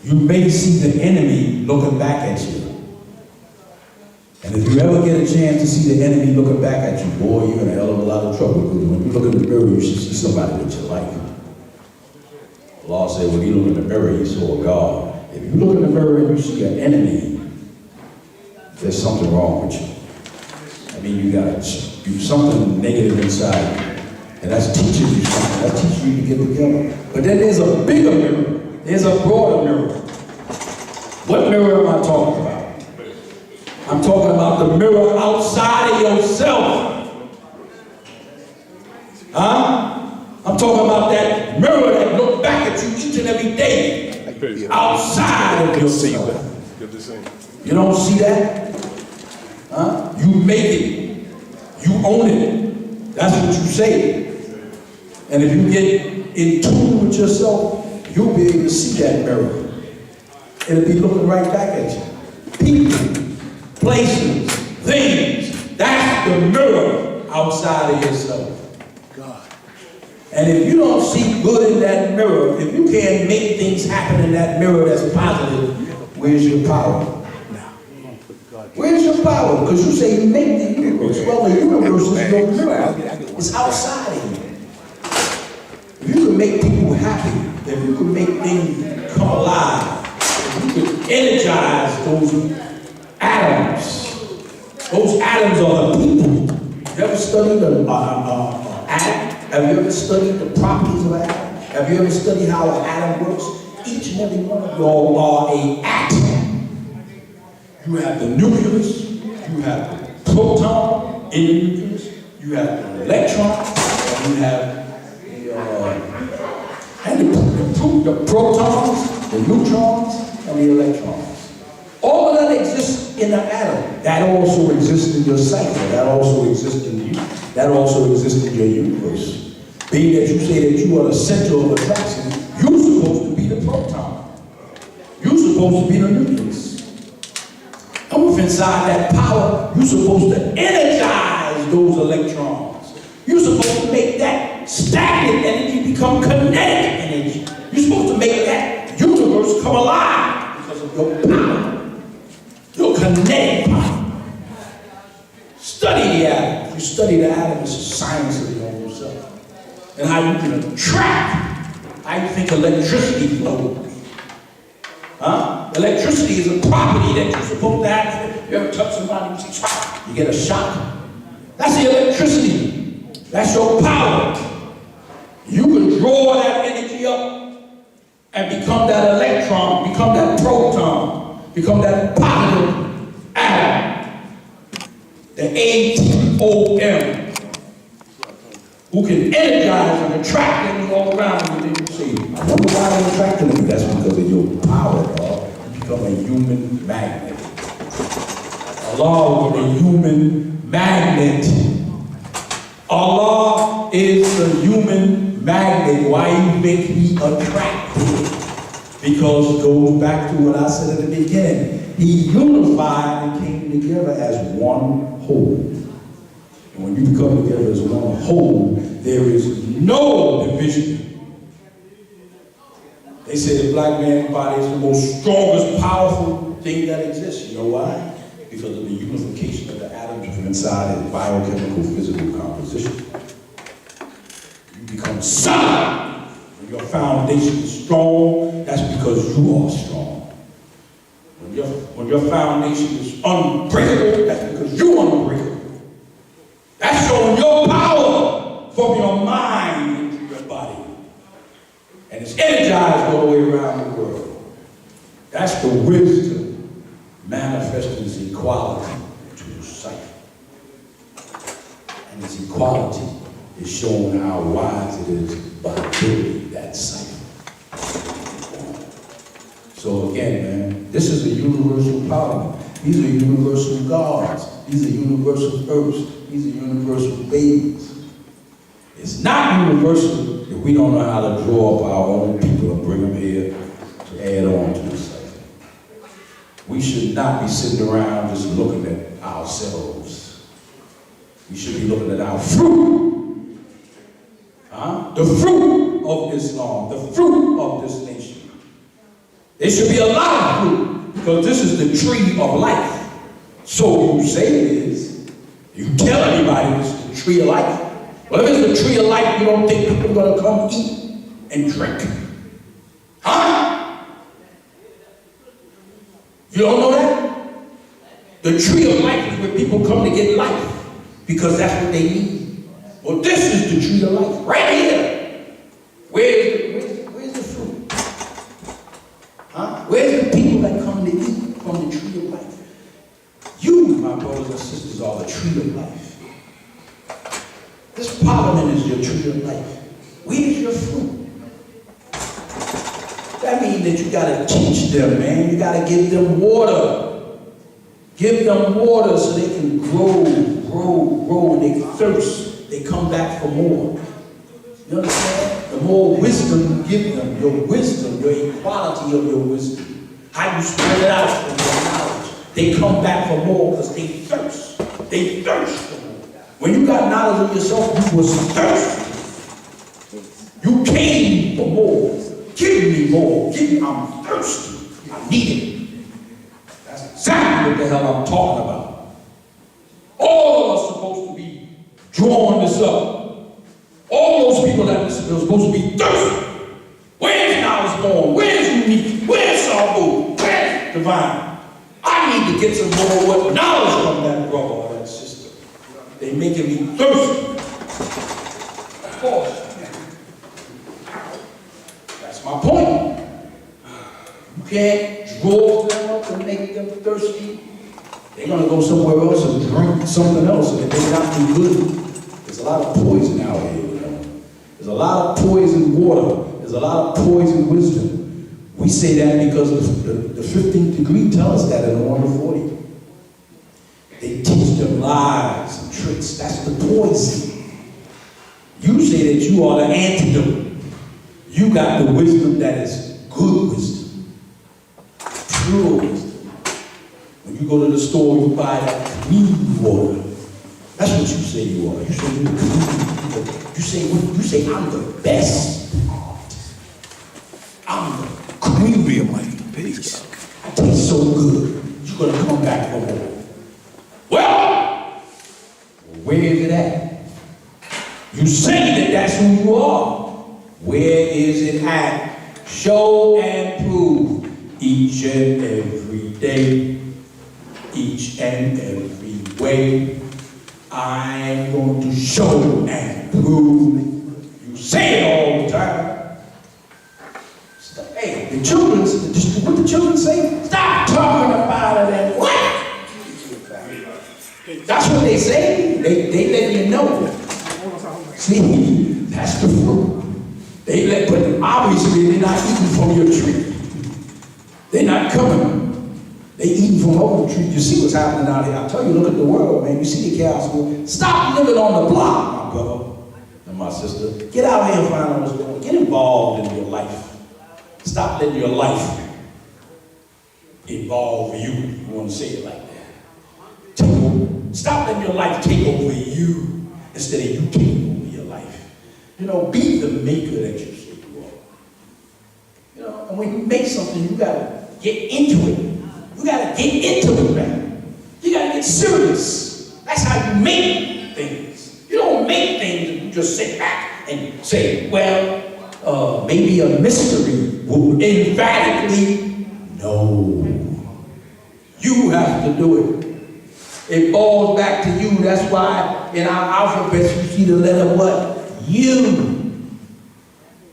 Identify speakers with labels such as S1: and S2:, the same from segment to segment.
S1: You may see the enemy looking back at you. And if you ever get a chance to see the enemy looking back at you, boy, you're in a hell of a lot of trouble. Because when you look in the mirror, you should see somebody that you like. The law said when he looked in the mirror, he saw God. If you look in the mirror and you see an enemy, there's something wrong with you. I mean, you got something negative inside you. And that's teaching you something. That's teaching you to get together. But then there's a bigger mirror. There's a broader mirror. What mirror am I talking about? I'm talking about the mirror outside of yourself. Huh? I'm talking about that mirror that looks back at you each and every day. Outside of yourself.
S2: Good to see.
S1: You don't see that? Huh? You make it. You own it. That's what you say. And if you get in tune with yourself, you'll be able to see that mirror. It'll be looking right back at you. People, places, things. That's the mirror outside of yourself.
S2: God.
S1: And if you don't see good in that mirror, if you can't make things happen in that mirror that's positive, where's your power? Where's your power? Because you say you make the universe. Well, the universe is your mirror. It's outside of you. If you can make people happy, if you can make things come alive, if you can energize those atoms are the people. You ever studied the atom? Have you ever studied the properties of an atom? Have you ever studied how an atom works? Each and every one of y'all are an atom. You have the nucleus, you have the proton in the nucleus, you have the electron, and you have the protons, the neutrons, and the electrons. All of that exists in an atom. That also exists in your cipher. That also exists in you. That also exists in your universe. Being that you say that you are the center of attraction, you're supposed to be the proton. You're supposed to be the nucleus. And with inside that power, you're supposed to energize those electrons. You're supposed to make that stagnant energy become kinetic energy. You're supposed to make that universe come alive because of your power, your kinetic power. Study the atom. If you study the atom, it's a science of your own self. And how you can attract, how you think electricity flows. Huh? Electricity is a property that you're supposed to have. You ever touch somebody, you say, you get a shock. That's the electricity. That's your power. You can draw that energy up and become that electron, become that proton, become that positive atom. The ATOM, who can energize and attract things all around you. Then you say, I wonder why they're attracting them. That's because of your power, dog. You become a human magnet. Allah is a human magnet. Allah is a human magnet. Why you think he attracted? Because it goes back to what I said at the beginning. He unified and came together as one whole. And when you come together as one whole, there is no division. They say the black man's body is the most strongest, powerful thing that exists. You know why? Because of the unification of the atoms from inside its biochemical, physical composition. You become solid. When your foundation is strong, that's because you are strong. When your foundation is unbreakable, that's because you're unbreakable. That's showing your power from your mind into your body. And it's energized all the way around the world. That's the wisdom manifesting its equality to the sight. And its equality is showing how wise it is by building that sight. So again, man, this is a universal power. These are universal gods. These are universal earths. These are universal babies. It's not universal if we don't know how to draw up our own people and bring them here to add on to the cycle. We should not be sitting around just looking at ourselves. We should be looking at our fruit. The fruit of Islam, the fruit of this nation. There should be a lot of fruit because this is the tree of life. So you say it is. You tell everybody it's the tree of life. Well, if it's the tree of life, you don't think people are going to come eat and drink? Huh? You don't know that? The tree of life is where people come to get life because that's what they need. Well, this is the tree of life right here. Where's the fruit? Huh? Where's the people that come to eat from the tree of life? You, my brothers and sisters, are the tree of life. This parliament is your tree of life. Where's your fruit? That means that you got to teach them, man. You got to give them water. Give them water so they can grow. When they thirst, they come back for more. You understand? The more wisdom you give them, your wisdom, your equality of your wisdom, how you spread it out from your knowledge, they come back for more because they thirst. They thirst for more. When you got knowledge of yourself, you was thirsty. You came for more. Give me more. I'm thirsty. I need it. That's exactly what the hell I'm talking about. All of us are supposed to be drawing this up. All those people that are supposed to be thirsty. Where's knowledge born? Where's unique? Where's Sabu? Where's divine? I need to get some more knowledge from that brother or that sister. They're making me thirsty. Of course. That's my point. You can't draw them up and make them thirsty. They're going to go somewhere else and drink something else, and it may not be good. There's a lot of poison out here, you know. There's a lot of poison water. There's a lot of poison wisdom. We say that because the 15th degree tells us that in 1 to 40. They teach them lies and tricks. That's the poison. You say that you are the antidote. You got the wisdom that is good wisdom, pure wisdom. When you go to the store, you buy that clean water. That's what you say you are. You say you're clean. You say I'm the best. I'm the creamy of my face. I taste so good. You're gonna come back for more. Well, where is it at? You say that that's who you are. Where is it at? Show and prove each and every day, each and every way. I'm going to show and prove. You say it all the time. Hey, the children, what the children say? Stop talking about it and what? That's what they say. They let you know. See, that's the fruit. But obviously they're not eating from your tree. They're not coming. They eating from other trees. You see what's happening out here. I tell you, look at the world, man. You see the chaos. Stop living on the block, my brother and my sister. Get out here and find out what's going on. Get involved in your life. Stop letting your life involve you. You want to say it like that. Stop letting your life take over you instead of you taking over your life. You know, be the maker that you say you are. You know, and when you make something, you gotta get into it. You gotta get into it, man. You gotta get serious. That's how you make things. You don't make things and you just sit back and say, well, maybe a mystery will emphatically no. You have to do it. It falls back to you. That's why in our alphabet you see the letter what? You.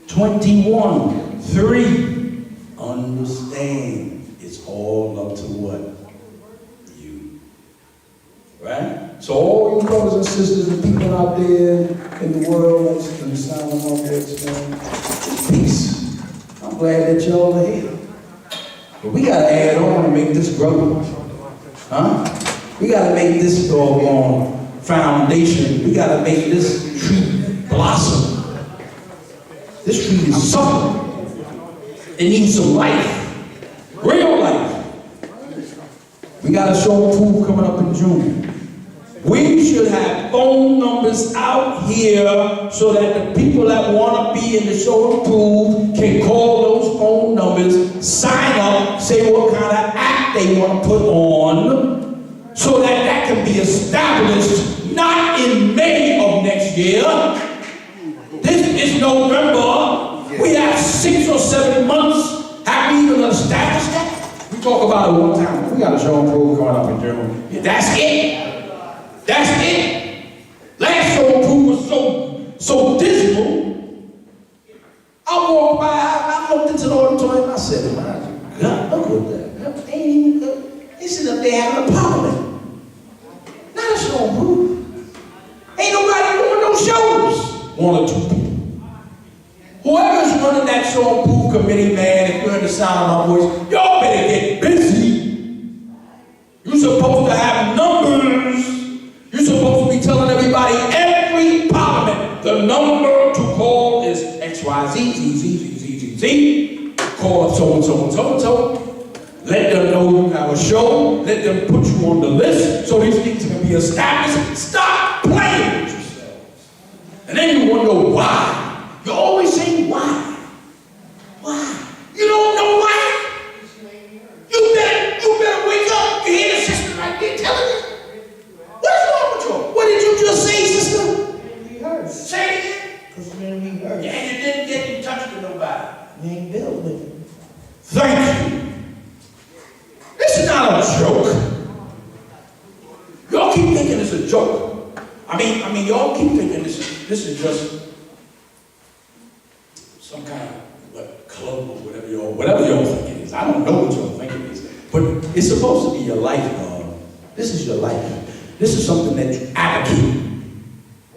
S1: 21. 3. Understand. It's all up to what? You. Right? So all you brothers and sisters and people out there in the world that's in the sound of my voice, man, peace. I'm glad that y'all are here. But we gotta add on to make this grow. Huh? We gotta make this doggone foundation. We gotta make this tree blossom. This tree is suffering. It needs some life. Real life. We got a show proof coming up in June. We should have phone numbers out here so that the people that want to be in the show and prove can call those phone numbers, sign up, say what kind of act they want to put on, so that that can be established not in May of next year. This is November. We have 6 or 7 months. Have we even established that? We talk about it one time. We got a show and prove coming up in Germany. That's it. That's it. Last show and prove was so dismal. I walked by, I looked into the auditorium, I said, my God, look at that. They sitting up there having a parliament. Not a show and prove. Ain't nobody doing no shows. 1 or 2 people. Whoever's running that show and prove committee, man, if you're in the sound of my voice, y'all better get busy. You're supposed to have numbers. You're supposed to be telling everybody, every parliament, the number to call is XYZ. Call up so and so and so and so. Let them know you have a show. Let them put you on the list so these things can be established. Stop playing with yourselves. And then you wonder why. You always say why. Why? You don't know why? You better wake up. You hear the sister right there telling you. What's wrong with you? What did you just say, sister? Rehearse. Say it again. Because we didn't rehearse. Yeah, and you didn't get in touch with nobody. We ain't built with you. Thank you. This is not a joke. Y'all keep thinking it's a joke. I mean, y'all keep thinking this is just some kind of club or whatever y'all think it is. I don't know what y'all think it is. But it's supposed to be your life, this is your life. This is something that you advocate.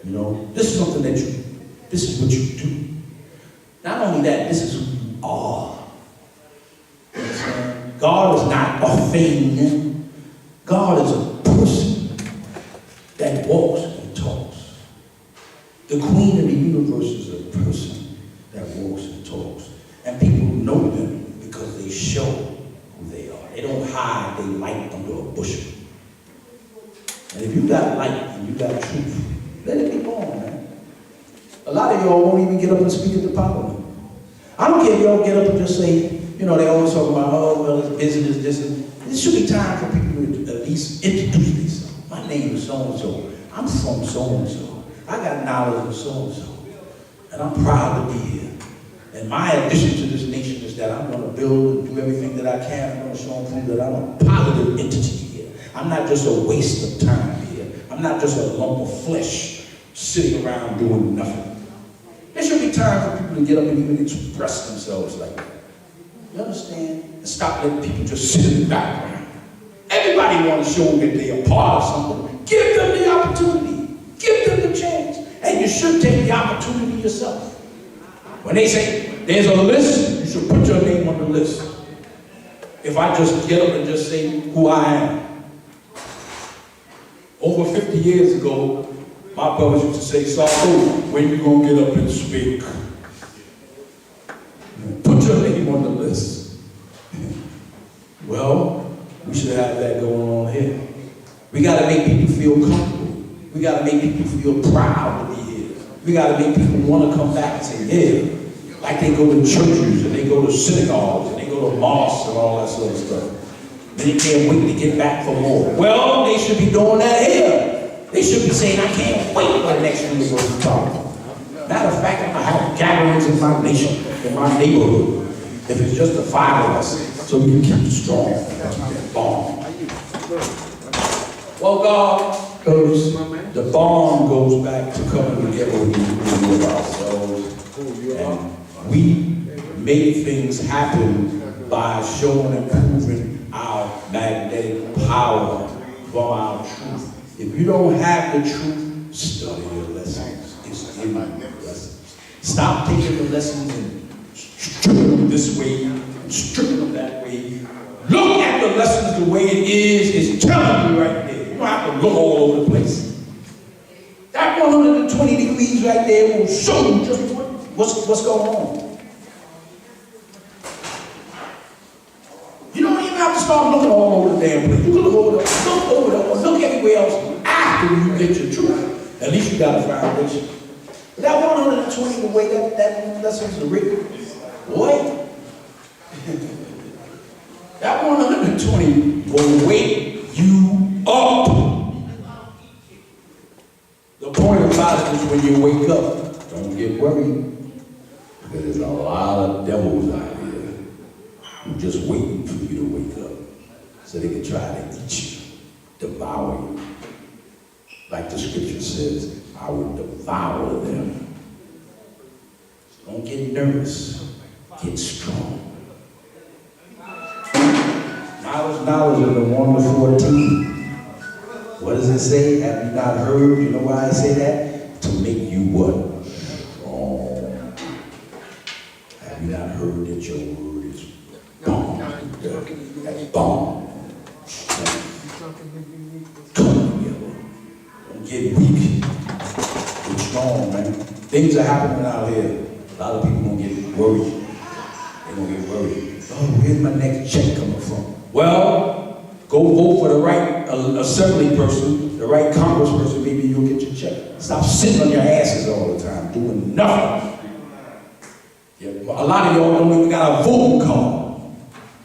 S1: You know, this is something that this is what you do. Not only that, this is who you are. You understand? God is not a thing. God is a person that walks and talks. The queen of the universe is a person that walks and talks. And people know them because they show who they are. They don't hide their light under a bushel. And if you got light and you got truth, let it be born, man. A lot of y'all won't even get up and speak at the parliament. I don't care if y'all get up and just say, you know, they always talk about, oh, well, it's business, this and this should be time for people to at least introduce themselves. My name is so-and-so. I'm from so-and-so. I got knowledge of so-and-so. And I'm proud to be here. And my addition to this nation is that I'm going to build and do everything that I can. I'm going to show and prove that I'm a positive entity here. I'm not just a waste of time here. I'm not just a lump of flesh sitting around doing nothing. There should be time for people to get up and even express themselves like that. You understand? And stop letting people just sit in the background. Everybody wants to show that they're a part of something. Give them the opportunity. Give them the chance. And you should take the opportunity yourself. When they say there's a list, you should put your name on the list. If I just get up and just say who I am. Over 50 years ago, my brothers used to say, Saul, when you gonna get up and speak? Put your name on the list. Well, we should have that going on here. We gotta make people feel comfortable. We gotta make people feel proud to be here. We gotta make people want to come back and say, yeah. Like they go to churches and they go to synagogues and they go to mosques and all that sort of stuff. They can't wait to get back for more. Well, they should be doing that here. They should be saying, I can't wait for the next university talk. Matter of fact, I'm going to have gatherings in my nation, in my neighborhood, if it's just the 5 of us, so we can keep it strong. That bond. Well, God, the bond goes back to coming together with ourselves. And we make things happen by showing and proving our magnetic power from our truth. If you don't have the truth, study your lessons. It's in your lessons. Stop taking the lessons and stripping them this way and stripping them that way. Look at the lessons the way it is. It's telling you right there. You don't have to look all over the place. That 120 degrees right there will show you just what's going on. You don't even have to start looking all over the damn place. You can look over there, or look everywhere else after until you get your truth. At least you got a foundation. But that 120, the way that lessons are written, boy, that 120 will wake you up. The point about it is when you wake up, don't get worried. Because there's a lot of devils out here who just waiting for you to wake up so they can try to eat you, devour you. Like the scripture says, I will devour them. So don't get nervous, get strong. Knowledge in the 1 to 14. What does it say? Have you not heard? You know why I say that? To make you what? Strong. Have you not heard that your word is bomb? That's bomb. Come together. Don't get weak. Get strong, man. Things are happening out here. A lot of people gonna get worried. They're gonna get worried. Oh, where's my next check coming from? Well, go vote for the right assembly person, the right congressperson, maybe you'll get your check. Stop sitting on your asses all the time, doing nothing. Yeah, a lot of y'all don't even got a voting card.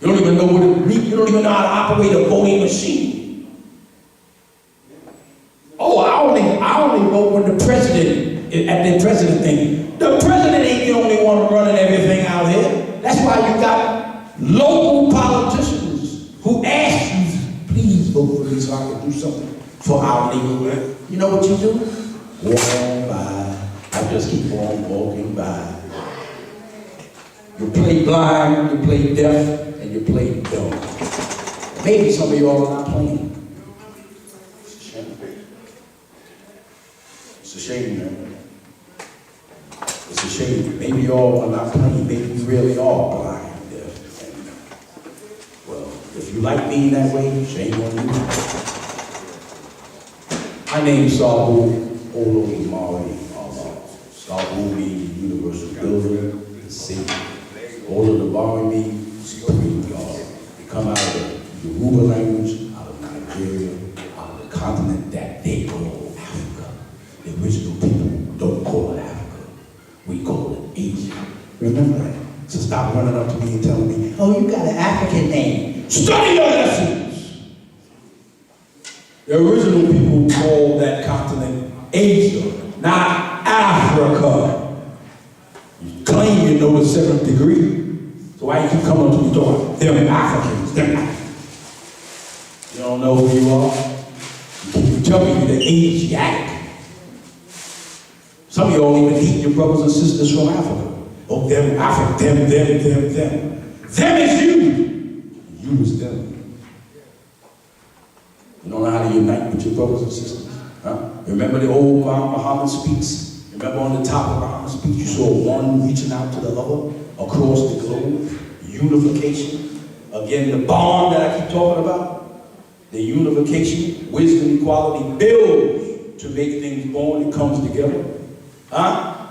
S1: You don't even know what it means. You don't even know how to operate a voting machine. Oh, I only vote when the president, at the president thing. The president ain't the only one running everything out here. That's why you got local politicians who ask you, please vote for me so I can do something for our neighborhood. You know what you do? Walk on by. I just keep on walking by. You play blind, you play deaf, and you play dumb. Maybe some of y'all are not playing. It's a shame. It's a shame, man. It's a shame. Maybe y'all are not playing. Maybe you really are blind, deaf, and well, if you like being that way, shame on you. My name's Sabu Olomimari. Sabu means universal builder, the city. All of the Barimi, Supreme God. They come out of the Yoruba language, out of Nigeria, out of the continent that they call Africa. The original people don't call it Africa. We call it Asia. Remember that? So stop running up to me and telling me, oh, you got an African name. Study your lessons. The original people called that continent Asia, not Africa. You claim you know the 7th degree. So why you keep coming up to me talking, they're Africans, they're Africans. You don't know who you are? You tell me you're the Asiatic. Some of y'all even hate your brothers and sisters from Africa. Oh, them Africa, them. Them is you. You is them. You don't know how to unite with your brothers and sisters. Huh? Remember the old Muhammad speaks? Remember on the top of Muhammad's speech, you saw one reaching out to the other across the globe. Unification. Again, the bond that I keep talking about. The unification, wisdom, equality builds to make things born. It comes together. Huh?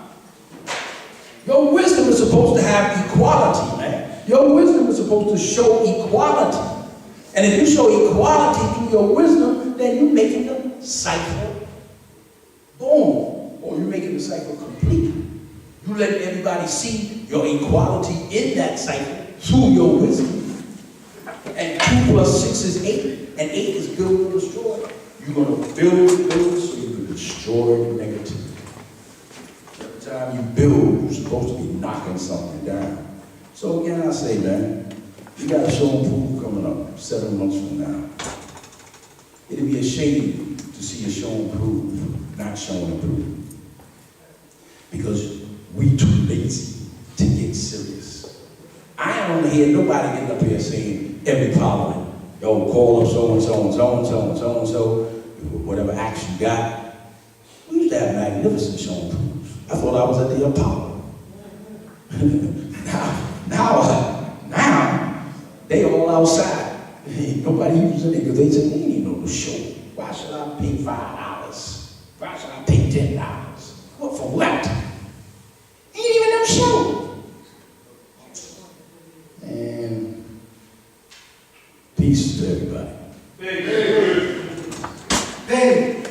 S1: Your wisdom is supposed to have equality, man. Your wisdom is supposed to show equality. And if you show equality through your wisdom, then you're making the cycle born. Or you're making the cycle complete. You let everybody see your equality in that cycle through your wisdom. And 2 plus 6 is 8. And 8 is build and destroy. You're going to build so you can destroy negativity. Every time you build, you're supposed to be knocking something down. So again, I say, man, you got a show and prove coming up 7 months from now. It'd be a shame to see a show and prove not showing and prove. Because we too lazy to get serious. I don't hear nobody getting up here saying every parliament, yo, call up so-and-so and so-and-so and so-and-so, whatever acts you got. We used to have magnificent show and proofs. I thought I was at the Apollo. now, they all outside. Nobody uses it because they said, they ain't no show. Why should I pay $5? Why should I pay $10? What for what? Ain't even no show. And peace to everybody. Hey.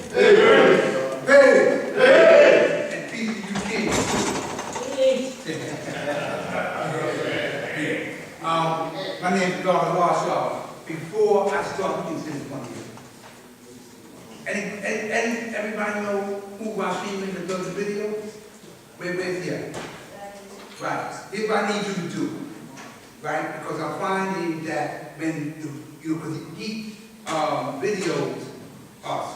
S2: before I start looking at this one here. And everybody know who Rashim that does the video? Where's he at? Right. Here's what I need you to do. Right? Because I'm finding that when because he videos us,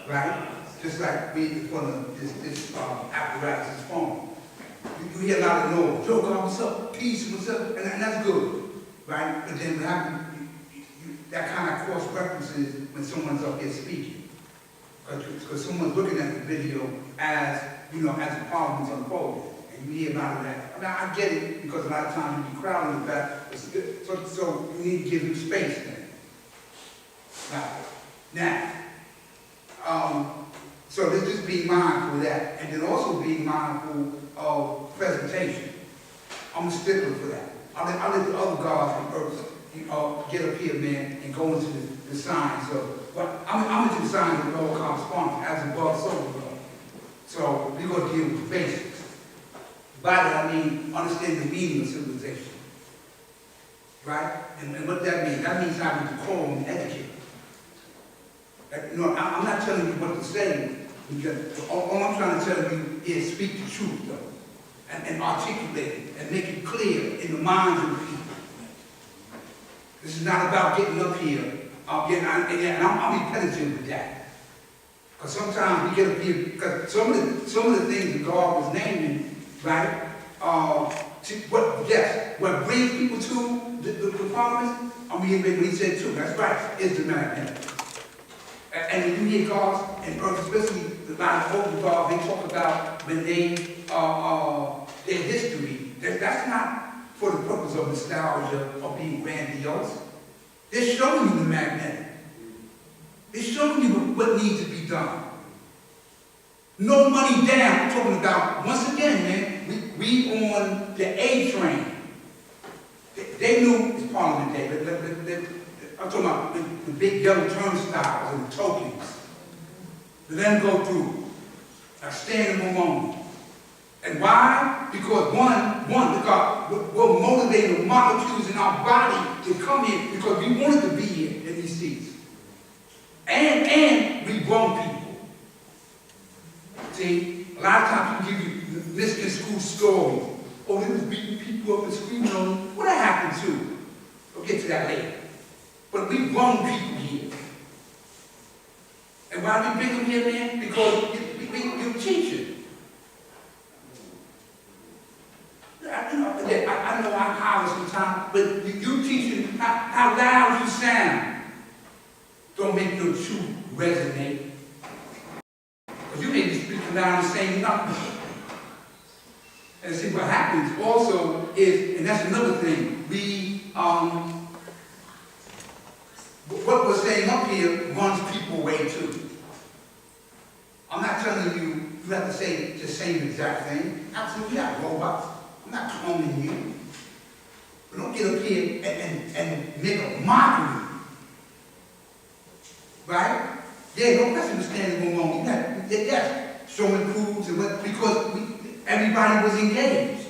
S2: right? Just like we from this apparatus, this phone. You hear a lot of noise. Joe, God, what's up? Peace, what's up? And that's good, right? But then that kind of cross references when someone's up here speaking, because someone's looking at the video as as the problems unfolding, and you hear a lot of that. I mean, I get it because a lot of times you be crowding the back, so you need to give them space then. Now, so let's just be mindful of that, and then also be mindful of presentation. I'm a stickler for that. I'll let the other gods on earth get up here, man, and go into the signs of, but I'm into the signs of all correspondence, as above, so below. So we're going to deal with the basics. By that I mean understand the meaning of civilization. Right? And what that means? That means having decorum and etiquette. I'm not telling you what to say, because all I'm trying to tell you is speak the truth, though, and articulate it, and make it clear in the minds of the people. This is not about getting up here, and I'm repetitive with that. Because sometimes we get up here, because some of the things that God was naming, right, what brings people to the promise, I'm reiterating what he said too, that's right, is the magnet. And when you hear gods and earth, especially the line of older gods, they talk about when they their history. That's not for the purpose of nostalgia or being grandiose. They're showing you the magnetic. They're showing you what needs to be done. No money down. I'm talking about, once again, man, we on the A train. They knew it's Parliament Day. I'm talking about the big yellow turnstiles and the tokens. Let them go through. I stand in a moment. And why? Because because we're motivating the molecules in our body to come here because we wanted to be here in these seats. And we grown people. See, a lot of times people give you misconstrued stories. Oh, they was beating people up and screaming on them. What that happened to? We'll get to that later. But we grown people here. And why we bring them here, man? Because you're teaching. I know I'm holler sometimes, but you teaching how loud you sound don't make your truth resonate. Because you may be speaking loud and saying nothing. And see, what happens also is, and that's another thing, what we're saying up here runs people away too. I'm not telling you have to say the same exact thing. Absolutely not, robots. I'm not cloning you. But don't get up here and make a mockery. Right? Yeah, no question was standing alone. Yes, showing proofs and what, because everybody was engaged.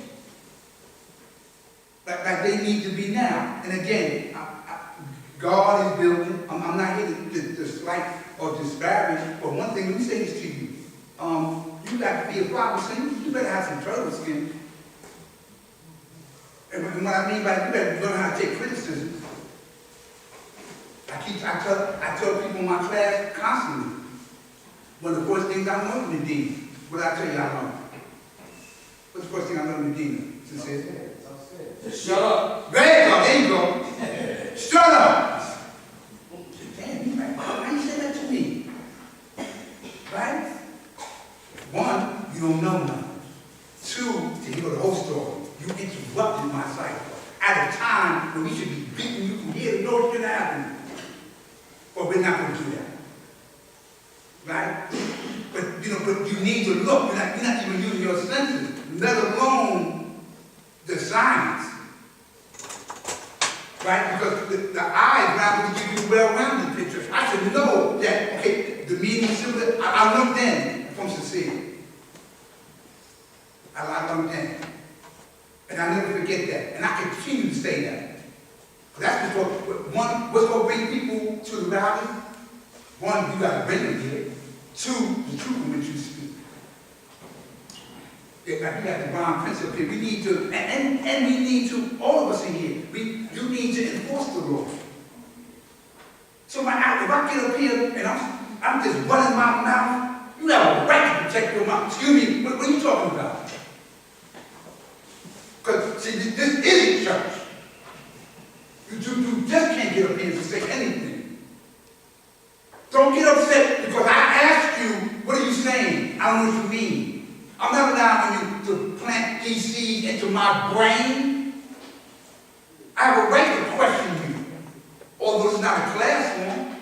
S2: Like they need to be now. And again, God is building. I'm not here to slight or disparage, but one thing, let me say this to you. You got to be a prophet, you better have some turtle skin. And what I mean by that, you better learn how to take criticism. I tell people in my class constantly, one of the first things I learned in Medina, what I tell you I learned? What's the first thing I learned in Medina?
S3: Just shut up.
S2: There you go. Shut up. Damn, you right. Why you say that to me? Right? One, you don't know nothing. Two, to hear the whole story. You interrupted my cycle at a time when we should be beating you from here to know what's going to happen. But we're not going to do that. Right? But you need to look. You're not even using your senses, let alone the science. Right? Because the eyes now will give you a well-rounded picture. I should know that, okay, the meaning of civilization, I learned then from sincere. I learned then. And I never forget that. And I continue to say that. That's because, one, what's going to bring people to the rally? One, you got to bring them here. Two, the truth in which you speak. Yeah, like you got the wrong principle here. We need to, and we need to, all of us in here, you need to enforce the law. So if I get up here and I'm just running my mouth, you have a right to protect your mouth. Excuse me, what are you talking about? Because, see, this isn't church. You just can't get up here and say anything. Don't get upset because I asked you, what are you saying? I don't know what you mean. I'm not allowing you to plant these seeds into my brain. I have a right to question you, although it's not a classroom.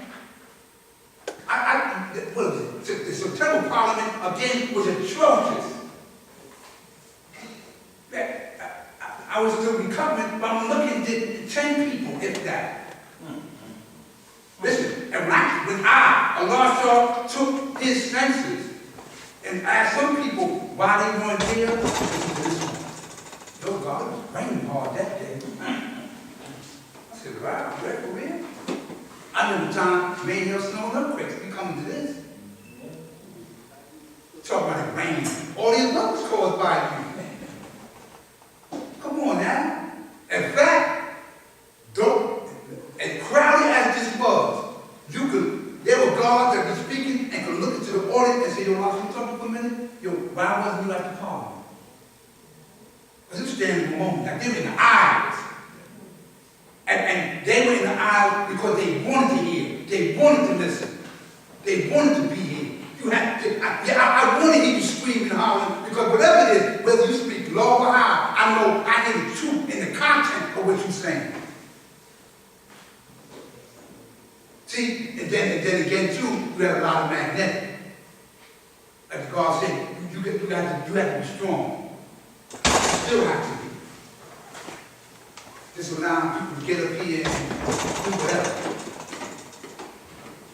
S2: What is it? The September Parliament, again, was atrocious. I was still recovering, but I'm looking at 10 people, if that. Listen, and when Allah took his senses and asked some people why they weren't there, yo, God, it was raining hard that day. I said, wow, you ready for real? I remember time made hell snow and earthquakes. We coming to this. Talk about it raining. All these others caused by you. Come on now. In fact, as crowded as this was, there were guards that were speaking and could look into the audience and say, yo, I was talking for a minute. Yo, why wasn't you at the parliament? Because it's standing for a moment. Like they were in the aisles. And they were in the aisles because they wanted to hear. They wanted to listen. They wanted to be here. I want to hear you screaming and hollering because whatever it is, whether you speak low or high, I know I hear the truth in the content of what you're saying. See, and then again too, you have a lot of magnetic. Like God said, you have to be strong. You still have to be. Just allow people to get up here and do whatever.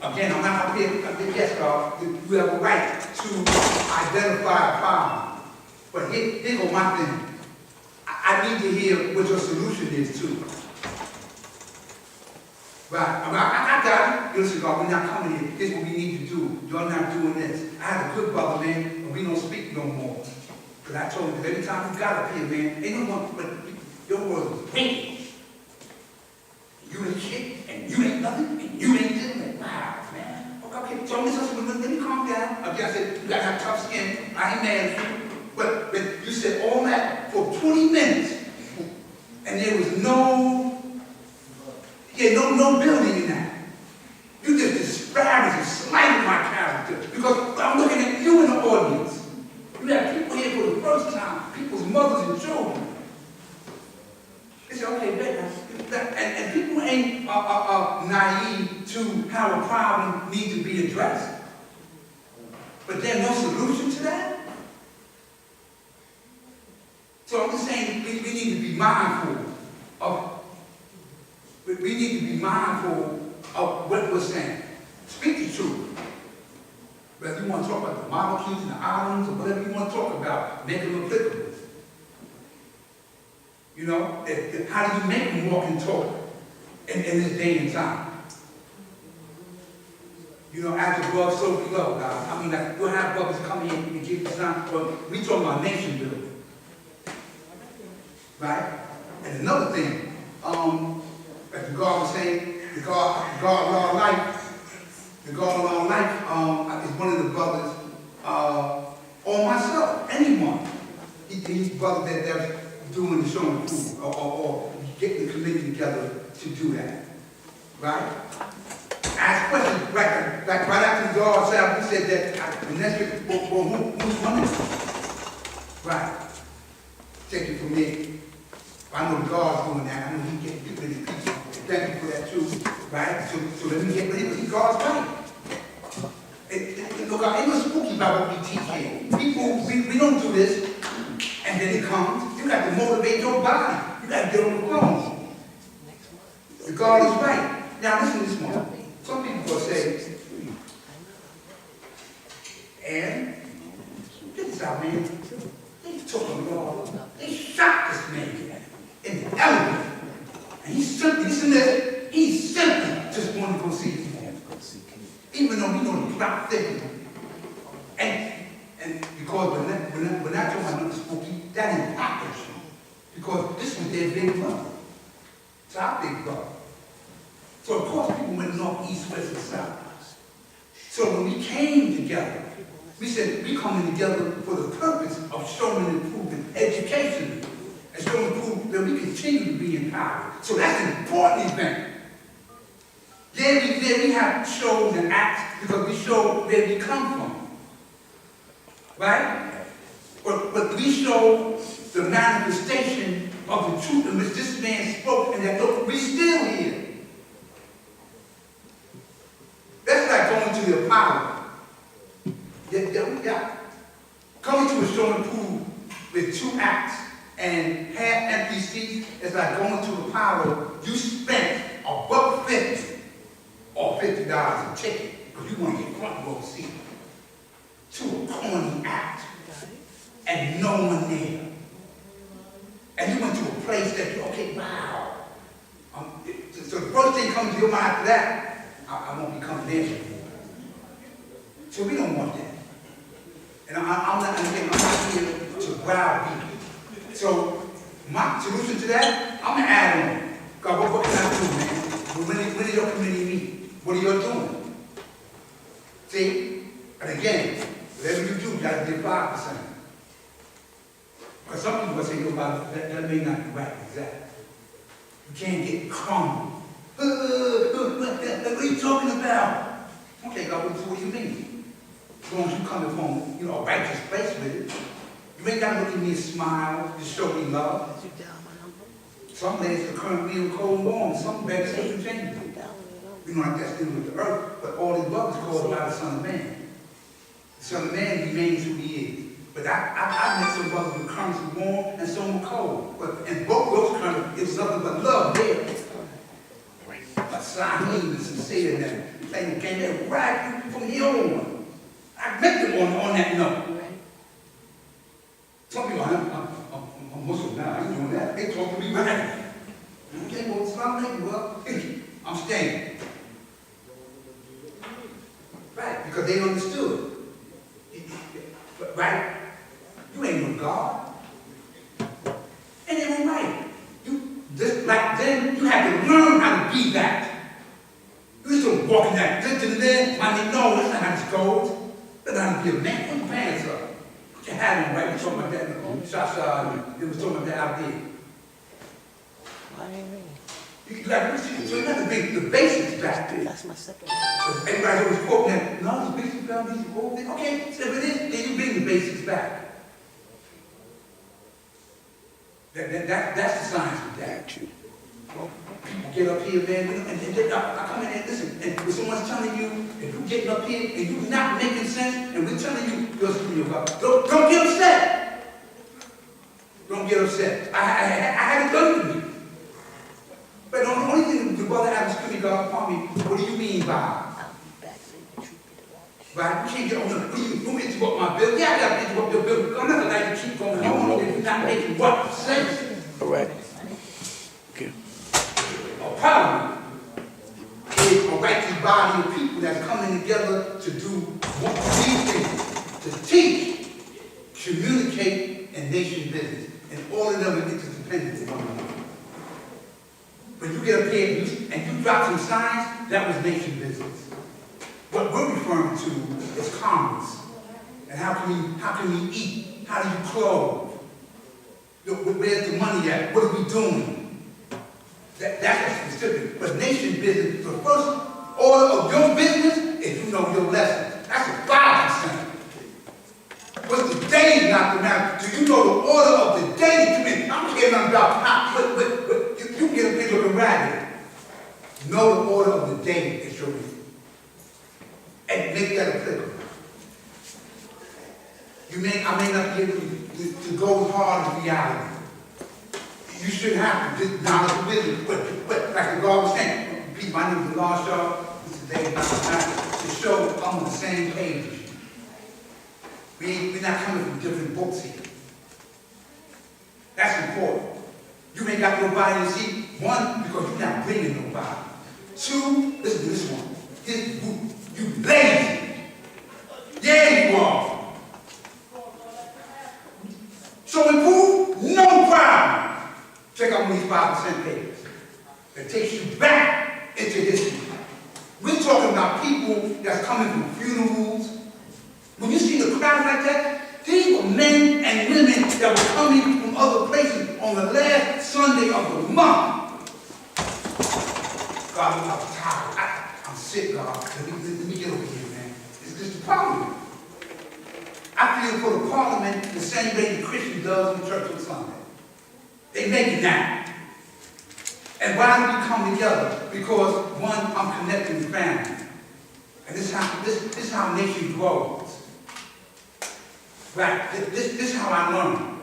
S2: Again, I'm not up here, yes, God, you have a right to identify a problem. But here goes my thing. I need to hear what your solution is too. Right, I got it. Listen, God, we're not coming here. This is what we need to do. You're not doing this. I had a good brother, man, and we don't speak no more. Because I told him, every time you got up here, man, ain't no one, but your word was wicked. You ain't shit, and you ain't nothing, and you ain't doing it. Wow, man. Okay, so let me calm down. Okay, I said, you gotta have tough skin. I ain't mad at you. But you said all that for 20 minutes, and there was no building in that. You just disparaged and slighted my character because I'm looking at you in the audience. You have people here for the first time, people's mothers and children. They say, okay, and people ain't naive to how a problem needs to be addressed. But there's no solution to that. So I'm just saying we need to be mindful of what we're saying. Speak the truth. Whether you want to talk about the molecules and the atoms or whatever you want to talk about, make them applicable. You know, how do you make them walk and talk in this day and time? You know, as above, so below, guys. I mean, like, we'll have brothers come in and give you time. But we talking about nation building. Right? And another thing, as the God was saying, the God of our life, is one of the brothers, or myself, anyone. These brothers that's doing the showing food, or getting the committee together to do that. Right? Ask questions, like right after the God said that, the next week, well, who's running? Right. Take it from me. I know God's doing that. I know He getting people in His people. Thank you for that too. Right? So let me get ready to see God's right. Look, it was spooky about what we teach here. People, we don't do this, and then it comes. You got to motivate your body. You got to get on the throne. The God is right. Now listen to this one. Some people will say, and get this out, man. They took a law. They shot this man in the elevator. And he simply, listen to this, he simply just wanted to go see his mom. Even though we know the plot thick. And because when I told my mother spooky, that impacted you. Because this was their big brother. It's our big brother. So of course people went north, east, west, and south. So when we came together, we said we coming together for the purpose of showing and improving education and showing and improving that we continue to be empowered. So that's an important event. Yeah, we have shows and acts because we show where we come from. Right? But we show the manifestation of the truth in which this man spoke, and that look, we still here. That's like going to the Apollo. Yeah. Coming to a show and prove with 2 acts and half empty seats is like going to Apollo. You spent $1.50 or $50 a ticket because you want to get front row seat to a corny act and no one there. And you went to a place that you, okay, wow. So the first thing comes to your mind after that, I won't be coming there anymore. So we don't want that. And I'm not here to browbeat. So my solution to that, I'm going to add on. God, what can I do, man? When is your committee meet? What are you doing? See? And again, whatever you do, you got to get 5%. Because some people will say, that may not be right, exactly. You can't get crumbled. What are you talking about? Okay, God, what do you mean? As long as you come from, a righteous place with it. You ain't got to look at me and smile, just show me love. Some days are currently in cold and warm, some beggars are interchangeable. We know that's dealing with the earth, but all these love is caused by the Son of Man. The Son of Man remains who he is. But I met some brothers with currents were warm and some were cold. But in both those currents, it was nothing but love there. But Sahim and sincere and that thing came there right from here on. I met them on that note. Some people, I'm Muslim now, I ain't doing that. They talk to me right. Okay, well, Islam ain't well. I'm staying. Right, because they understood. Right? You ain't no God. And they were right. Just like then, you had to learn how to be that. You just don't walk in that my name, no, that's not how this goes. That's not how to be a man. Put your pants up. Put your hat on, right? We talking about that in the Shasha, they was talking about that out there. So you have to bring the basics back there.
S4: That's my second.
S2: Everybody's always quoting that, no, the basics down, these whole thing. Okay, so if it is, then you bring the basics back. That's the science of that. People get up here, man, and I come in and listen, and when someone's telling you, if you're getting up here and you're not making sense, and we're telling you, you're screwing your God, don't get upset. Don't get upset. I had it done to me. But the only thing the brother Adam screaming God upon me, what do you mean by? Right? You can't get on the, you interrupt my bill. Yeah, I got to interrupt your bill. I'm not going to let you keep going on if you're not making what sense.
S5: Correct. Okay.
S2: A problem is a righteous body of people that's coming together to do what these things, to teach, communicate, and nation business. And all of them are interdependent with one another. When you get up here and you drop some signs, that was nation business. What we're referring to is commerce. And how can we eat? How do you clothe? Where's the money at? What are we doing? That's specific. But nation business, the first order of your business is you know your lessons. That's a 5%. What's the day not the matter? Do you know the order of the day that you're in? I don't care nothing about how, but you get a big looking ragged. Know the order of the day that you're in. And make that applicable. I may not be able to go hard in reality. You shouldn't have to, just knowledge of wisdom. But like the God was saying, repeat my name is Lord Shaw, this is David to show I'm on the same page. We're not coming from different books here. That's important. You ain't got nobody to see. One, because you're not bringing nobody. Two, listen to this one. You lazy. Yeah, you are. So improve, no problem. Check out one of these 5% papers. That takes you back into history. We're talking about people that's coming from funerals. When you see the crowd like that, these were men and women that were coming from other places on the last Sunday of the month. God, I'm tired. I'm sick, God. Let me get over here, man. It's just the problem. I feel for the parliament the same way the Christian does in the church on Sunday. They make it now. And why do we come together? Because, one, I'm connected with family. And this is how a nation grows. Right? This is how I learn.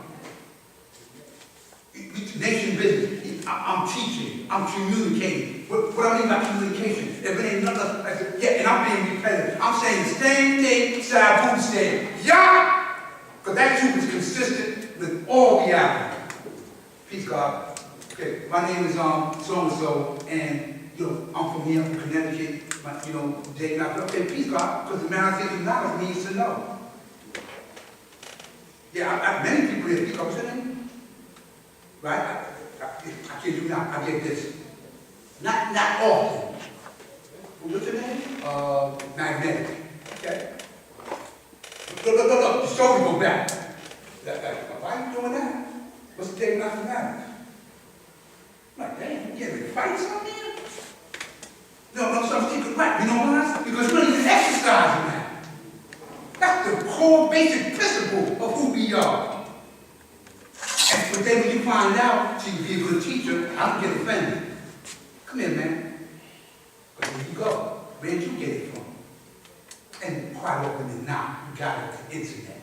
S2: Nation business. I'm teaching. I'm communicating. What I mean by communication? If it ain't nothing, yeah, and I'm being repetitive. I'm saying the same thing Sabu said. Yeah! Because that truth is consistent with all reality. Peace, God. Okay, my name is so-and-so, and I'm from here, from Connecticut. Jay, okay, peace, God. Because the man I think of knowledge needs to know. Yeah, many people here, peace, God, what's your name? Right? I kid you not, I get this. Not often. What's your name? Magnetic. Okay? Look, the story go back. Why are you doing that? What's the day not matter? I'm like, damn, you getting ready to fight something here? No, some secret right. You know why? Because we're not even exercising that. That's the core basic principle of who we are. But then when you find out, so you be a good teacher, I don't get offended. Come here, man. But where you go? Where'd you get it from? And quite often not, you got it on the internet.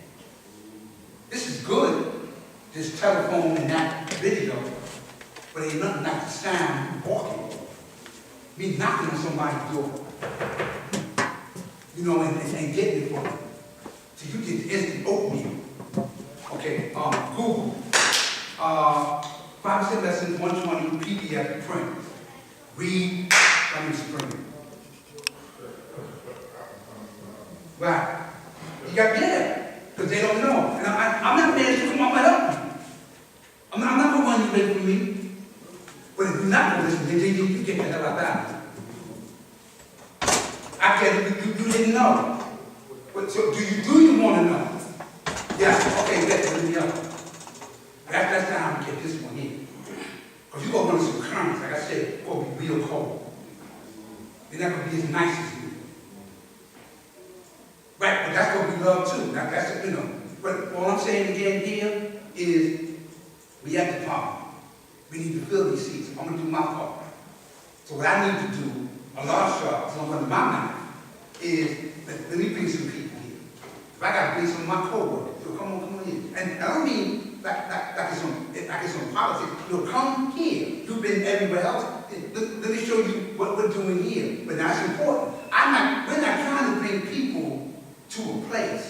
S2: This is good, this telephone and that video, but ain't nothing like the sound of walking. Me knocking on somebody's door. And getting it from them. So you get the instant oatmeal. Okay, Google. 5% lesson, 120 PDF print. Read, coming spring. Right. You got to get it, because they don't know. And I'm not mad at you, come on, help you. I'm not the one you make with me. But if you're not going to listen, then you get the hell out of it. I get it, you didn't know. But so do you want to know? Yeah, okay, let me know. That's time to get this one in. Because you're going to run some currents, like I said, it's going to be real cold. They're not going to be as nice as you. Right, but that's what we love too. That's But all I'm saying again here is we at the park. We need to fill these seats. I'm going to do my part. So what I need to do, a large shot, so I'm going to my mouth, is let me bring some people here. If I got to bring some of my co-workers, so come on in. And I don't mean like it's some politics. Come here. You've been everywhere else. Let me show you what we're doing here. But that's important. We're not trying to bring people to a place,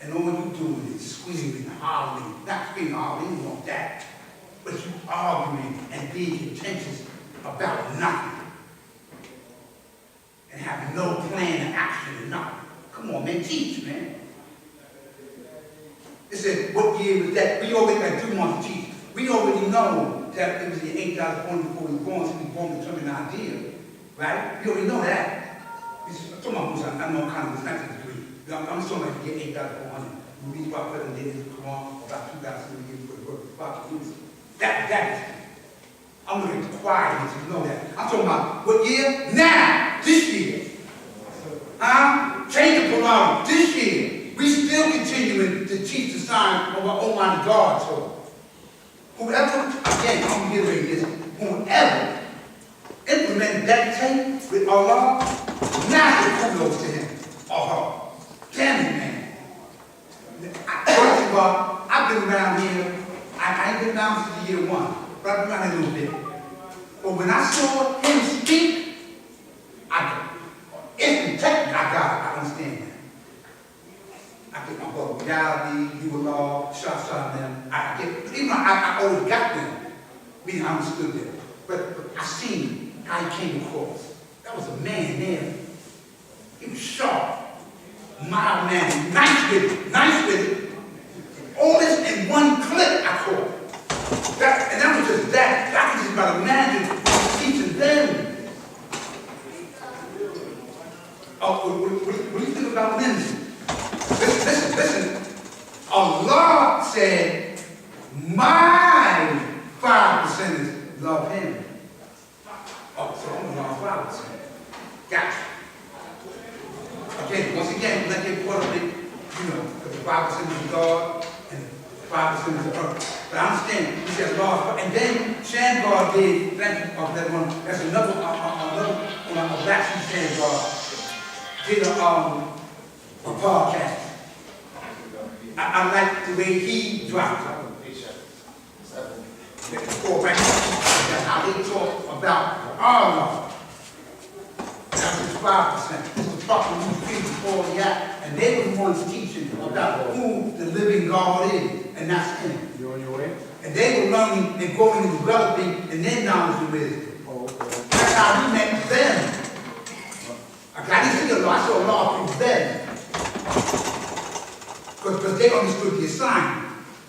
S2: and all you're doing is screaming and hollering. Not screaming and hollering, you want that. But you arguing and being contentious about nothing. And having no plan of action or nothing. Come on, man, teach, man. It said, what year was that? We already got 2 months to teach. We already know that it was the 8,000 born before we were born, so we were born determined idea. Right? We already know that. I'm talking about I know kind of a degree. I'm just talking about you get 8,400. We read about President David Quran, about 2,000 years for the work of Father. That is. I'm looking at the choir here so you know that. I'm talking about what year? Now! This year. Change the polarity. This year. We still continuing to teach the sign of our Almighty God. So, whoever, again, I'm reiterating this, whoever implemented that tape with Allah, massive kudos to him or her. Damn it, man. First of all, I've been around here. I ain't been around since year 1, but I've been around here a little bit. But when I saw him speak, I understand that. I get my brother reality, you will all, shot them. I always got them, meaning I understood them. But I seen how he came across. That was a man there. He was sharp, mild man, nice with it. All this in one clip I caught. And that was just that. I can just about imagine teaching them. Oh, what do you think about Lindsay? Listen. Allah said, my 5%ers love him. Oh, so I'm gonna 5%. Gotcha. Okay, once again, let's get caught up in, the 5% is God and 5% is the earth. But I understand, he says God, and then Shamgar did, thank you for that one, that's another Black Sheep Shamgar did a podcast. I like the way he dropped it. That's how they talk about our law. That's just 5%. This was talking to people before the act, and they were the ones teaching about who the living God is, and that's him.
S3: You on your way?
S2: And they were learning and growing and developing in their knowledge and wisdom.
S3: Oh, okay.
S2: That's how we met them. I didn't see a lot, I saw a lot of people then. Because they understood the assignment.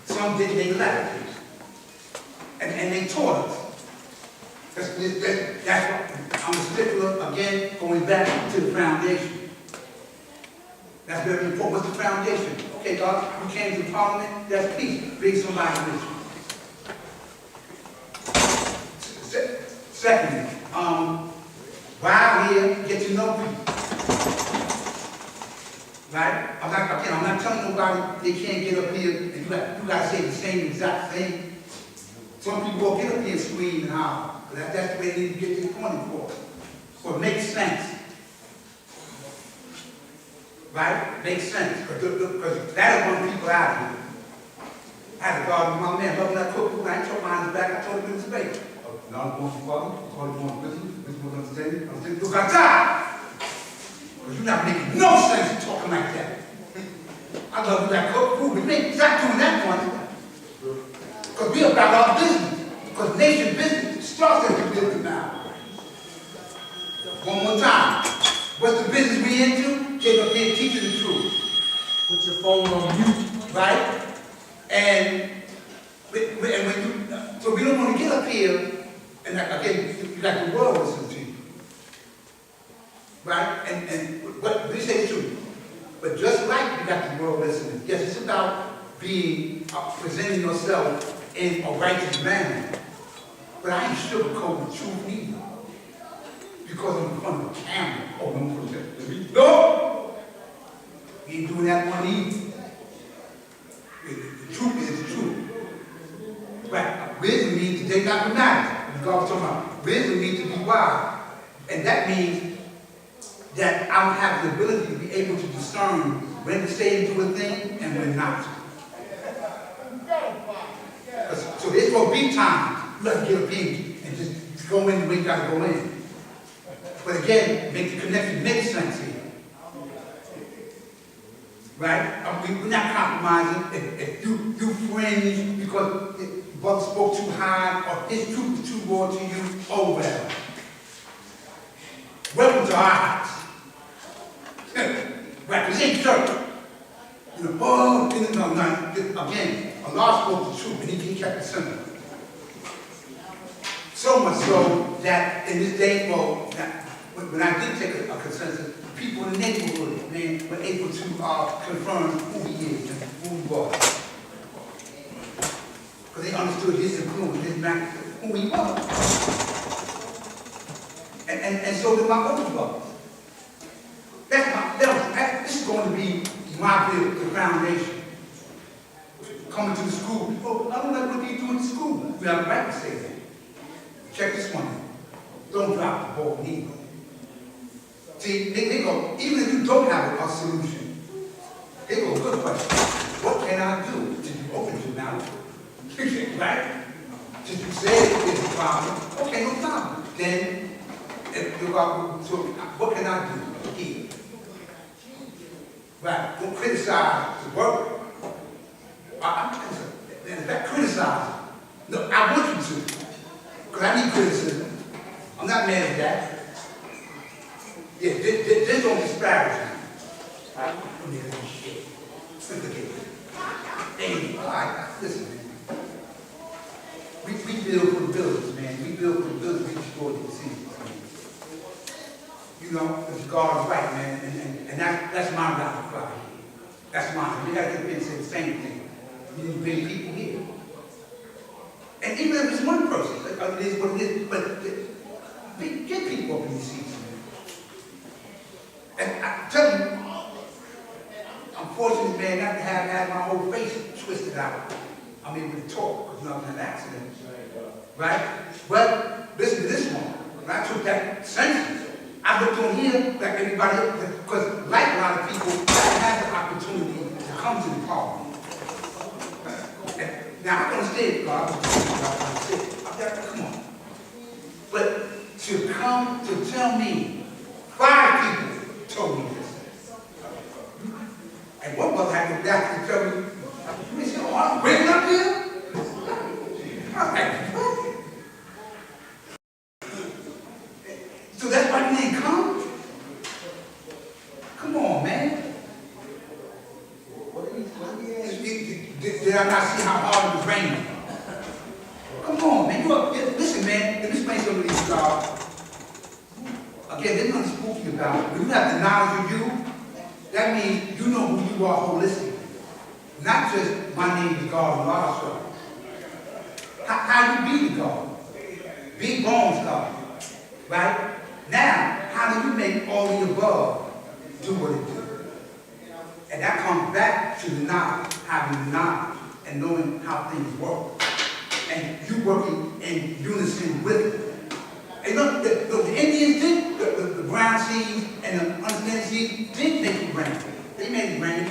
S2: Some didn't, they left. And they taught us. That's what I'm a stickler, again, going back to the foundation. That's very important. What's the foundation? Okay, God, you came to the parliament, that's peace. Bring somebody with you. Secondly, while here, get to know people. Right? I'm not telling nobody they can't get up here and you got to say the same exact thing. Some people will get up here and scream and holler. That's the way they need to get their point across. So it makes sense. Right? Makes sense. Because that'll run people out of here. I had a garden with my man, loving that cook food. I ain't told mine in the back, I told him in his face. Now I'm going to father, I told him going to listen, this was understanding. I'm saying, look, I die. Because you're not making no sense talking like that. I love you that cook food, but you stop doing that one. Because we're about our business. Because nation business starts at the business now. One more time. What's the business we into? Get up here teaching the truth.
S3: Put your phone on mute.
S2: Right? And when you, so we don't want to get up here and again, you got the world listening to you. Right? And what we say is true. But just like you got the world listening, yes, it's about being, presenting yourself in a righteous manner. But I ain't sugarcoating the truth either. Because I'm in front of a camera. Oh, no! We ain't doing that one either. The truth is the truth. Right? Wisdom means that they not matter. God was talking about wisdom means to be wise. And that means that I would have the ability to be able to discern when to say and do a thing and when not to. So there's going to be times you have to get up in and just go in the way you got to go in. But again, make the connection make sense here. Right? We're not compromising. If you fringe because the brother spoke too high or his truth was too raw to you, oh well. Welcome to our house. Right, this ain't church. No, again, Allah spoke the truth and he kept it simple. So much so that in this day, when I did take a consensus, people in the neighborhood, man, were able to confirm who he is and who he was. Because they understood his influence, his magnitude, who he was. And so did my older brothers. This is going to be my view, the foundation. Coming to the school, oh, I don't like what you do in school. We have a right to say that. Check this one out. Don't drop the ball neither. See, they go, even if you don't have a solution, they go, good question. What can I do to be open to now? Right? Since you said there's a problem, okay, no problem. Then, if you are, so what can I do here? Right? Don't criticize the work. In fact, criticize. No, I want you to. Because I need criticism. I'm not mad at that. Yeah, this don't disparage me. Shit. Hey, all right, listen, man. We build for the builders, man. We build for the builders, we destroy the cities, man. You know, because God is right, man, and that's my route of fire. That's mine. We gotta get in and say the same thing. We need to bring people here. And even if it's one person, it is what it is, but get people up in these seats, man. And I tell you, I'm fortunate, man, not to have had my whole face twisted out. I'm able to talk because nothing had an accident. Right? But listen to this one. When I took that census, I looked on here like everybody else, because like a lot of people, I had the opportunity to come to the parliament. And now I understand, God, I was talking about it. Come on. But to come to tell me, 5 people told me this. And one mother had to back to tell me, he said, oh, I'm breaking up here? I was like, what? So that's why you didn't come? Come on, man. Did I not see how hard it was raining? Come on, man. Listen, man. Let me explain some of these jobs. Again, there's nothing spooky about it. When you have the knowledge of you, that means you know who you are holistically. Not just my name is God and Allah. How you be the God? Big bones God. Right? Now, how do you make all the above do what it do? And that comes back to the knowledge, having the knowledge and knowing how things work. And you working in unison with it. And look, the Indians did, the brown seeds and the understanding seeds did make it rain. They made it rain.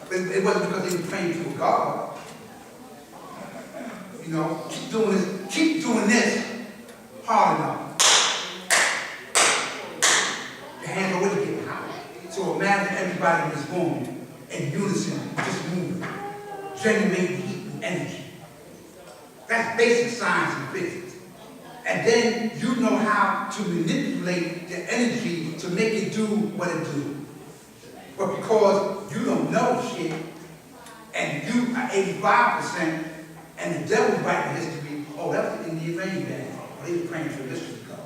S2: But it wasn't because they were praying to a God. You know, keep doing this hard enough. Your hands are already getting hot. So imagine everybody in this room in unison, just moving, generating heat and energy. That's basic science and physics. And then you know how to manipulate the energy to make it do what it do. But because you don't know shit, and you are 85%, and the devil's writing history, oh, that was the Indian rain band. Oh, they were praying for this to go.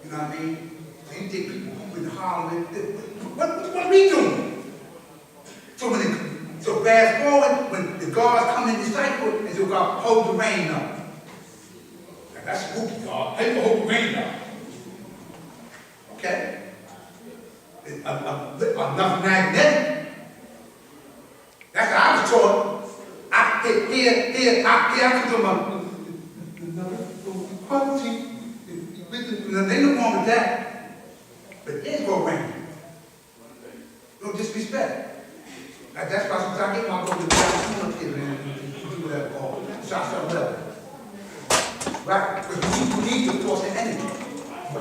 S2: You know what I mean? So you think people hooping and hollering, what are we doing? So fast forward, when the gods come in the cycle, and so God hold the rain up. That's spooky, God. How you gonna hold the rain up? Okay? Enough magnetic. That's how I was taught. Here, I was talking about quality. They don't wrong with that. But it's gonna rain. No disrespect. Like that's why sometimes I get my go to the bathroom up here, man. You do whatever, or shots or whatever. Right? Because you need to force the energy.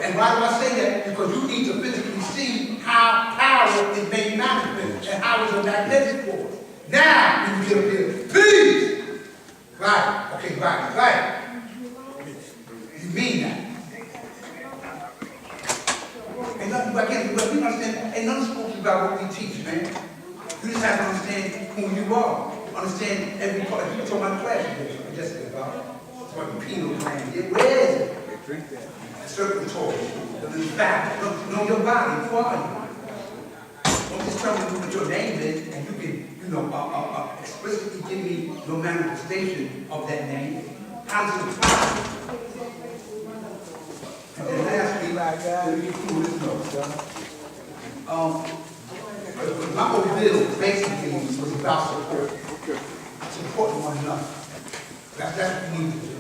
S2: And why do I say that? Because you need to physically see how power is made manifest and how it's a magnetic force. Now, when you get up here, please! Right, okay, right. You mean that. Ain't nothing, but again, we understand, ain't nothing spooky about what we teach, man. You just have to understand who you are. Understand every part. You talk about class, Jessica, about what the penal gland is. Where is it? Drink that. Circulatory. The fact. Know your body. Who are you? Don't just tell me what your name is, and you can, explicitly give me no manifestation of that name. How does it apply? And then lastly, let me get through this note, my whole bill basically was about support. Supporting one another. That's what we need to do.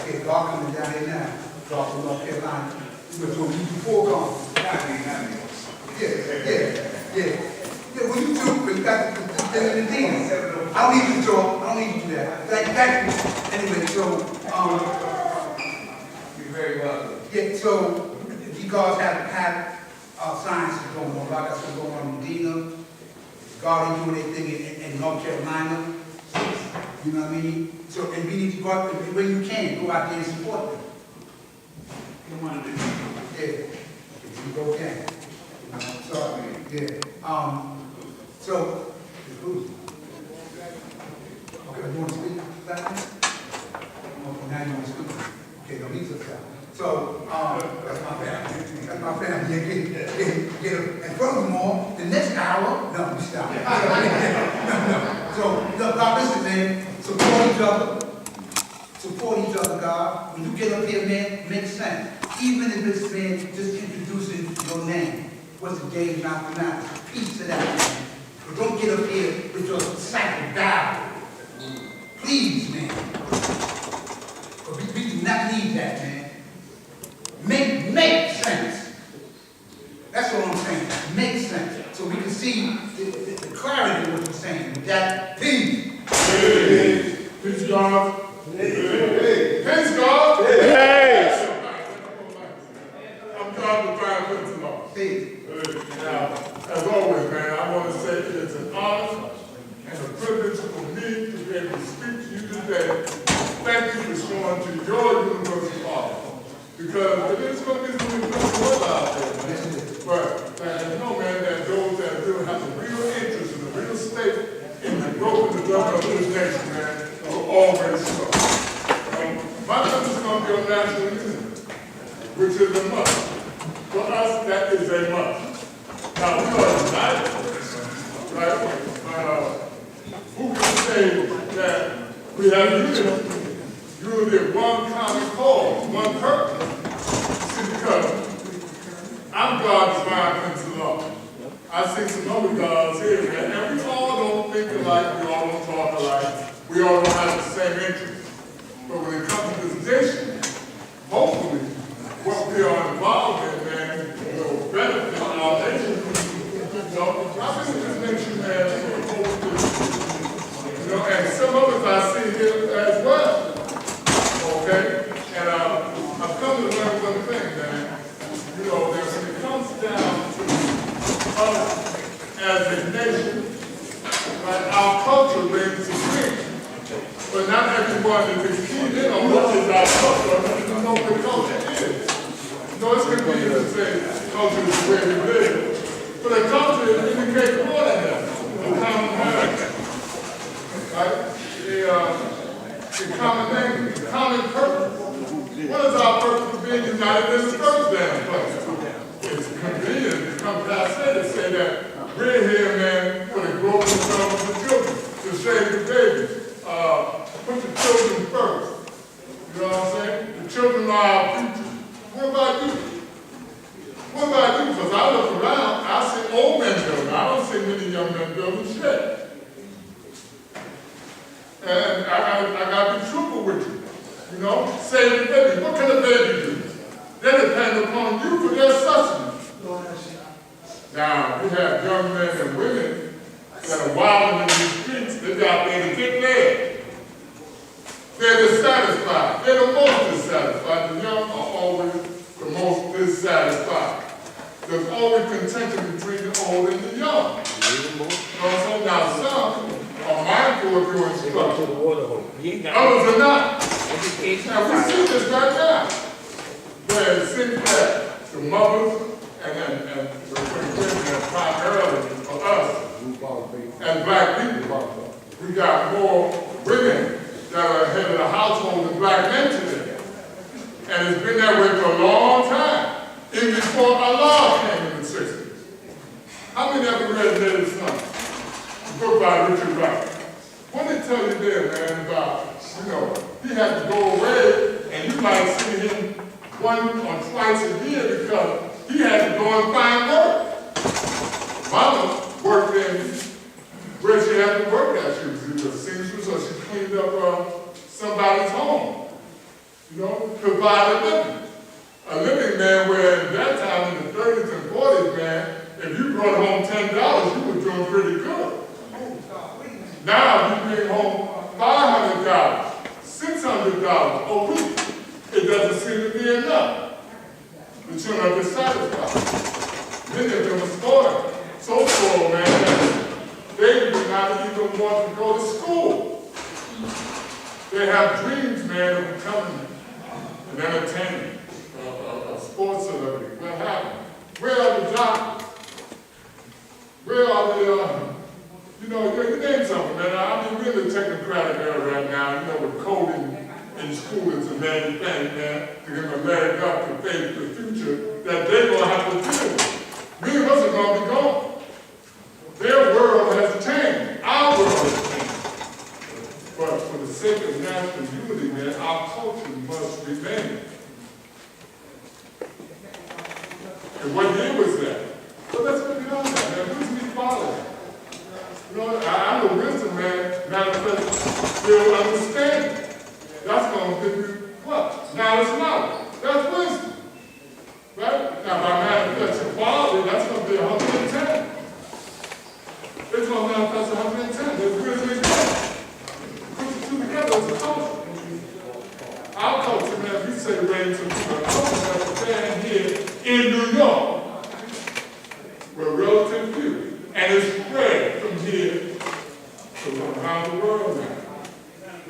S2: Okay, God coming down here now. God from North Carolina. We were doing before God. Yeah. Well, you too, but you got the demons. I don't need you to talk. I don't need you to do that. Thank you. Anyway, so, you're very welcome. Yeah, so, you guys have science going on. Like that's what's going on in Medina. God is doing their thing in North Carolina. You know what I mean? So, and we need to go out there, when you can, go out there and support them. You want to do yeah. If you go can. Sorry, man. Yeah. So, who's? Okay, you want to speak that? Okay, now you want to speak. Okay, no, he's upset. So, that's my family. That's my family. Get him. And furthermore, the next hour, no, stop. No. So, God, listen, man. Support each other. Support each other, God. When you get up here, man, make sense. Even if it's, man, just introducing your name. What's the day after now? Peace to that, man. But don't get up here with your sack of doubt. Please, man. But we do not need that, man. Make sense. That's what I'm saying. Make sense. So we can see the clarity of what you're saying. With that, peace.
S4: Peace. Peace, God. Peace, God.
S5: Yes.
S4: I'm God the Fire Prince Law.
S2: Peace.
S4: Now, as always, man, I want to say it's an honor and a privilege for me to be able to speak to you today. Thank you for showing to your universal heart. Because it is going to be some incredible work out there, man. But I know, man, that those that do have a real interest in the real stake in the growth and development of this nation, man, will always show. My country is going to be on national unity, which is a must. For us, that is a must. Now, we are united, right? Who can say that we have unity? Unity of one common cause, one purpose. See, because I'm God's divine Prince of Law. I see some other gods here, man, and we all don't think alike, we all don't talk alike, we all don't have the same interests. But when it comes to this nation, hopefully, what we are involved in, man, will benefit our nation. You know, I think this nation, man, you know, and some others I see here as well. Okay? And I've come to learn one thing, man. You know, that when it comes down to us as a nation, right, our culture reigns supreme. But not everyone is keyed in on what is our culture, and know what culture is. You know, it's convenient to say culture is the way we live. But a culture indicates more than that. A common heritage. Right? The common language, the common purpose. What is our purpose of being united in the first damn place? It's convenient to come past it and say that we're here, man, for the growth and development of the children, to save the babies. Put the children first. You know what I'm saying? The children are our future. What about you? What about you? Because I look around, I see old men building. I don't see many young men building shit. And I got to be truthful with you. You know, save the baby. What can a baby do? They depend upon you for their sustenance. Now, we have young men and women that are wilding in these streets. They're out there to get laid. They're dissatisfied. They're the most dissatisfied. The young are always the most dissatisfied. There's always contention between the old and the young. You know what I'm saying? Now, some are mindful of your instruction. Others are not. And we see this right now. Where it seems that the mothers and primarily for us, as black people, we got more women that are head of the household than black men today. And it's been that way for a long time, even before our law came in the 60s. How many ever read Native Son? The book by Richard Wright. What did it tell you there, man, about, you know, he had to go away, and you might see him one or twice a year because he had to go and find work. Mama worked in where she had to work at. She was either a seamstress or she cleaned up somebody's home. You know, provide a living. A living, man, where at that time in the 30s and 40s, man, if you brought home $10, you were doing pretty good. Now you bring home $500, $600 a week. It doesn't seem to be enough. The children are dissatisfied. Many of them are spoiled. So spoiled, man, that they do not even want to go to school. They have dreams, man, of becoming an entertainer, a sports celebrity, what happened? Where are the doctors? Where are the, you know, you name something, man. I mean, we're in the technocratic era right now, you know, with coding in school is a main thing, man, to give them a leg up to face the future that they're going to have to deal with. Many of us are going to be gone. Their world has changed. Our world has changed. But for the sake of national unity, man, our culture must remain. And what year was that? So let's put it on that, man. Who's me following? You know, I know wisdom, man, manifests real understanding. That's going to give you what? Knowledge. That's wisdom. Right? Now, by manifesting quality, that's going to be 110. It's going to manifest 110. There's wisdom in God. Put the two together as a culture. Our culture, man, we say rain to people. Our culture has a fan here in New York. We're relative few. And it's spread from here to around the world now.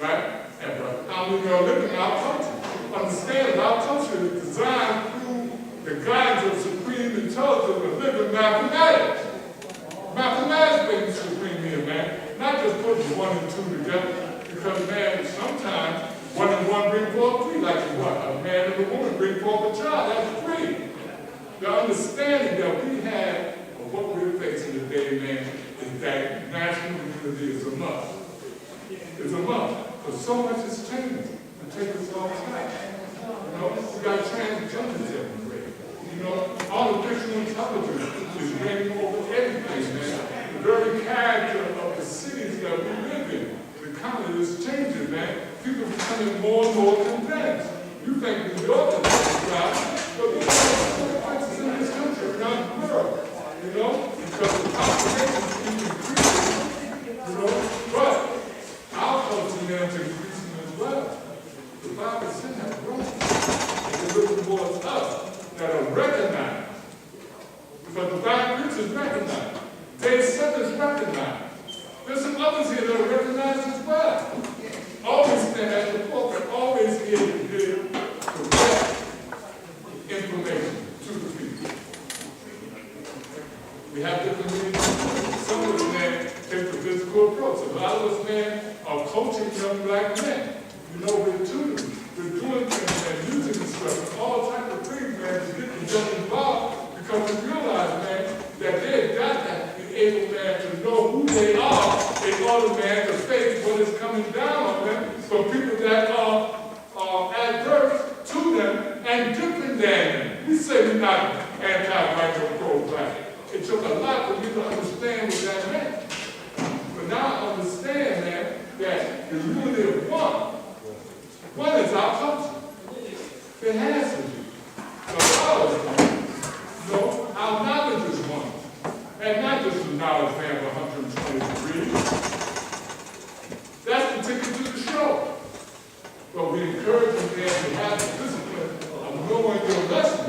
S4: Right? And how many are living in our culture? Understand that our culture is designed through the guidance of supreme intelligence and living mathematics. Mathematics being supreme here, man. Not just putting 1 and 2 together. Because, man, sometimes 1 and 1 bring forth 3. Like what? A man and a woman bring forth a child. That's 3. The understanding that we have of what we're facing today, man, is that national unity is a must. It's a must. Because so much is changing to take us all back. You know, we got transgenders everywhere. You know, artificial intelligence is reigning over everything, man. The very character of the cities that we live in, the economy is changing, man. People are becoming more and more convinced. You think New York is right, but look at the places in this country, around the world. You know, because the population is increasing. You know, but our culture now is increasing as well. The 5% have grown. They're looking towards us that are recognized. Because the divine creatures recognize. They said is recognized. There's some others here that are recognized as well. Always stand at the forefront, always here to give correct information to the people. We have different means. Some of us, man, take the physical approach. A lot of us, man, are coaching young black men. You know, we're tutoring, we're doing things, man, using instruction, all types of things, man, to get the young involved, because we realize, man, that they've got to be able, man, to know who they are in order, man, to face what is coming down on them from people that are adverse to them and different than them. We say we're not anti-white or pro-black. It took a lot for me to understand what that meant. But now I understand, man, that the unity of one is our culture. It has to be. So ours, you know, our knowledge is one. And not just the knowledge, man, of 120 degrees. That's the ticket to the show. But we encourage them, man, to have the discipline of knowing your lesson.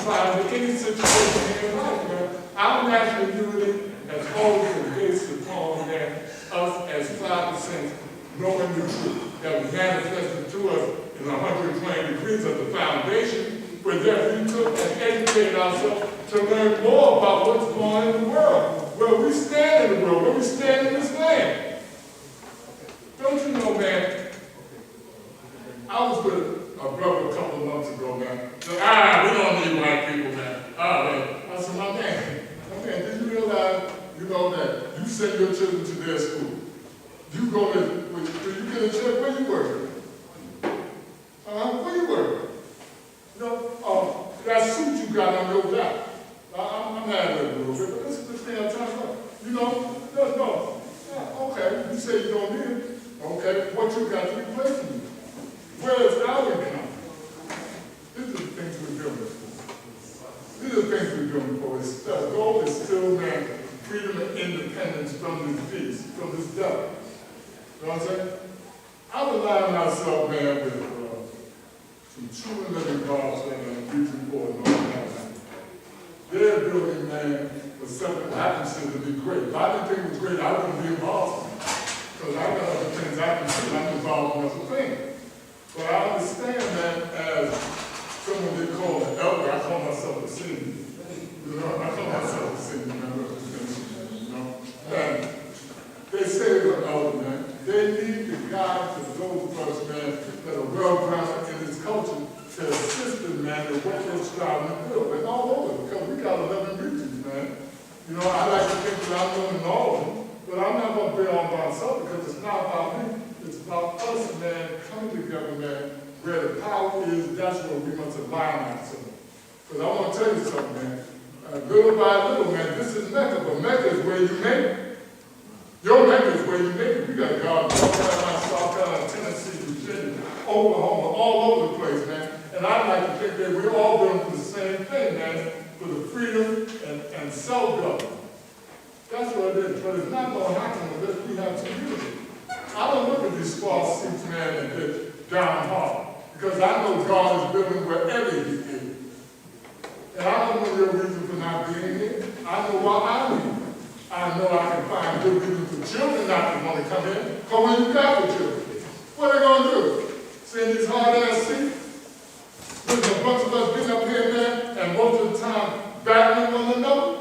S4: In any situation in your life, man, our national unity has always been based upon that us as 5% knowing the truth that was manifested to us in 120 degrees of the foundation, where therefore we took and educated ourselves to learn more about what's going on in the world, where we stand in the world, where we stand in this land. Don't you know, man, I was with a brother a couple of months ago, man. So, we don't need white people, man. I said, my man, did you realize, you know, that you send your children to their school? You go to, you get a check, where you work? Where you work? You know, that suit you got on your back. I'm mad at it a little bit, but this is the thing I'm trying to say. You know, no. Yeah, okay, you say you don't need it. Okay, what you got to replace me? Where is our income? These are the things we're doing. These are the things we're doing for us. The goal is still, man, freedom and independence from this beast, from this devil. You know what I'm saying? I'm aligning myself, man, with some true and living gods, man, in Region 4 North Carolina. Their building, man, was something that happens to be great. If I didn't think it was great, I wouldn't be involved. because I got other things I can do. I'm involved in other things. But I understand that as someone they call an elder, I call myself a senior. You know, I call myself a senior member of the ministry, you know. And they say they're an elder, man. They need the guide to those of us, man, that are well-grounded in this culture to assist them, man, in what they're striving to build. And all over, because we got 11 regions, man. You know, I like to think that I'm doing all of them, but I'm not going to be on by myself because it's not about me. It's about us, man, coming together, man. Where the power is, that's where we must align ourselves. Because I want to tell you something, man. Little by little, man, this is Mecca, but Mecca is where you make it. Your Mecca is where you make it. We got God, North Carolina, South Carolina, Tennessee, Virginia, Oklahoma, all over the place, man. And I like to think that we're all doing for the same thing, man, for the freedom and self-government. That's what it is. But it's not going to happen unless we have community. I don't look at these false seats, man, and get downhearted. Because I know God is building wherever He is. And I don't know your reason for not being here. I know why I'm here. I know I can find good reason for children not to want to come in. Because when you got the children, what are they going to do? Sit in these hard-ass seats? There's a bunch of us getting up here, man, and most of the time battling one another.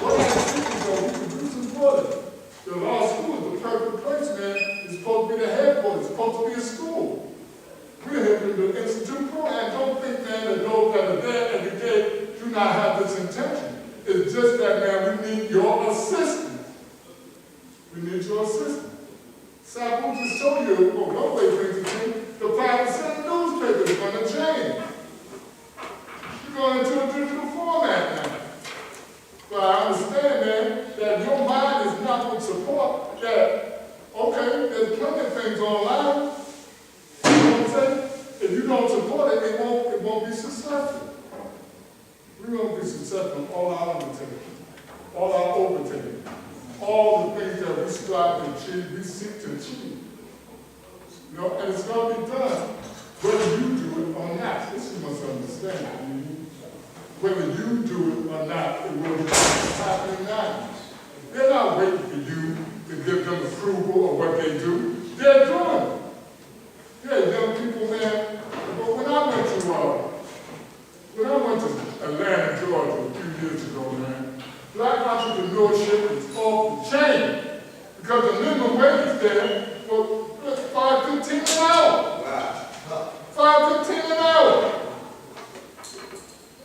S4: What I think is that we can do some good. The law school is the perfect place, man. It's supposed to be the headquarters. It's supposed to be a school. We're here to the institute program. Don't think, man, that those that are there every day do not have this intention. It's just that, man, we need your assistance. We need your assistance. Sabu just told you, one way brings it to the 5% newspaper is going to change. You're going into a digital format now. But I understand, man, that your mind is not going to support that, okay, there's plenty of things online. If you don't support it, it won't be successful. We won't be successful in all our undertakings, all our overtakings, all the things that we strive to achieve, we seek to achieve. You know, and it's going to be done whether you do it or not. This you must understand. Whether you do it or not, it will be happening now. They're not waiting for you to give them approval of what they do. They're doing it. Yeah, young people, man. But when I went to Atlanta, Georgia a few years ago, man, black entrepreneurship is off the chain because the minimum wage there was $5.15 an hour. Wow. $5.15 an hour.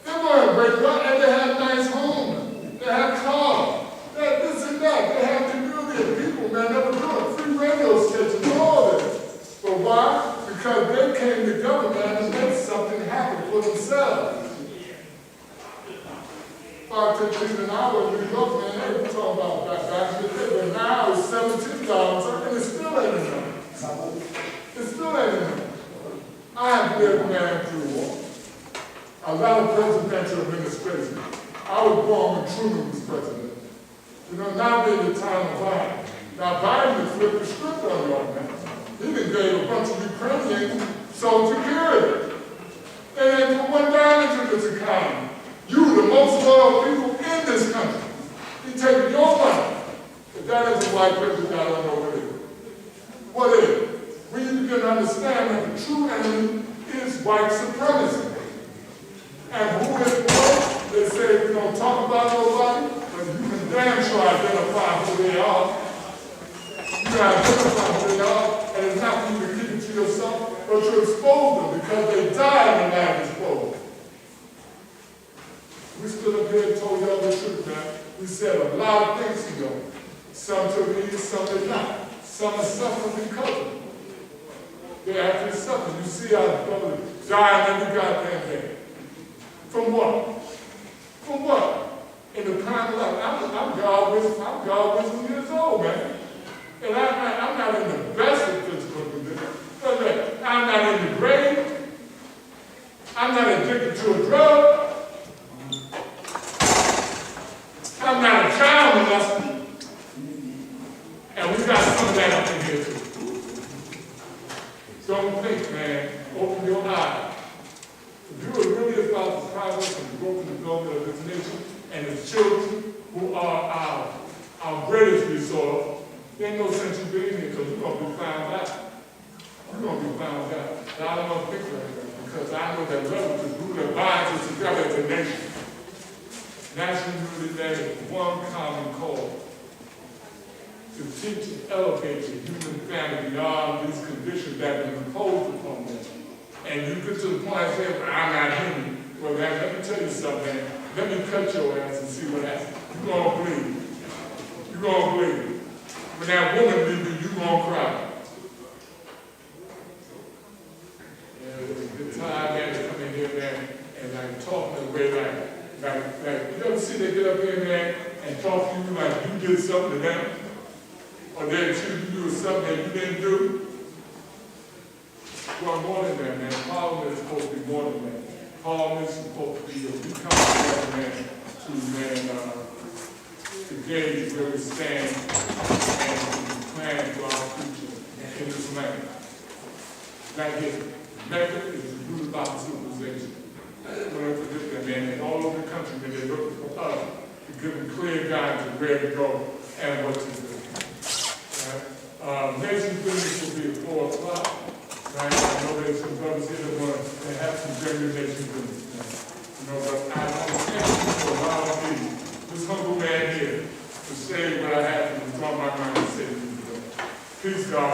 S4: They weren't breaking up, and they had nice homes. They had cars. They had this and that. They had community people, man. They were doing free radio stations and all this. But why? Because they came together, man, and made something happen for themselves. $5.15 an hour in New York, man, they were talking about back in the day, but now it's $17, and it still ain't enough. It still ain't enough. I have lived, man, through a lot of presidential administration. I was born when Truman was president. You know, now we're in the time of Biden. Now Biden has flipped the script on y'all, man. He done gave a bunch of Ukrainians Social Security. And then put one down into this economy. You, the most loyal people in this country, he taking your money. If that isn't white privilege, I don't know what it is. What is it? We need to get an understanding that the true enemy is white supremacy. And who is what? They say we don't talk about nobody, but you can damn sure identify who they are. You can identify who they are, and it's not for you to keep it to yourself, but to expose them because they died and not exposed. We stood up here and told y'all the truth, man. We said a lot of things to y'all. Some took it easy, some did not. Some are suffering because of it. They're actually suffering. You see our brother dying every goddamn day. From what? From what? In the prime of life. I'm God wisdom years old, man. And I'm not in the best of physical condition. I'm not in the grave. I'm not addicted to a drug. I'm not a child molester. And we got some of that up in here too. Don't think, man. Open your eyes. If you are really about the progress and growth and development of this nation and its children, who are our greatest resource, There ain't no sense you being here because you're going to be found out. You're going to be found out. And I don't want to think like that because I know that love is the root that binds us together as a nation. National unity, there is one common cause. To teach and elevate the human family beyond these conditions that have been imposed upon them. And you get to the point of saying, well, I'm not human. Well, man, let me tell you something, man. Let me cut your ass and see what happens. You're going to bleed. You're going to bleed. When that woman leaves you, you're going to cry. The time, man, to come in here, man, and like talk in a way like, you ever see they get up here, man, and talk to you like you did something to them? Or they accuse you of something that you didn't do? Well, more than that, man. Parliament is supposed to be more than that. Parliament is supposed to be a become together, man, to gauge where we stand and to plan for our future in this land. Like here, Mecca is ruled by civilization. When I forget that, man, and all over the country, when they're looking for us to give them clear guidance of where to go and what to do. Nation business will be at 4 o'clock. Right? I know there's some brothers here that want to have some genuine nation business. You know, but I understand for allowing me, this humble man here, to say what I have to draw my mind and say to you today. Peace, God.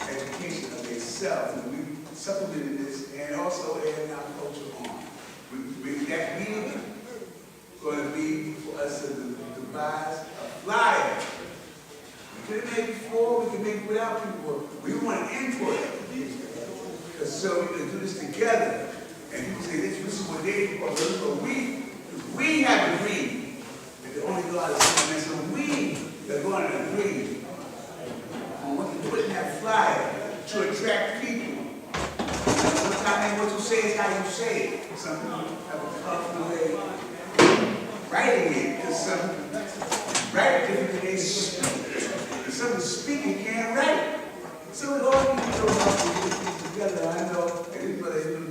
S2: Education of themselves, and we supplemented this and also added our culture on. That meeting going to be for us to devise a flyer. We could have made it before, we could make it without people. We want input. So we can do this together. And people say, this is what they do. But we have agreed that the only God is one. And so we are going to agree on what to put in that flyer to attract people. Sometimes what you say is how you say it. Some people have a colorful way of writing it. Because some write different than they speak. And some speak and can't write. So it all needs to go together. I know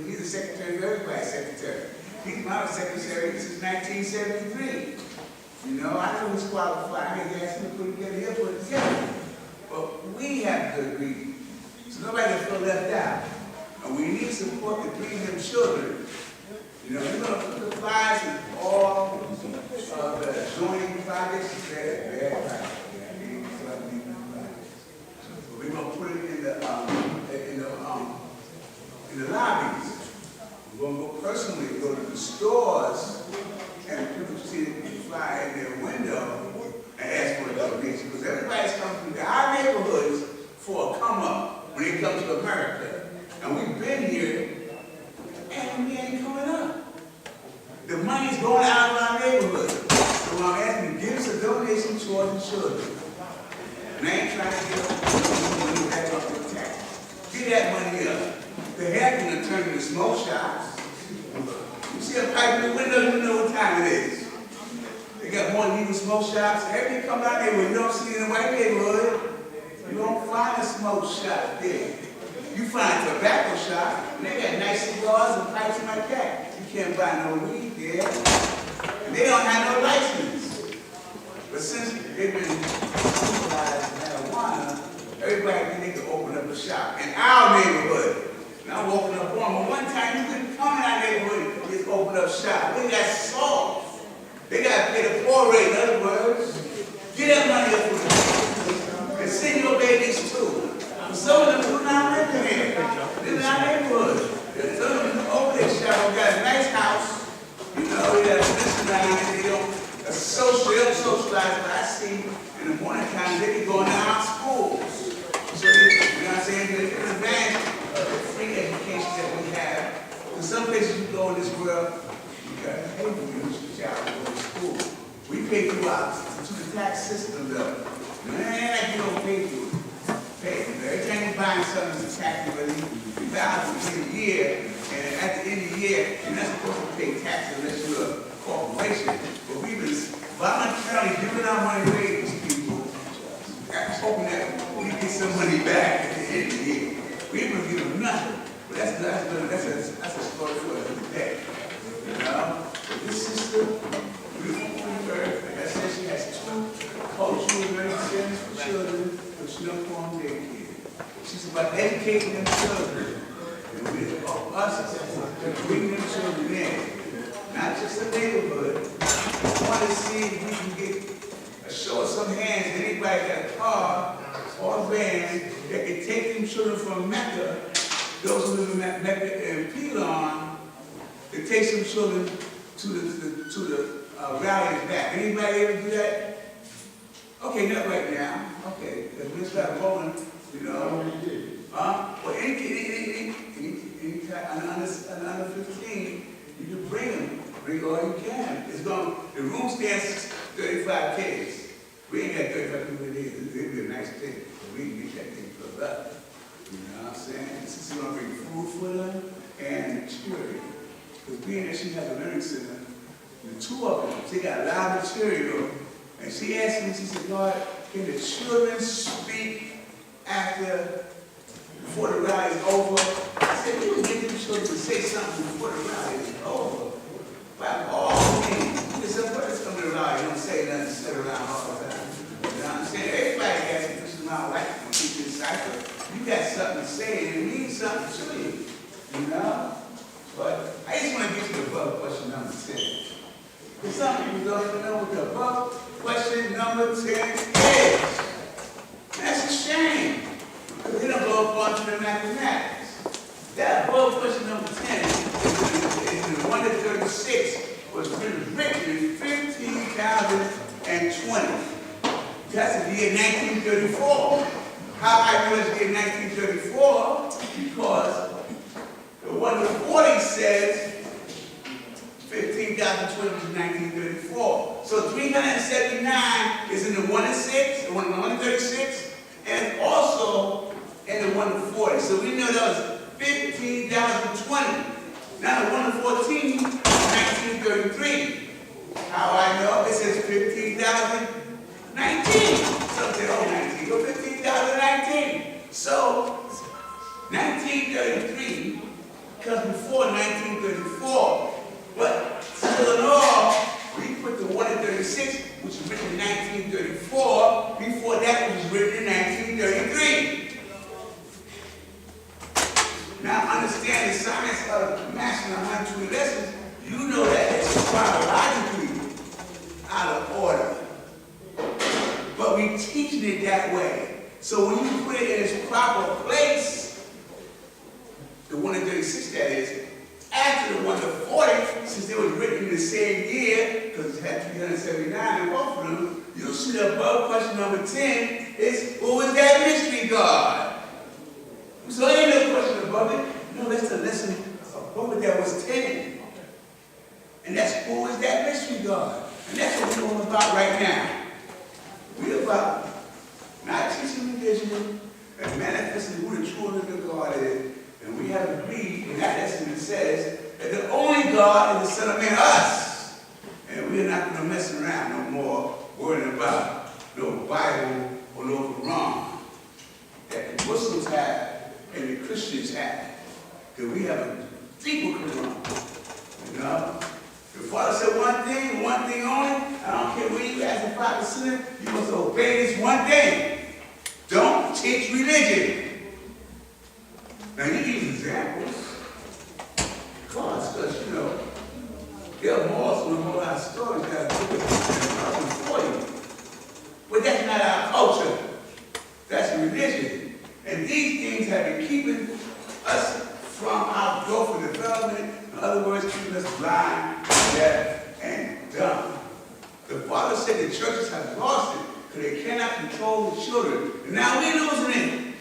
S2: he's the secretary of everybody's secretary. He's my secretary since 1973. You know, I know he's qualified. I had to ask him to put it together. He'll put it together. But we have to agree. So nobody can feel left out. And we need support to bring them children. You know, we're going to put the flyers in all the adjoining projects. We're going to put it in the lobbies. We're going to go personally, go to the stores, and people see the flyer in their window and ask for a donation. Because everybody's coming to our neighborhoods for a come up when they come to America. And we've been here, and we ain't coming up. The money's going out of our neighborhood. So I'm asking you, give us a donation towards the children. And I ain't trying to get money back off the tax. Get that money up. The heck gonna turn into smoke shops. You see a pipe in the window, you know what time it is. They got more legal smoke shops. Every you come out there, you don't see it in the white neighborhood. You don't find a smoke shop there. You find a tobacco shop, and they got nice cigars and pipes like that. You can't buy no weed there. And they don't have no license. But since they've been legalized marijuana, everybody think they can open up a shop in our neighborhood. And I'm walking up on them. One time you couldn't come in our neighborhood and just open up shop. We got soft. They got to pay the poor rate, in other words. Get that money up for them. And send your babies too. Some of them do not live in here. Live in our neighborhood. Some of them open their shop, got a nice house. You know, they got this around and they don't socialize. But I see in the morning time they be going down to schools. So they, you know what I'm saying? They take advantage of the free education that we have. In some places you go in this world, you got to pay for your child to go to school. We pay through the tax system though. Man, like you don't pay for it. Every time you're buying something, it's a tax relief. You buy it in a year, and at the end of the year, you're not supposed to pay tax unless you're a corporation. But we've been voluntarily giving our money away to these people, hoping that we get some money back at the end of the year. We ain't gonna give them nothing. But that's a story for another day. You know? But this sister, beautiful bird, like I said, she has 2 cultural learning centers for children. Uniform daycare. She's about educating them children. And we us to bring them children in. Not just the neighborhood. We want to see if we can get a show of some hands. Anybody got a car or a van that can take them children from Mecca, those who live in Mecca and Pelon, that takes some children to the rally and back. Anybody ever do that? Okay, not right now. Okay, because we start rolling, you know. Well, any under 15, you can bring them. Bring all you can. It's going. The room stands 35 kids. We ain't got 35 people in here. It'd be a nice thing. We can get that thing filled up. You know what I'm saying? This is going to bring food for them and material. Because being that she has a learning center, the 2 of them, she got a lot of material. And she asked me, she said, God, can the children speak before the rally is over? I said, you can get them children to say something before the rally is over. By all means. Because some brothers come to the rally, don't say nothing, sit around all the time. You know what I'm saying? Everybody has a Christian around life when teaching the cipher. You got something to say, and it means something to you. You know? But I just want to get to the above question number 10. Because some people don't even know what the above question number 10 is. That's a shame. Because they don't go up onto the mathematics. That above question number 10 is the 1 to 30 136 was written in 15,020. That's the year 1934. How I know it's the year 1934? Because the 140 says 15,020 is 1934. So 379 is in the 1 and 6, the 136, and also in the 140. So we know that was 15,020. Now the 114 is 1933. How I know? It says 15,019. Some say, oh, 19. Go 15,019. So 1933 comes before 1934. But still in all, we put the 1 and 36, which was written in 1934, before that was written in 1933. Now understand the science of mastering 120 lessons, you know that it's chronologically out of order. But we teaching it that way. So when you put it in its proper place, the 1 and 36 that is, after the 1 to 40, since they was written in the same year, because it had 379 in both of them, you'll see the above question number 10 is, who was that mystery God? So ain't no question above it. No, that's the lesson above it that was 10. And that's who is that mystery God? And that's what we're all about right now. We're about not teaching religion and manifesting who the true and living God is. And we have agreed in that lesson that says that the only God is the Son of Man, us. And we're not going to mess around no more worrying about no Bible or no Quran that the Muslims have and the Christians have. Because we have a deeper Quran. You know? The Father said one thing only. I don't care where you ask the Father sinner, you must obey this one thing. Don't teach religion. Now you use examples. Because you know, there are more than a whole lot of stories that are good for you. But that's not our culture. That's religion. And these things have been keeping us from our growth and development. In other words, keeping us blind, deaf, and dumb. The Father said the churches have lost it because they cannot control the children. And now we're losing it.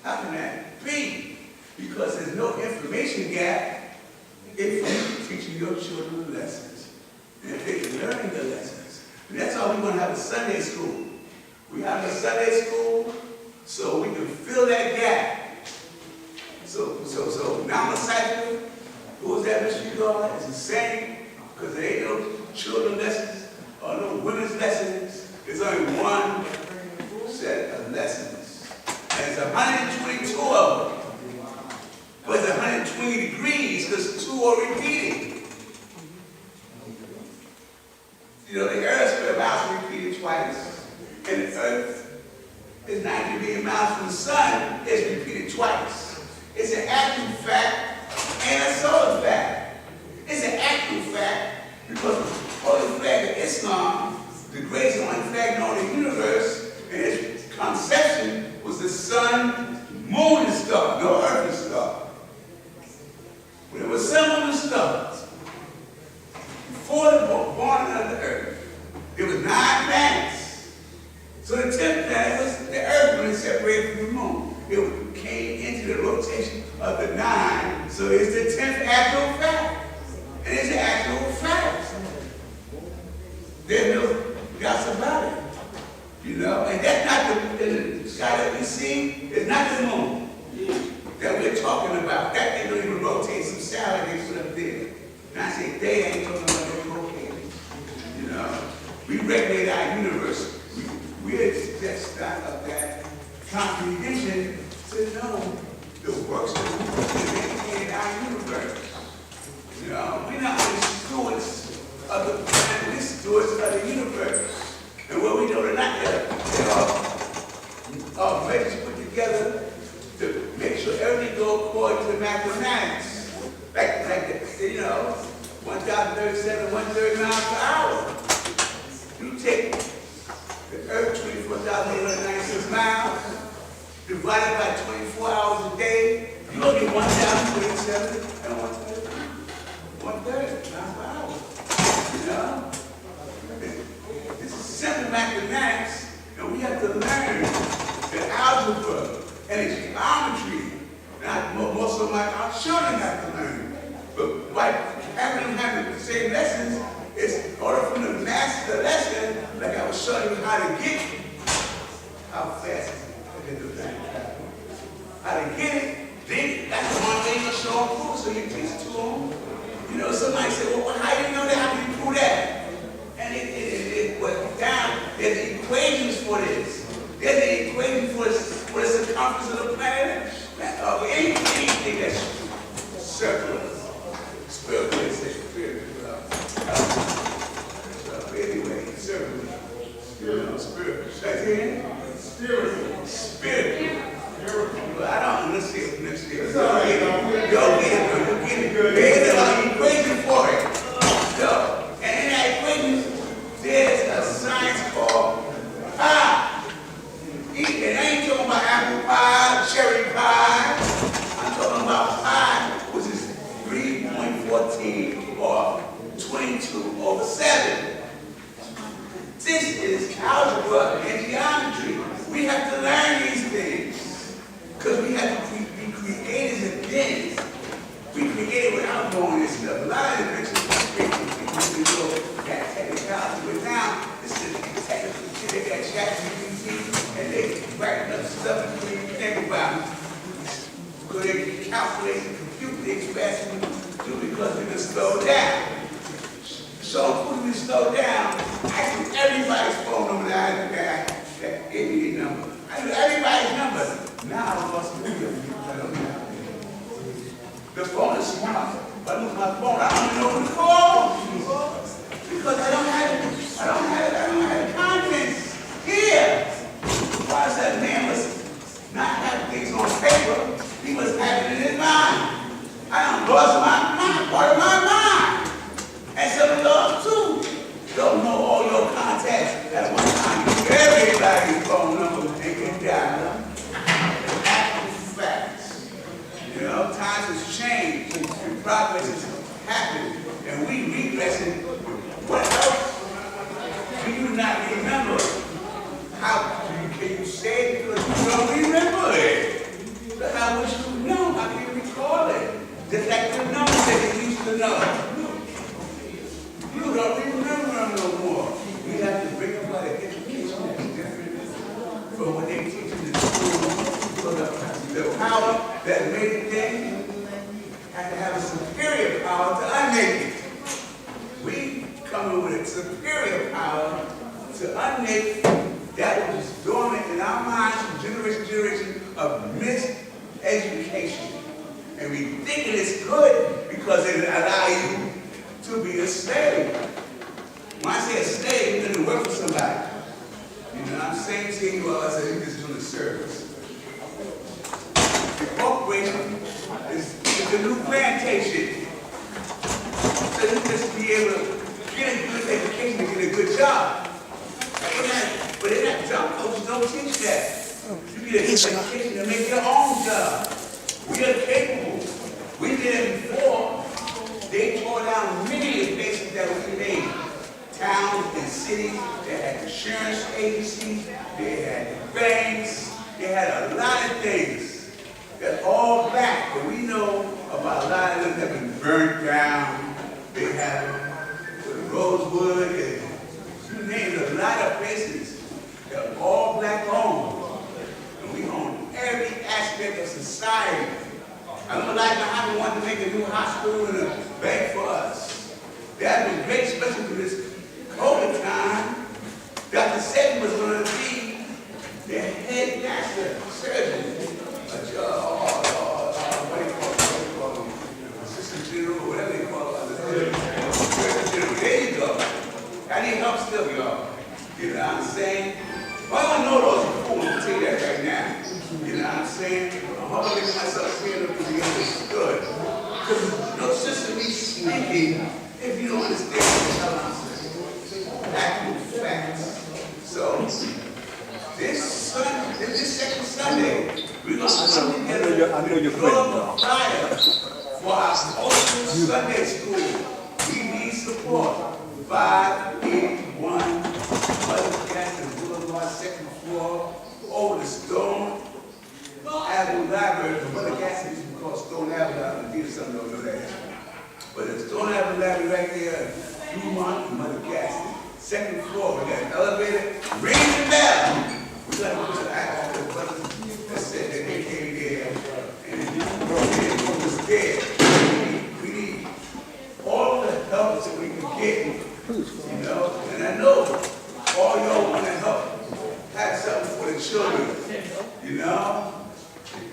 S2: How can that be? Because there's no information gap if you're teaching your children the lessons. And if they're learning the lessons. And that's why we're going to have a Sunday school. We have a Sunday school so we can fill that gap. So now the cycle, who is that mystery God? It's the same, because there ain't no children lessons or no women's lessons. There's only one set of lessons. And it's 122 of them. But it's 120 degrees because 2 are repeating. You know, the earth is about to repeat it twice. And the earth is 90 million miles from the sun, it's repeated twice. It's an actual fact and a solar fact. It's an actual fact because the holy flag of Islam, the greatest only flag known in the universe, and its conception was the sun, moon, and star, no earth and star. When it was sun, moon, and stars, before the born of the earth, there was 9 planets. So the 10th planet was the earth when it separated from the moon. It came into the rotation of the 9, so it's the 10th actual fact. And it's an actual fact. There's no doubts about it. You know, and that's not the sky that we see, it's not the moon that we're talking about. That thing don't even rotate some salad they put up there. And I say they ain't talking about their cocaine. You know, we regulate our universe. We're just not of that comprehension to know the works that we maintain our universe. You know, we're not only stewards of the planet, we're stewards of the universe. And what we know tonight, there are measures put together to make sure everything goes according to the mathematics. Like you know, 1,037, 130 miles per hour. You take the earth, 24,896 miles, divided by 24 hours a day, you only get 1,027 and 130. have to learn the algebra and the geometry. Now, most of our children have to learn. But by having them have the same lessons, it's in order for them to master the lesson, like I was showing you how to get it. How fast is it? How to get it. Then that's the one thing you show them proof, so you teach it to them. You know, somebody said, well, how do you know that? How do you prove that? And it went down. There's equations for this. There's an equation for the circumference of the planet. Anything that's circular. Spiritual, they say spiritual. So anyway, circular. Spiritual. Spiritual. Spiritual. Well, I don't, let's see. It's all right, you'll get it. There's an equation for it. So, and in that equation, there's a science called pi. And I ain't talking about apple pie, cherry pie. I'm talking about pi, which is 3.14 or 22/7. This is algebra and geometry. We have to learn these things. Because we have to be creators and beings. We created without knowing this stuff. A lot of the pictures we know that technicality, but now this is technical shit. They got ChatGPT and they writing up stuff that you even think about. Because they can calculate and compute things faster than we do because we can slow down. So if we slow down, I do everybody's phone number that gave me a number. I do everybody's number. Now I lost the video. The phone is smart. If I lose my phone, I don't even know who to call. Because I don't have the contents here. Why is that man must not have things on paper? He must have it in his mind. I done lost my mind, part of my mind. And some of y'all too don't know all your contacts at one time. Everybody's phone number and can dial. You know, times has changed and progress has happened, and we regressing. What else do you not remember? How can you say it because you don't remember it? But how would you know? How can you recall it? Just like the numbers that you used to know. You don't remember them no more. We have to bring about an education that's different from what they teach in the school. The power that made the thing have to have a superior power to unmake it. We come in with a superior power to unmake that which is dormant in our minds from generation to generation of miseducation. And we think it is good because it allows you to be a slave. When I say a slave, you're going to work for somebody. You know what I'm saying to you? Well, I said, you're just doing a service. The corporation is the new plantation. So you just be able to get a good education and get a good job. But in that job, coaches don't teach that. You get a good education to make your own job. We are capable. We did it before. They tore down many places that we made. Towns and cities, they had insurance agencies, they had banks, they had a lot of things. That's all black, but we know about a lot of them that have been burnt down. They have them with Rosewood, and you name it, a lot of places that are all black owned. And we own every aspect of society. I remember like Muhammad wanted to make a new hospital and a bank for us. That would be great, especially for this COVID time. Dr. Seton was going to be the head master surgeon. Assistant general, whatever they call it. There you go. I need help still, y'all. You know what I'm saying? Well, I don't know those before, I'm going to tell you that right now. You know what I'm saying? I'm hoping to make myself clear enough to be understood. Because no sense of me speaking if you don't understand what the hell I'm saying. Actual facts. So, this second Sunday, we're going to come together with global fire for our Ocean Sunday School. We need support. 581 Mother Jackson Boulevard, second floor. floor over the Stone Avenue Library. The Mother Gaston used to be called Stone Avenue. I don't know if some don't know that. But the Stone Avenue Library right there, Dumont and Mother Gaston. Second floor, we got an elevator, ring the bell. We got to put the brothers that said that they came there and it was there. We need all the help that we can get, you know. And I know all y'all want to help have something for the children, you know.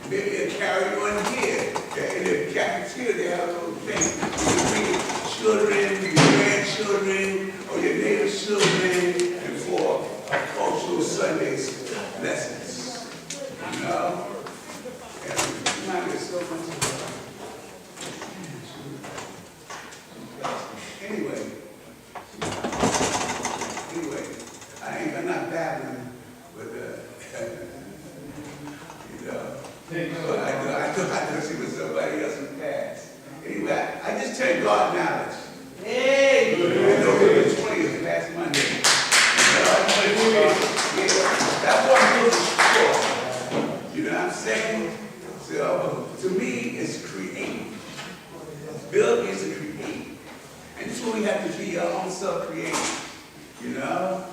S2: Maybe they'll carry on here. In the cafeteria, they have a little thing. You can bring your children, your grandchildren, or your neighbor's children, and for cultural Sundays lessons. You know? And it might get so much. Anyway, I'm not babbling, but you know. I know see what somebody else in the past. Anyway, I just tell God knowledge. Hey! November 20th, last Monday. That's what I'm looking for. You know what I'm saying? So, to me, it's create. Build is to create. And so we have to be our own self-creative. You know?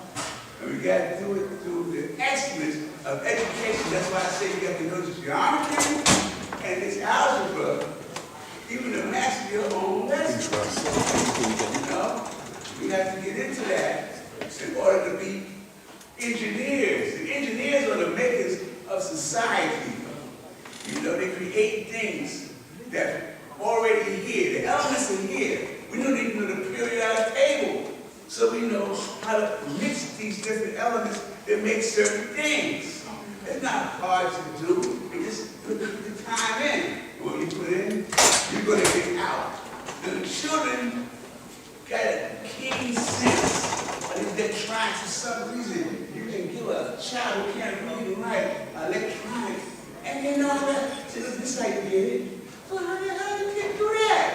S2: And we got to do it through the excellence of education. That's why I say you have to know the geometry and this algebra, even the mastery of your own lessons. You know, we have to get into that in order to be engineers. And engineers are the makers of society. You know, they create things that are already here. The elements are here. We don't even know the periodic table. So we know how to mix these different elements that make certain things. It's not hard to do. You just put the time in. When you put in, you're going to get out. And the children got a keen sense. I think they're trying for some reason. You can give a child who can't read and write electronics, and they know that. So this is how you get it. So how the hell you get through that?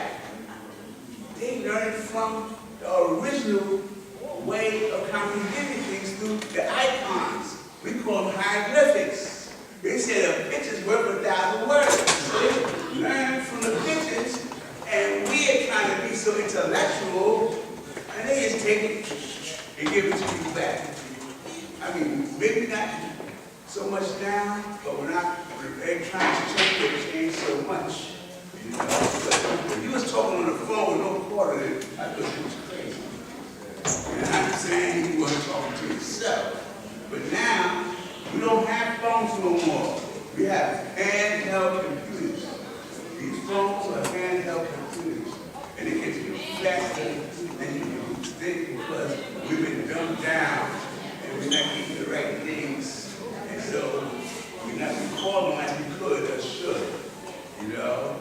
S2: They learn it from the original way of comprehending things through the icons. We call them hieroglyphics. They say the pictures worth 1,000 words. So they learn from the pictures, and we are trying to be so intellectual, and they just take it and give it to you back. I mean, maybe not so much now, but they're trying to change it, change so much. You know, but when you was talking on the phone with no cord in it, I thought you was crazy. And I'm saying you wasn't talking to yourself. But now, we don't have phones no more. We have handheld computers. These phones are handheld computers. And it gets you faster than you can think because we've been dumbed down and we're not getting the right things. And so we're not recalling like we could or should. You know?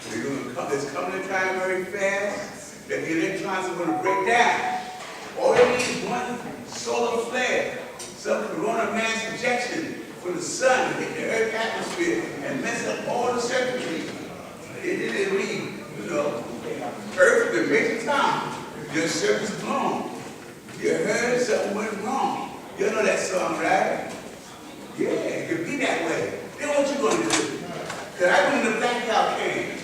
S2: There's coming a time very fast that the electrons are going to break down. All they need is one solar flare, some corona mass ejection from the sun to hit the Earth atmosphere and mess up all the circuitry. It didn't read, you know, Earth the major time. Your circuit's blown. You heard something went wrong. You know that song, right? Yeah, it could be that way. Then what you going to do? Because I went in the blackout came.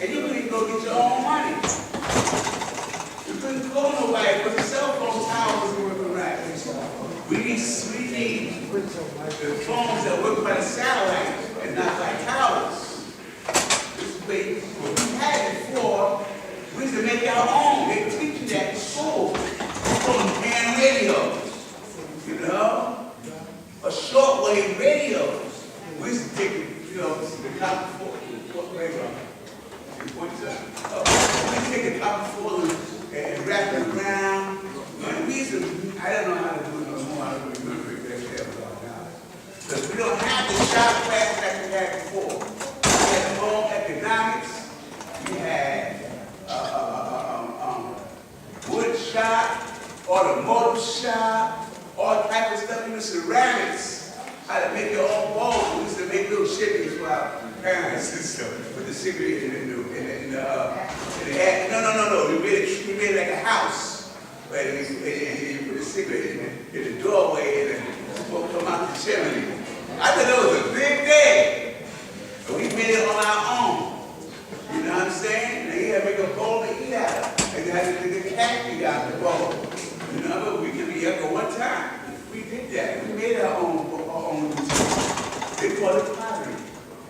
S2: And you couldn't go get your own money. You couldn't call nobody because the cell phone tower wasn't working right. We need the phones that work by the satellite and not by towers. This way, what we had before, we used to make our own. They teach you that in school. We call them pan radios. You know? Or shortwave radios. We used to take, you know, the copper radio. We take a copper foil and wrap it around. And we used to, I don't know how to do it no more. I don't remember exactly about now. Because we don't have the shop class that we had before. We had home economics. We had wood shop, automotive shop, all type of stuff, even ceramics. How to make your own bowls. We used to make little shivers for our parents and stuff. Put the cigarette in the hat. No. We made it like a house. And you put the cigarette in the doorway and Smoke come out the chimney. I thought that was a big day. And we made it on our own. You know what I'm saying? And he had to make a bowl to eat out of. And they had to take the cat meat out the bowl. You know, but we could be up at one time. We did that. We made our own routine. They call it pottery.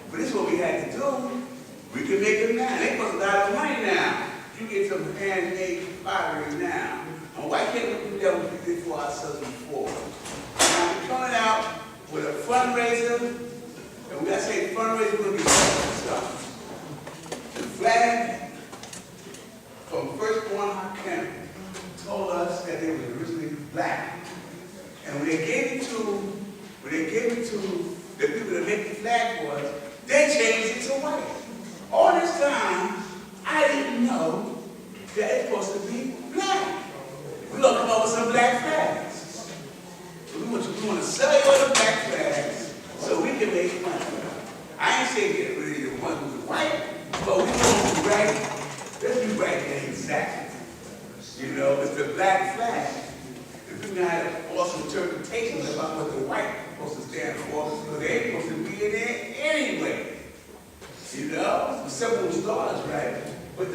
S2: But this is what we had to do. We can make it now. They cost a lot of money now. You get some handmade pottery now. And why can't we do that what we did for ourselves before? Now we're coming out with a fundraiser. And when I say fundraiser, we're going to be selling stuff. The flag from Firstborn Hakim told us that they were originally black. And when they gave it to the people that make the flag for us, they changed it to white. All this time, I didn't know that it's supposed to be black. We're going to come up with some black flags. We want to sell you all the black flags so we can make money. I ain't saying get rid of the ones who's white, but we want to write, let's be writing exactly. You know, it's the black flag. If we had false interpretations about what the white is supposed to stand for, because they ain't supposed to be in there anyway. You know, simple stars, right? But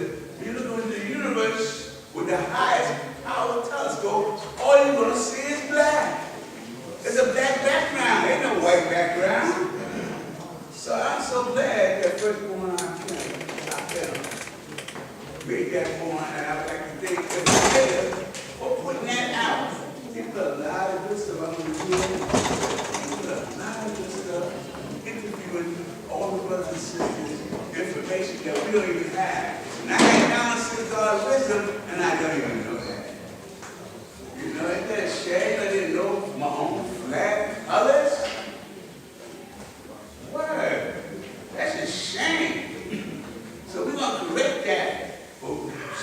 S2: you look into the universe with the highest power telescope, all you're going to see is black. It's a black background. Ain't no white background. So I'm so glad that Firstborn Hakim made that point, and I would like to thank the creator for putting that out. He put a lot of good stuff on the video. He put a lot of good stuff, interviewing all the brothers and sisters, information that we don't even have. And I had balanced God's wisdom, and I don't even know that. You know, ain't that a shame? I didn't know my own flag colors. Word. That's a shame. So we're going to correct that.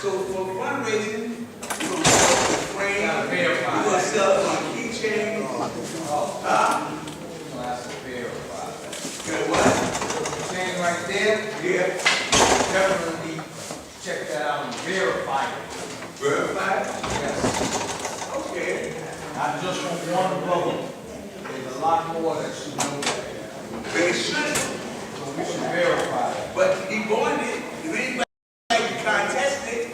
S2: So for fundraising, we're going to sell the frame, we're going to sell it on keychains. Good what?
S3: Chain right there,
S2: Yeah.
S3: definitely check that out and verify it.
S2: Verify?
S3: Yes.
S2: Okay.
S3: Not just from one brother. There's a lot more that should know that.
S2: They should.
S3: So we should verify it.
S2: But he bonded it. If anybody contest it,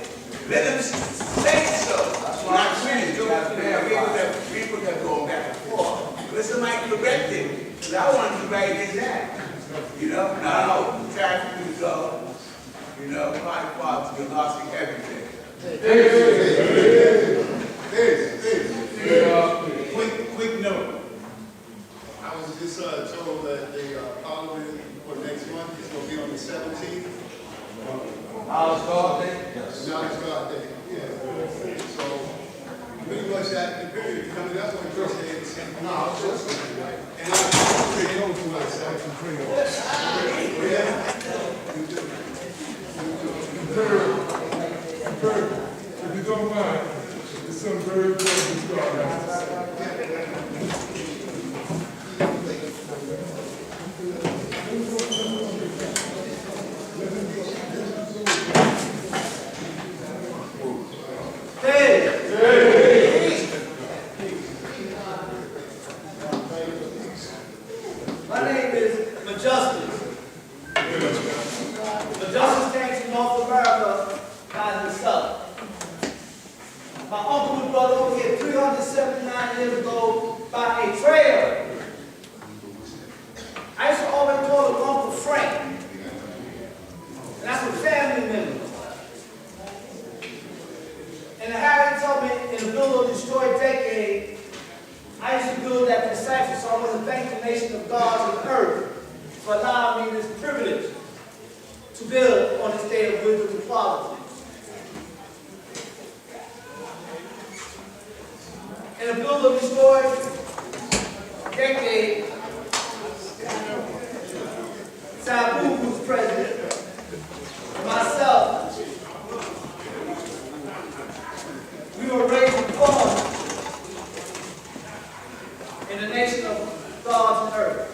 S2: let them say so.
S3: That's what I'm saying. You have to verify.
S2: People kept going back and forth. Let somebody correct it. Because I wanted to write his act. You know? No, time for you to go. You know, my father's been lost in everything.
S6: Quick note. I was just told that the Parliament for next month is going to be on the 17th.
S3: Knowledge God Day? Yes.
S6: Knowledge God Day. Yeah. So pretty much that the period coming up when Chris said, no, and I don't to myself.
S4: If you don't mind, there's some very important stuff I have to say.
S7: My name is Majustice. Majustice came to North America, not in the South. My uncle was brought over here 379 years ago by a trail. I used to always call him Uncle Frank. And that's a family member. And Harry told me in the Build or Destroy decade, I used to build that precisely, so I want to thank the nation of God and earth for allowing me this privilege to build on this day of wisdom and quality. In the Build or Destroy decade, Sabu was president, and myself, we were raising funds in the nation of God and earth.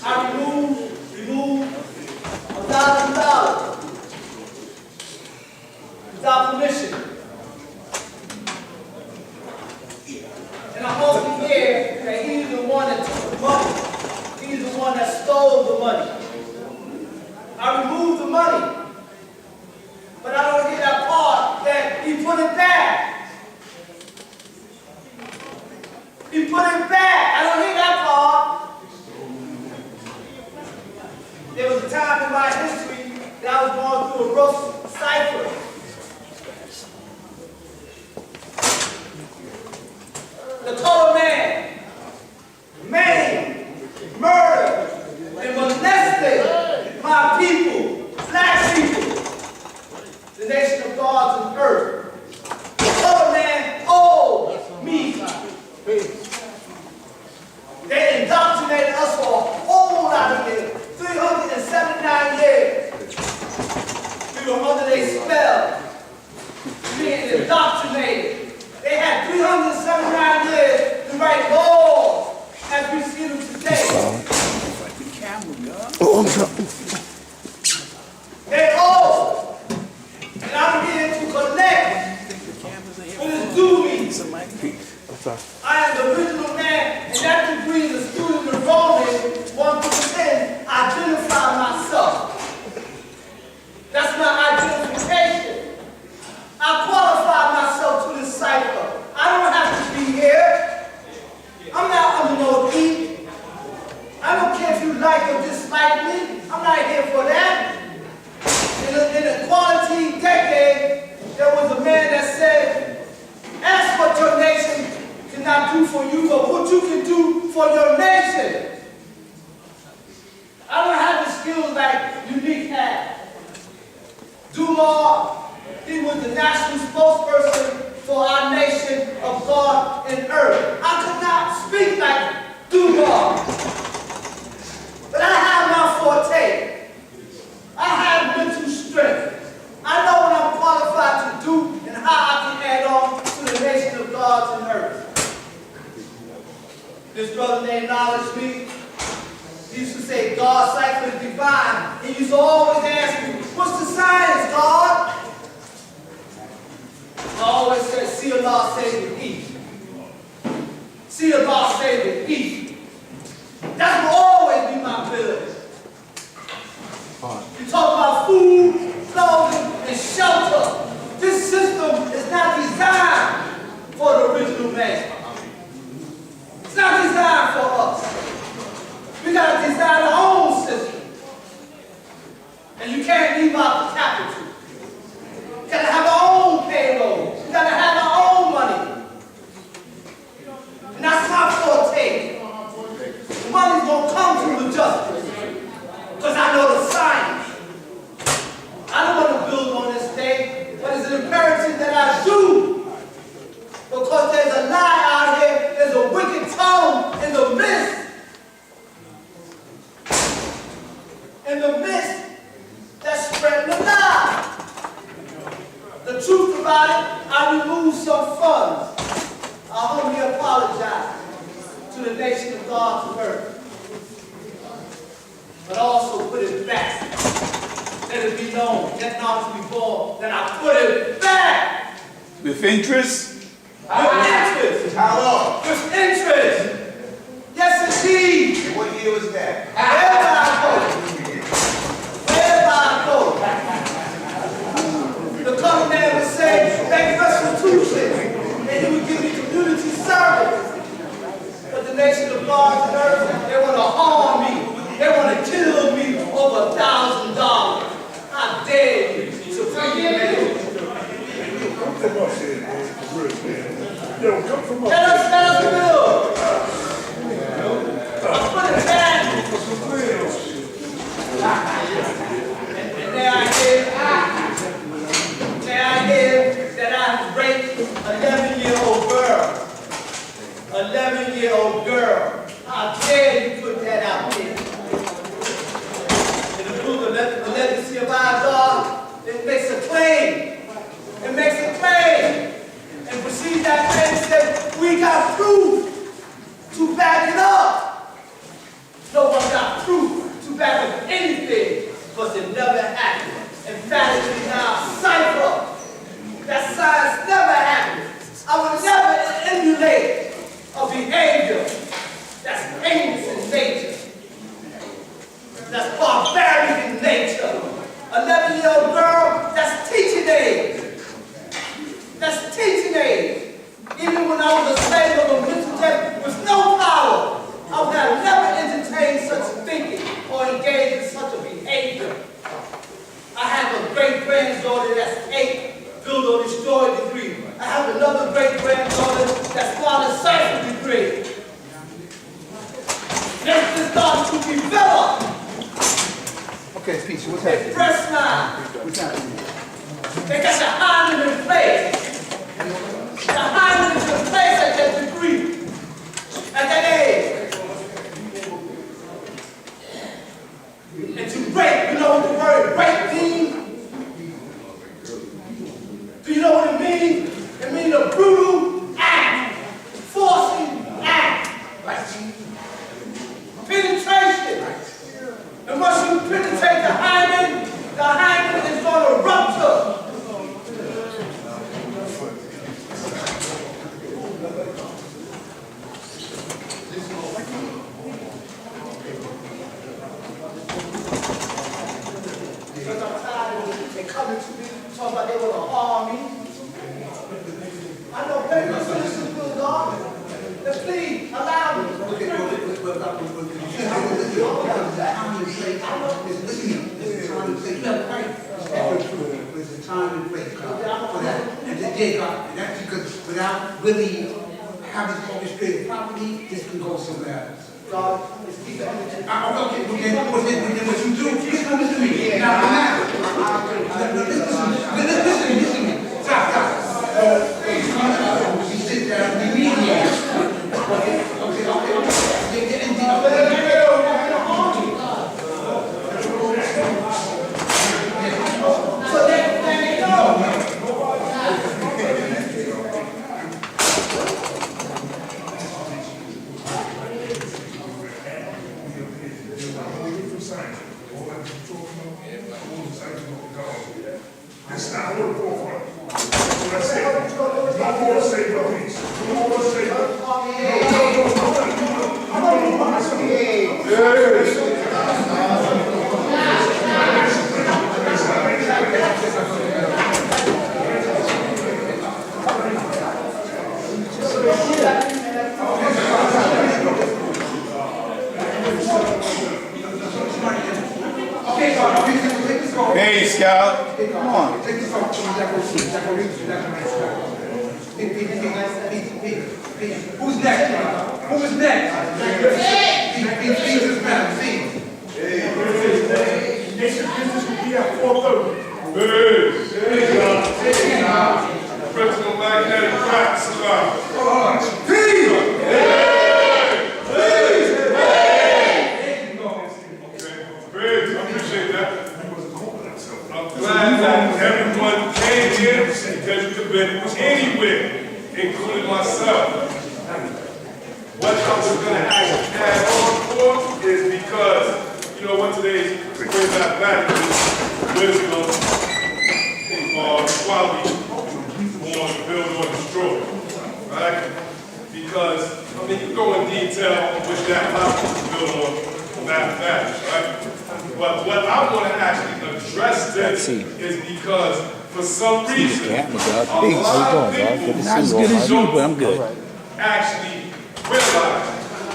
S7: I removed $1,000 without permission. money. He's the one that stole the money. I removed the money. But I don't hear that part that he put it back. He put it back. I don't hear that part. There was a time in my history that I was going through a rough cipher. The colored man, maimed, murdered, and molested my people, black people, the nation of gods and earth. The colored man owed me. They indoctrinated us for a whole lot of years, 379 years. We were under their spell, being indoctrinated. They had 379 years to write laws as we see them today. They owe. And I'm here to collect what is due me. I am the original man, and that degree is a student of Romans 1-10, identify myself. That's my identification. I qualify myself to this cipher. I don't have to be here. I'm not under no heat. I don't care if you like or dislike me. I'm not here for that. In the equality decade, there was a man that said, ask what your nation cannot do for you, but what you can do for your nation. I don't have the skills like Unique had. Dumar, he was the national spokesperson for our nation of God and earth. I could not speak like Dumar, but I have my forte. I have mental strength. I know what I'm qualified to do and how I can add on to the nation of gods and earth. This brother named Knowledge me. He used to say, God's cipher is divine. He used to always ask me, what's the science, God? I always said, see Allah save with eat. See Allah save with eat. That will always be my bill. You talk about food, clothing, and shelter. This system is not designed for the original man. It's not designed for us. We got to design our own system. And you can't leave out the capital. We got to have our own payroll. We got to have our own money. And that's my forte. The money's going to come through the justice. Because I know the science. I don't want to build on this day, but it's an imperative that I do. Because there's a lie out here, there's a wicked tongue in the midst. In the midst that's spreading the lie. The truth about it, I removed some funds. I humbly apologize to the nation of God's earth. But also put it back. Let it be known, let not to be born, that I put it back.
S2: With interest?
S7: With interest.
S2: How long?
S7: With interest. Yes, indeed.
S2: And what year was that?
S7: Wherever I go. Wherever I go. The colored man would say, make restitution. And he would give me community service. But the nation of God and earth, they want to harm me. They want to kill me over $1,000. How dare you to free me? Let us build. I put it back. And there I hear that I raped an 11-year-old girl. 11-year-old girl. How dare you put that out there? In the book of the legacy of our God, it makes a claim. It makes a claim. And proceeds that claim and says, we got proof to back it up. No one got proof to back up anything because it never happened. Emphatically now, cipher. That science never happened. I would never emulate a behavior that's heinous and They press line. They got the hymen in place. The hymen is in place at that degree, at that age. And to break, you know what the word break means? Do you know what it means? It means a brutal act, forcing act, penetration. And once you penetrate the hymen is going to rupture. Because I'm tired of they coming to me, talking about they want to harm me. I know plenty of citizens will, God. Just please, allow me.
S2: There's a time and place, God, for that. And today, God, and that's because without really having it orchestrated properly, this can go somewhere else.
S7: God, it's keep coming to me.
S2: Okay, what you do, just come to me. Now, listen to me. Stop. You sit down, you mediate.
S7: So they know.
S4: That's not what we're for. That's what I say. I'm going to say no peace. I'm going to say
S6: Hey, Scout. Come on.
S2: Take this off. Who's next? Who is next? Peace is better.
S4: Nation business will be at 4:30. Hey, President Magnetic Crack Cigar. Biggs, I appreciate that. I'm glad that everyone came here because you could have been anywhere, including myself. What I was going to actually add on for is because, you know what today's great mathematics is, wisdom, quality, born, build, or destroy, right? Because, I mean, you go in detail with that topic to build on mathematics, right? But what I want to actually address this is because for some reason, a lot of people
S5: Not as good as you, but I'm good.
S4: actually realize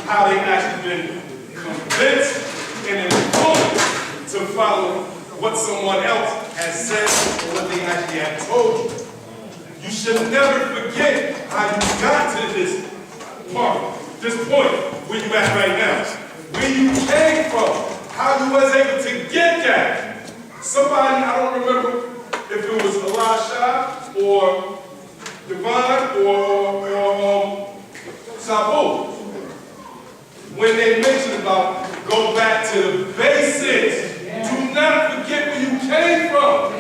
S4: how they actually been convinced and influenced to follow what someone else has said or what they actually have told you. You should never forget how you got to this part, this point where you at right now, where you came from. How you was able to get that? Somebody, I don't remember if it was Elisha or Devon or Sabu. When they mentioned about go back to the basics, do not forget where you came from.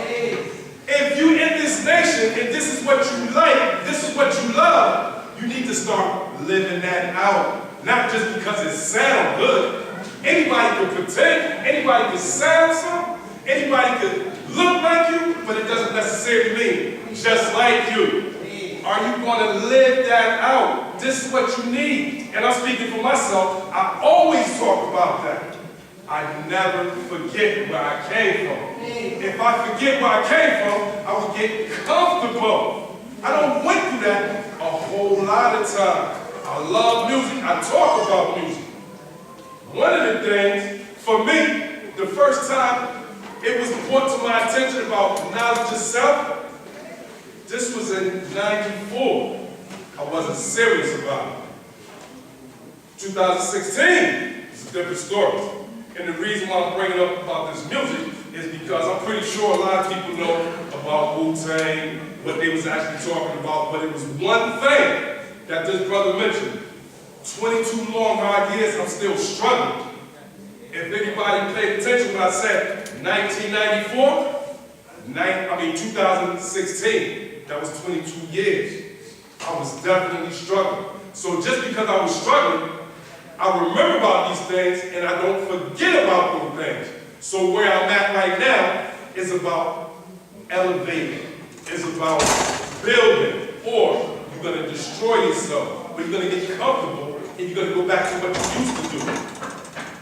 S4: If you in this nation and this is what you like, this is what you love, you need to start living that out. Not just because it sounds good. Anybody could pretend, anybody could sound something, anybody could look like you, but it doesn't necessarily mean just like you. Are you going to live that out? This is what you need. And I'm speaking for myself. I always talk about that. I never forget where I came from. If I forget where I came from, I would get comfortable. I don't went through that a whole lot of time. I love music. I talk about music. One of the things, for me, the first time it was brought to my attention about knowledge of self, this was in '94. I wasn't serious about it. 2016 is a different story. And the reason why I'm bringing up about this music
S8: is because I'm pretty sure a lot of people know about Wu-Tang, what they was actually talking about, but it was one thing that this brother mentioned. 22 long hard years, I'm still struggling. If anybody paid attention when I said 2016, that was 22 years. I was definitely struggling. So just because I was struggling, I remember about these things and I don't forget about those things. So where I'm at right now is about elevating. It's about building. Or you're going to destroy yourself. Or you're going to get comfortable and you're going to go back to what you used to do.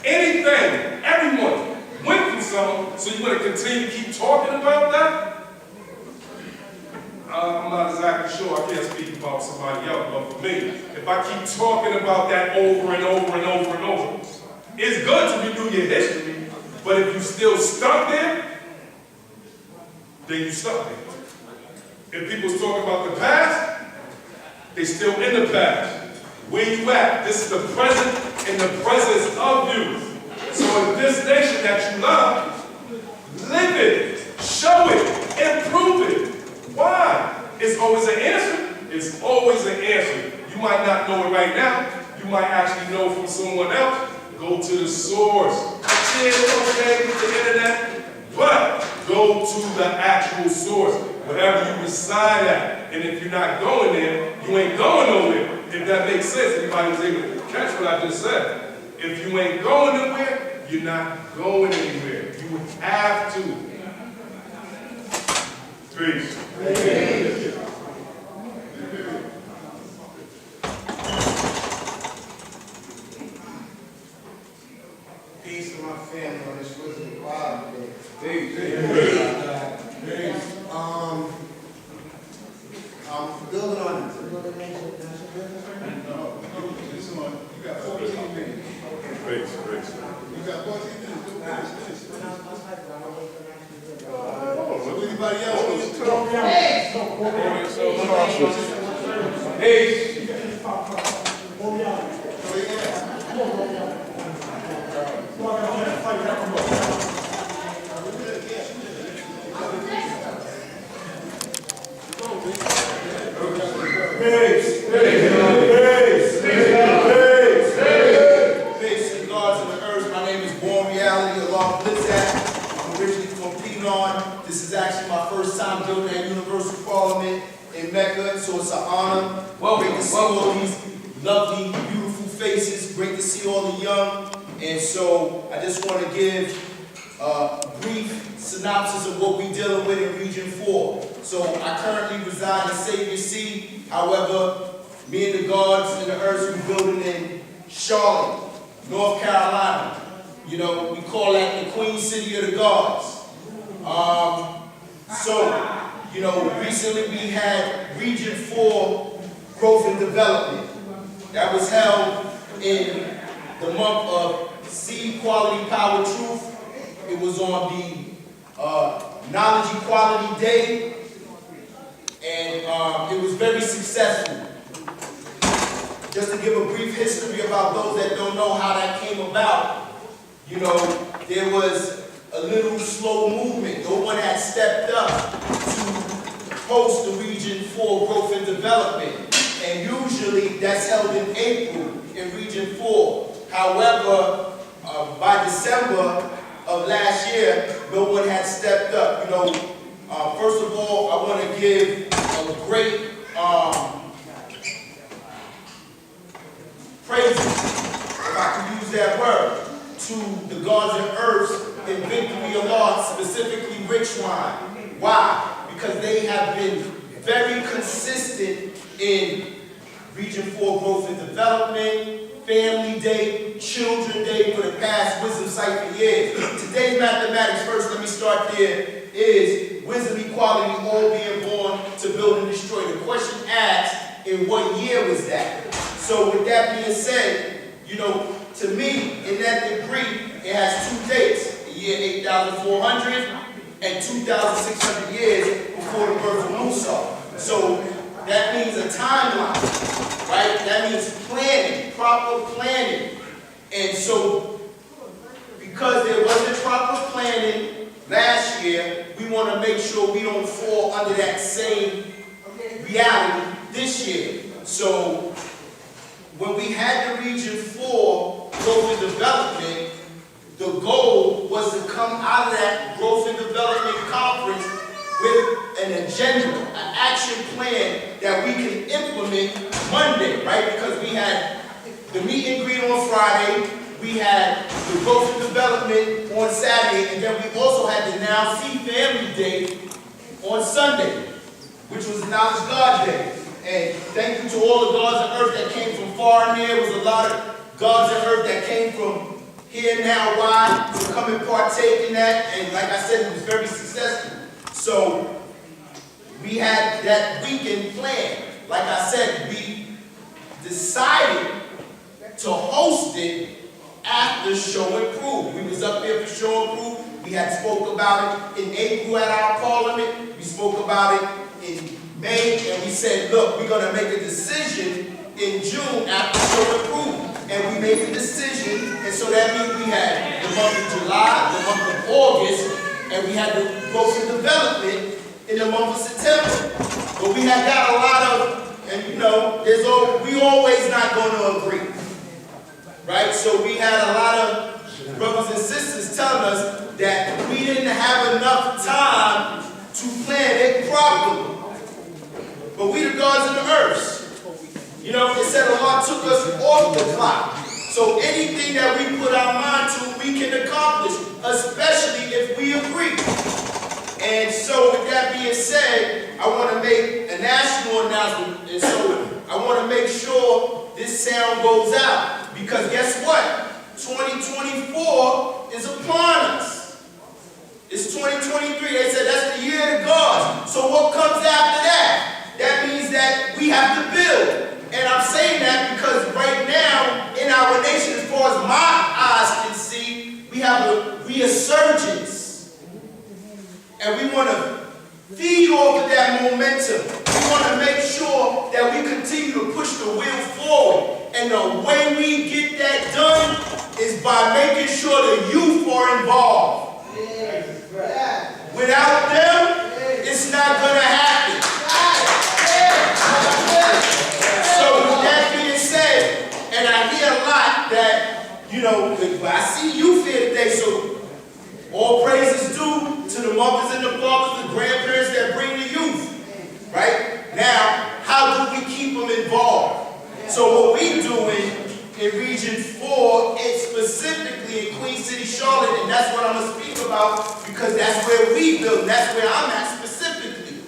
S8: Anything, everyone went through something, so you're going to continue to keep talking about that? I'm not exactly sure. I can't speak about somebody else, but for me, if I keep talking about that over and over and over and over, it's good to renew your history, but if you still stuck there, then you stuck there. If people's talking about the past, they still in the past. Where you at? This is the present in the presence of you. So in this nation that you love, live it, show it, improve it. Why? It's always an answer. It's always an answer. You might not know it right now. You might actually know from someone else. Go to the source. It's okay with the internet, but go to the actual source, wherever you reside at. And if you're not going there, you ain't going nowhere. If that makes sense, anybody was able to catch what I just said. If you ain't going nowhere, you're not going anywhere. You have to. Peace.
S3: Peace to my family on this Wisdom Choir day. Building on it.
S6: You got 14 minutes.
S8: Peace.
S6: You got 14 minutes. So anybody else wants to talk?
S3: This is actually my first time building at Universal Parliament in Mecca, so it's an honor. Great to see all these lovely, beautiful faces. Great to see all the young. And so I just want to give a brief synopsis of what we're dealing with in Region 4. So I currently reside in Savior C. However, me and the guards and the earth we're building in Charlotte, North Carolina. You know, we call that the Queen City of the Guards. Recently we had Region 4 Growth and Development that was held in the month of Seed Quality Power Truth. It was on the Knowledge Equality Day, and it was very successful. Just to give a brief history about those that don't know how that came about, you know, there was a little slow movement. No one had stepped up to host the Region 4 Growth and Development. And usually that's held in April in Region 4. However, by December of last year, no one had stepped up. You know, first of all, I want to give a great praises, if I can use that word, to the Gods and Earths in Victory Allah, specifically Richline. Why? Because they have been very consistent in Region 4 Growth and Development, Family Day, Children Day for the past Wisdom Cipher years. Today's mathematics, first let me start there, is wisdom, equality, all being born to build and destroy. The question asked, in what year was that? So with that being said, you know, to me, in that degree, it has two dates. Year 8,400 and 2,600 years before the birth of Musa. So that means a timeline, right? That means planning, proper planning. And so, because there wasn't proper planning last year, we want to make sure we don't fall under that same reality this year. So when we had the Region 4 Growth and Development, the goal was to come out of that Growth and Development Conference with an agenda, an action plan that we can implement Monday, right? Because we had the meet and greet on Friday, we had the Growth and Development on Saturday, and then we also had the Now See Family Day on Sunday, which was Knowledge God Day. And thank you to all the gods of earth that came from far and near. It was a lot of gods of earth that came from here, now, why, to come and partake in that. And like I said, it was very successful. So we had that weekend planned. Like I said, we decided to host it after Show and Prove. We was up there for Show and Prove. We had spoke about it in April at our parliament. We spoke about it in May, and we said, look, we're going to make a decision in June after Show and Prove. And we made the decision, and so that means we had the month of July, the month of August, and we had the Growth and Development in the month of September. But we had got a lot of, and you know, we always not going to agree. Right? So we had a lot of brothers and sisters telling us that we didn't have enough time to plan it properly. But we the gods of the earth. You know, it said Allah took us off the clock. So anything that we put our mind to, we can accomplish, especially if we agree. And so with that being said, I want to make a national announcement. And so I want to make sure this sound goes out. Because guess what? 2024 is upon us. It's 2023. They said that's the year of God. So what comes after that? That means that we have to build. And I'm saying that because right now, in our nation, as far as my eyes can see, we have a resurgence. And we want to feed off of that momentum. We want to make sure that we continue to push the wheel forward. And the way we get that done is by making sure the youth are involved. Without them, it's not going to happen. So with that being said, and I hear a lot that, you know, I see youth here today, so all praises due to the mothers and the fathers, the grandparents that bring the youth. Right? Now, how do we keep them involved? So what we doing in Region 4, it's specifically in Queen City, Charlotte, and that's what I'm going to speak about because that's where we build, and that's where I'm at specifically.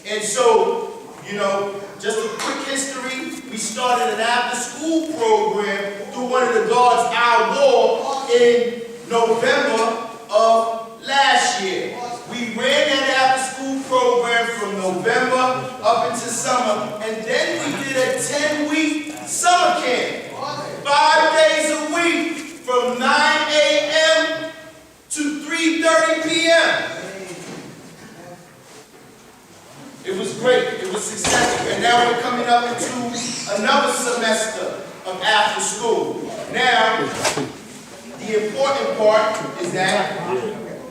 S3: And so, you know, just a quick history, we started an after-school program through one of the Guards Our War in November of last year. We ran that after-school program from November up into summer, and then we did a 10-week summer camp. 5 days a week from 9 a.m. to 3:30 p.m. It was great. It was successful. And now we're coming up into another semester of after school. Now, the important part is that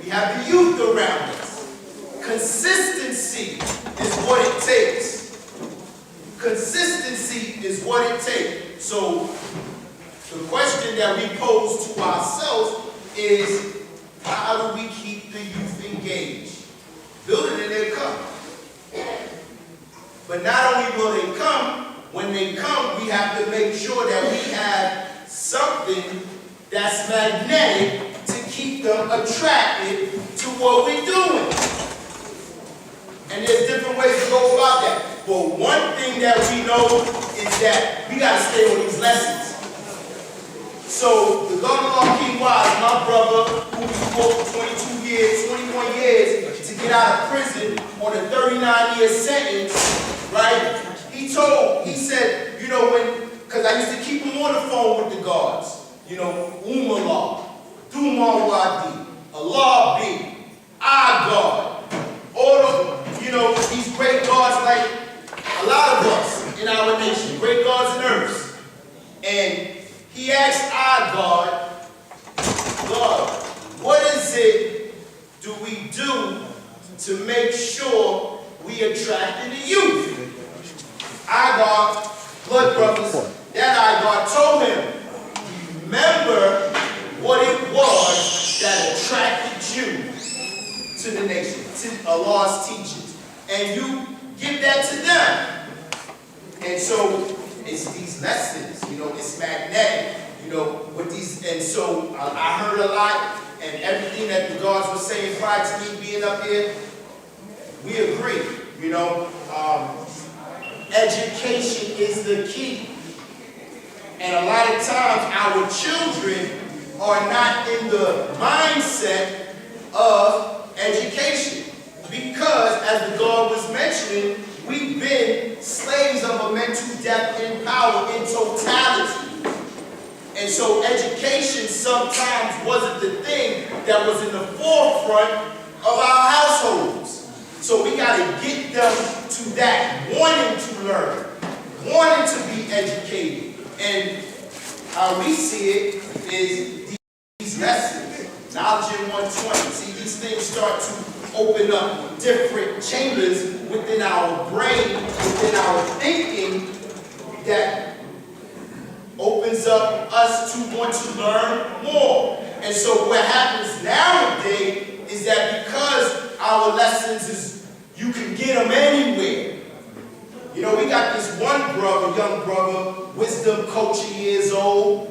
S3: we have the youth around us. Consistency is what it takes. Consistency is what it takes. So, the question that we pose to ourselves is, how do we keep the youth engaged? Building and they come. But not only will they come, when they come, we have to make sure that we have something that's magnetic to keep them attracted to what we're doing. And there's different ways to go about that. But one thing that we know is that we got to stay on these lessons. So the God-in-law King Wise, my brother, who we fought for 22 years, 21 years to get out of prison on a 39-year sentence, right? He said, you know, because I used to keep him on the phone with the guards, you know, Umallah, Duman Wadi, Allah be, our God, all of, you know, these great gods like a lot of us in our nation, great gods and earths. And he asked our God, God, what is it do we do to make sure we attracting the youth? Igar, blood brothers, that Igar told him, remember what it was that attracted you to the nation, to Allah's teachings. And you give that to them. And so it's these lessons, it's magnetic, with these, and so I heard a lot, and everything that the guards were saying prior to me being up here, we agree, education is the key. And a lot of times our children are not in the mindset of education. Because, as the God was mentioning, we've been slaves of a mental death in power in totality. And so education sometimes wasn't the thing that was in the forefront of our households. So we got to get them to that, wanting to learn, wanting to be educated. And how we see it is these lessons, knowledge in 120. See, these things start to open up different chambers within our brain, within our thinking, that opens up us to want to learn more. And so what happens nowadays is that because our lessons is, you can get them anywhere. We got this one brother, young brother, wisdom coach, years old.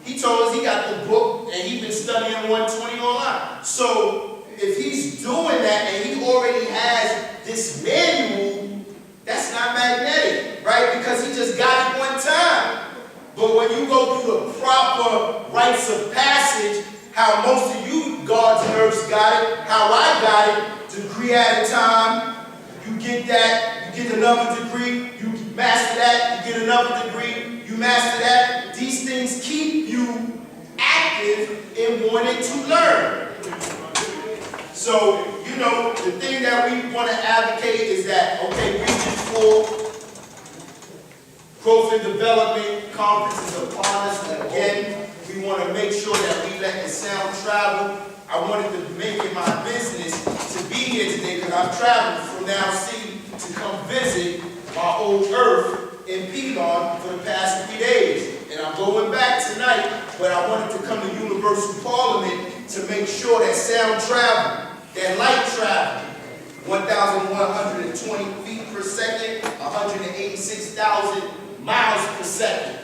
S3: He told us he got the book and he's been studying 120 online. So if he's doing that and he already has this manual, that's not magnetic, right? Because he just got it one time. But when you go through the proper rites of passage, how most of you God's nerds got it, how I got it, degree at a time, you get that, you get another degree, you master that, you get another degree, you master that. These things keep you active in wanting to learn. So, the thing that we want to advocate is that, okay, Region 4, Growth and Development Conference is upon us. Again, we want to make sure that we let the sound travel. I wanted to make it my business to be here today because I've traveled from Now C to come visit my old earth in Pelon for the past 3 days. And I'm going back tonight, but I wanted to come to Universal Parliament to make sure that sound travel, that light travel, 1,120 feet per second, 186,000 miles per second.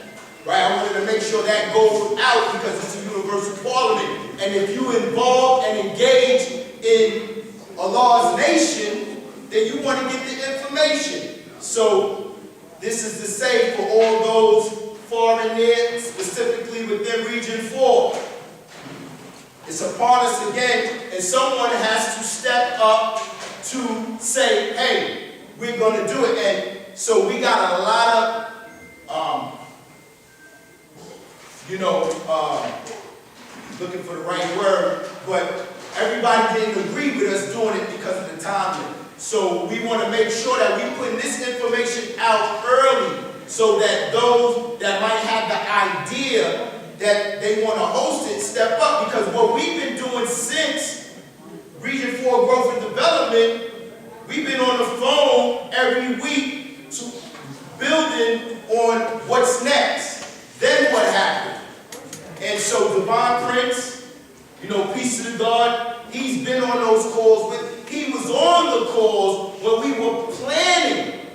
S3: Right? I wanted to make sure that goes out because it's a Universal Parliament. And if you involve and engage in Allah's nation, then you want to get the information. So this is to say for all those far and near, specifically within Region 4. It's upon us again, and someone has to step up to say, hey, we're going to do it. And so we got a lot of, looking for the right word, but everybody didn't agree with us doing it because of the timing. So we want to make sure that we put this information out early so that those that might have the idea that they want to host it step up, because what we've been doing since Region 4 Growth and Development, we've been on the phone every week to building on what's next. Then what happened? And so Divine Prince, peace to the God, he's been on those calls he was on the calls when we were planning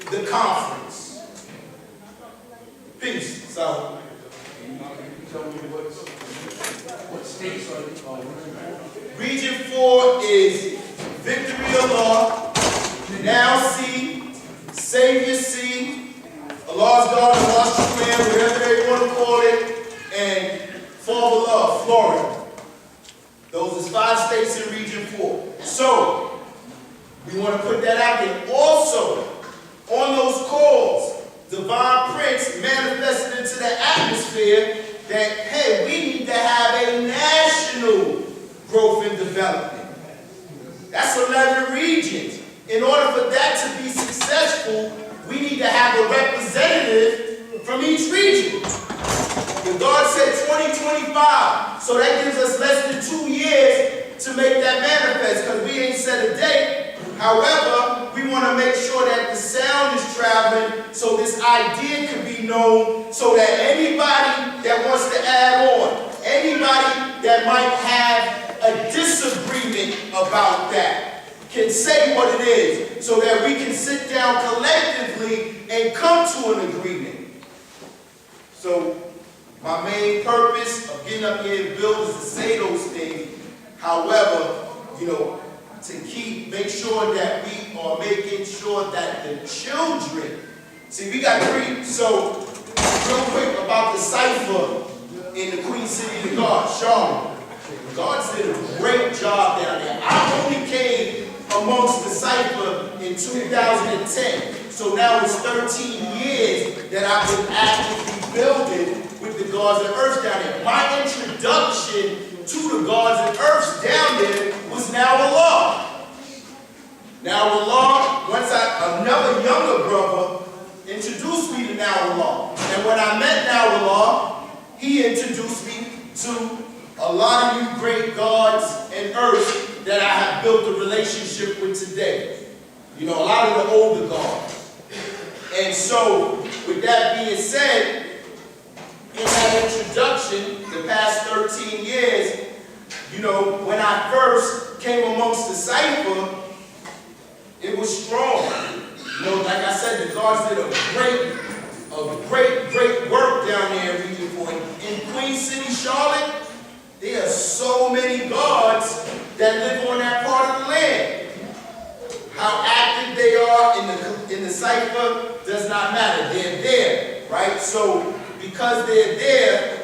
S3: the conference. Peace. So, tell me what states are Region 4 is Victory Allah, Now C, Savior C, Allah's God, Allah's True Man, whatever they want to call it, and Father Love, Florida. Those is 5 states in Region 4. So, we want to put that out there. Also, on those calls, Divine Prince manifested into the atmosphere that, hey, we need to have a national growth and development. That's 11 regions. In order for that to be successful, we need to have a representative from each region. The God said 2025, so that gives us less than 2 years to make that manifest, because we ain't set a date. However, we want to make sure that the sound is traveling so this idea can be known, so that anybody that wants to add on, anybody that might have a disagreement about that, can say what it is, so that we can sit down collectively and come to an agreement. So, my main purpose of getting up here and building is to say those things. However, to make sure that we are making sure that the children, see, we got 3, so real quick about the cipher in the Queen City of the Guards, Charlotte. The Guards did a great job down there. I only came amongst the cipher in 2010, so now it's 13 years that I've been actively building with the Guards and Earths down there. My introduction to the Guards and Earths down there was Now Allah. Now Allah, another younger brother introduced me to Now Allah. And when I met Now Allah, he introduced me to a lot of you great Guards and Earths that I have built a relationship with today. A lot of the older Guards. And so, with that being said, in that introduction, the past 13 years, when I first came amongst the cipher, it was strong. Like I said, the Guards did a great work down there in Region 4. In Queen City, Charlotte, there are so many Guards that live on that part of the land. How active they are in the cipher does not matter. They're there, right? So, because they're there,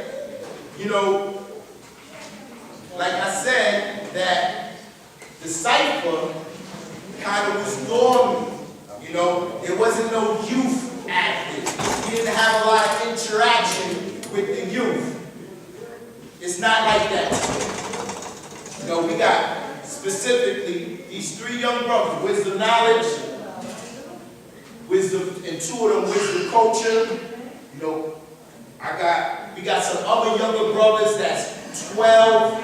S3: like I said, that the cipher kind of was dormant. There wasn't no youth active. We didn't have a lot of interaction with the youth. It's not like that. We got specifically these 3 young brothers, Wisdom Knowledge, Wisdom, and 2 of them Wisdom Culture. We got some other younger brothers that's 12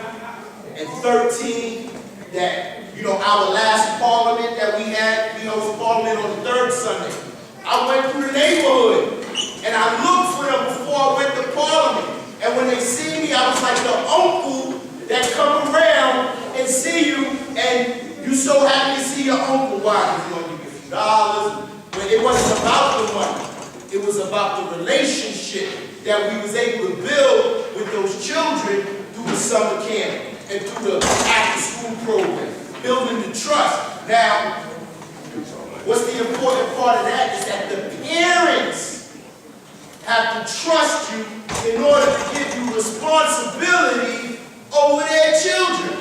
S3: and 13 that, our last parliament that we had, we hosted parliament on the 3rd Sunday. I went through the neighborhood and I looked for them before I went to parliament. And when they see me, I was like the uncle that come around and see you, and you so happy to see your uncle. Why? Because he want to give you a few dollars. But it wasn't about the money. It was about the relationship that we was able to build with those children through the summer camp and through the after-school program, building the trust. Now, what's the important part of that is that the parents have to trust you in order to give you responsibility over their children.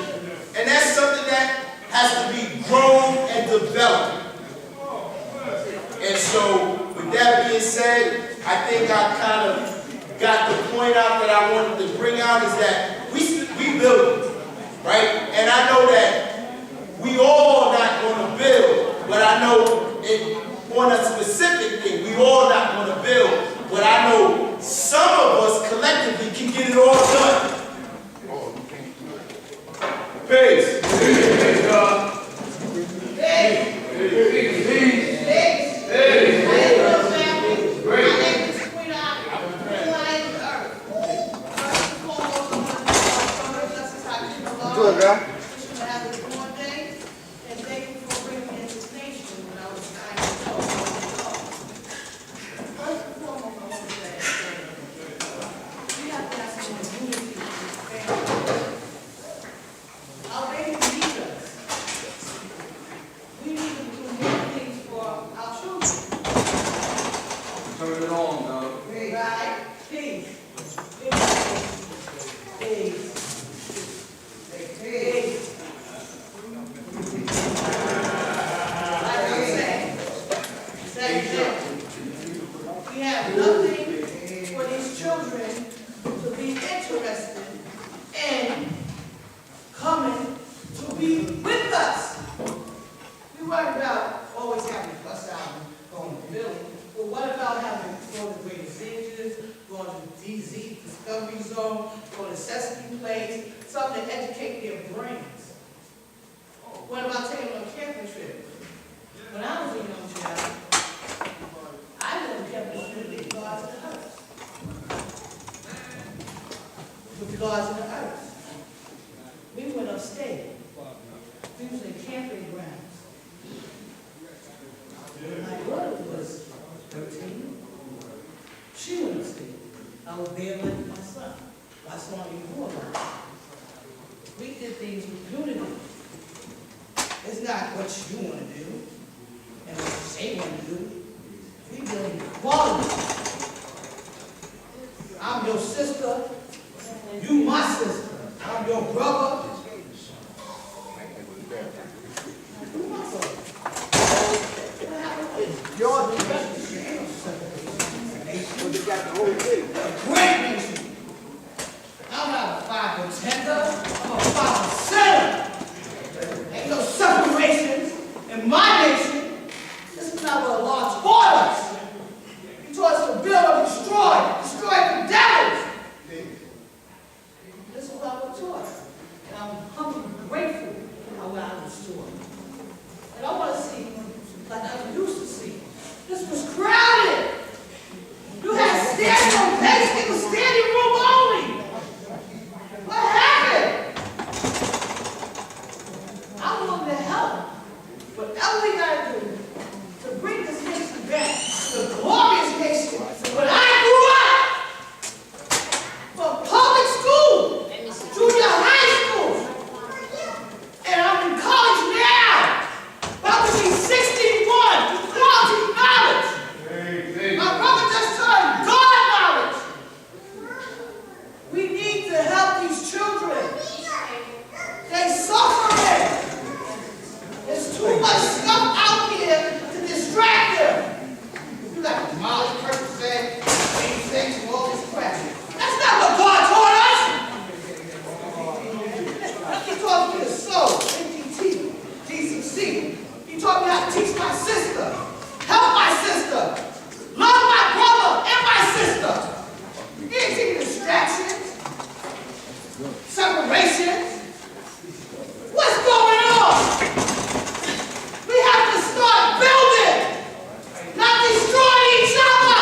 S3: And that's something that has to be grown and developed. And so, with that being said, I think I kind of got the point out that I wanted to bring out, is that we build it, right? And I know that we all not going to build, but I know on a specific thing, we all not going to build. But I know some of us collectively can get it all done. Peace. Peace, God.
S7: Hey!
S3: Good, girl.
S7: But what about having going to greater stages, going to DZ, Discovery Zone, go to Sesame Place, something to educate their brains. What about taking them on a camping trip? When I was a young child, I went on a camping trip with the gods of the earth. With the gods of the earth. We went upstate. We was in camping grounds. My daughter was 13. She went upstate. I was there with my son. My son even more like. We did things with unity. It's not what you want to do and what they want to do. We build equality. I'm your sister. You my sister. I'm your brother. You my brother. What happened with your nation? Ain't no separation. Nation. You got the whole thing. A great nation. I'm not a 5 contender. I'm a 5 percenter. Ain't no separations in my nation. This is not what Allah taught us. He taught us to build or destroy. Destroy the devils. This is what I was taught. And I'm humbly grateful for what I was taught. And I want to see, like I used to see, this was crowded. You had standing on base, it was standing room only. What happened? I'm willing to help. Whatever we got to do to bring this nation back to the glorious nation. When I grew up, from public school, junior high school, and I'm in college now, about to be 61 with quality knowledge. My brother just turned God knowledge. We need to help these children. They suffering. There's too much stuff out here to distract them. You got Molly Percocet, things, and all this crap. That's not what God taught us. He taught me to sow, NDT, DCC. He taught me how to teach my sister, help my sister, love my brother and my sister. He didn't teach me distractions, separations. What's going on? We have to start building, not destroying each other.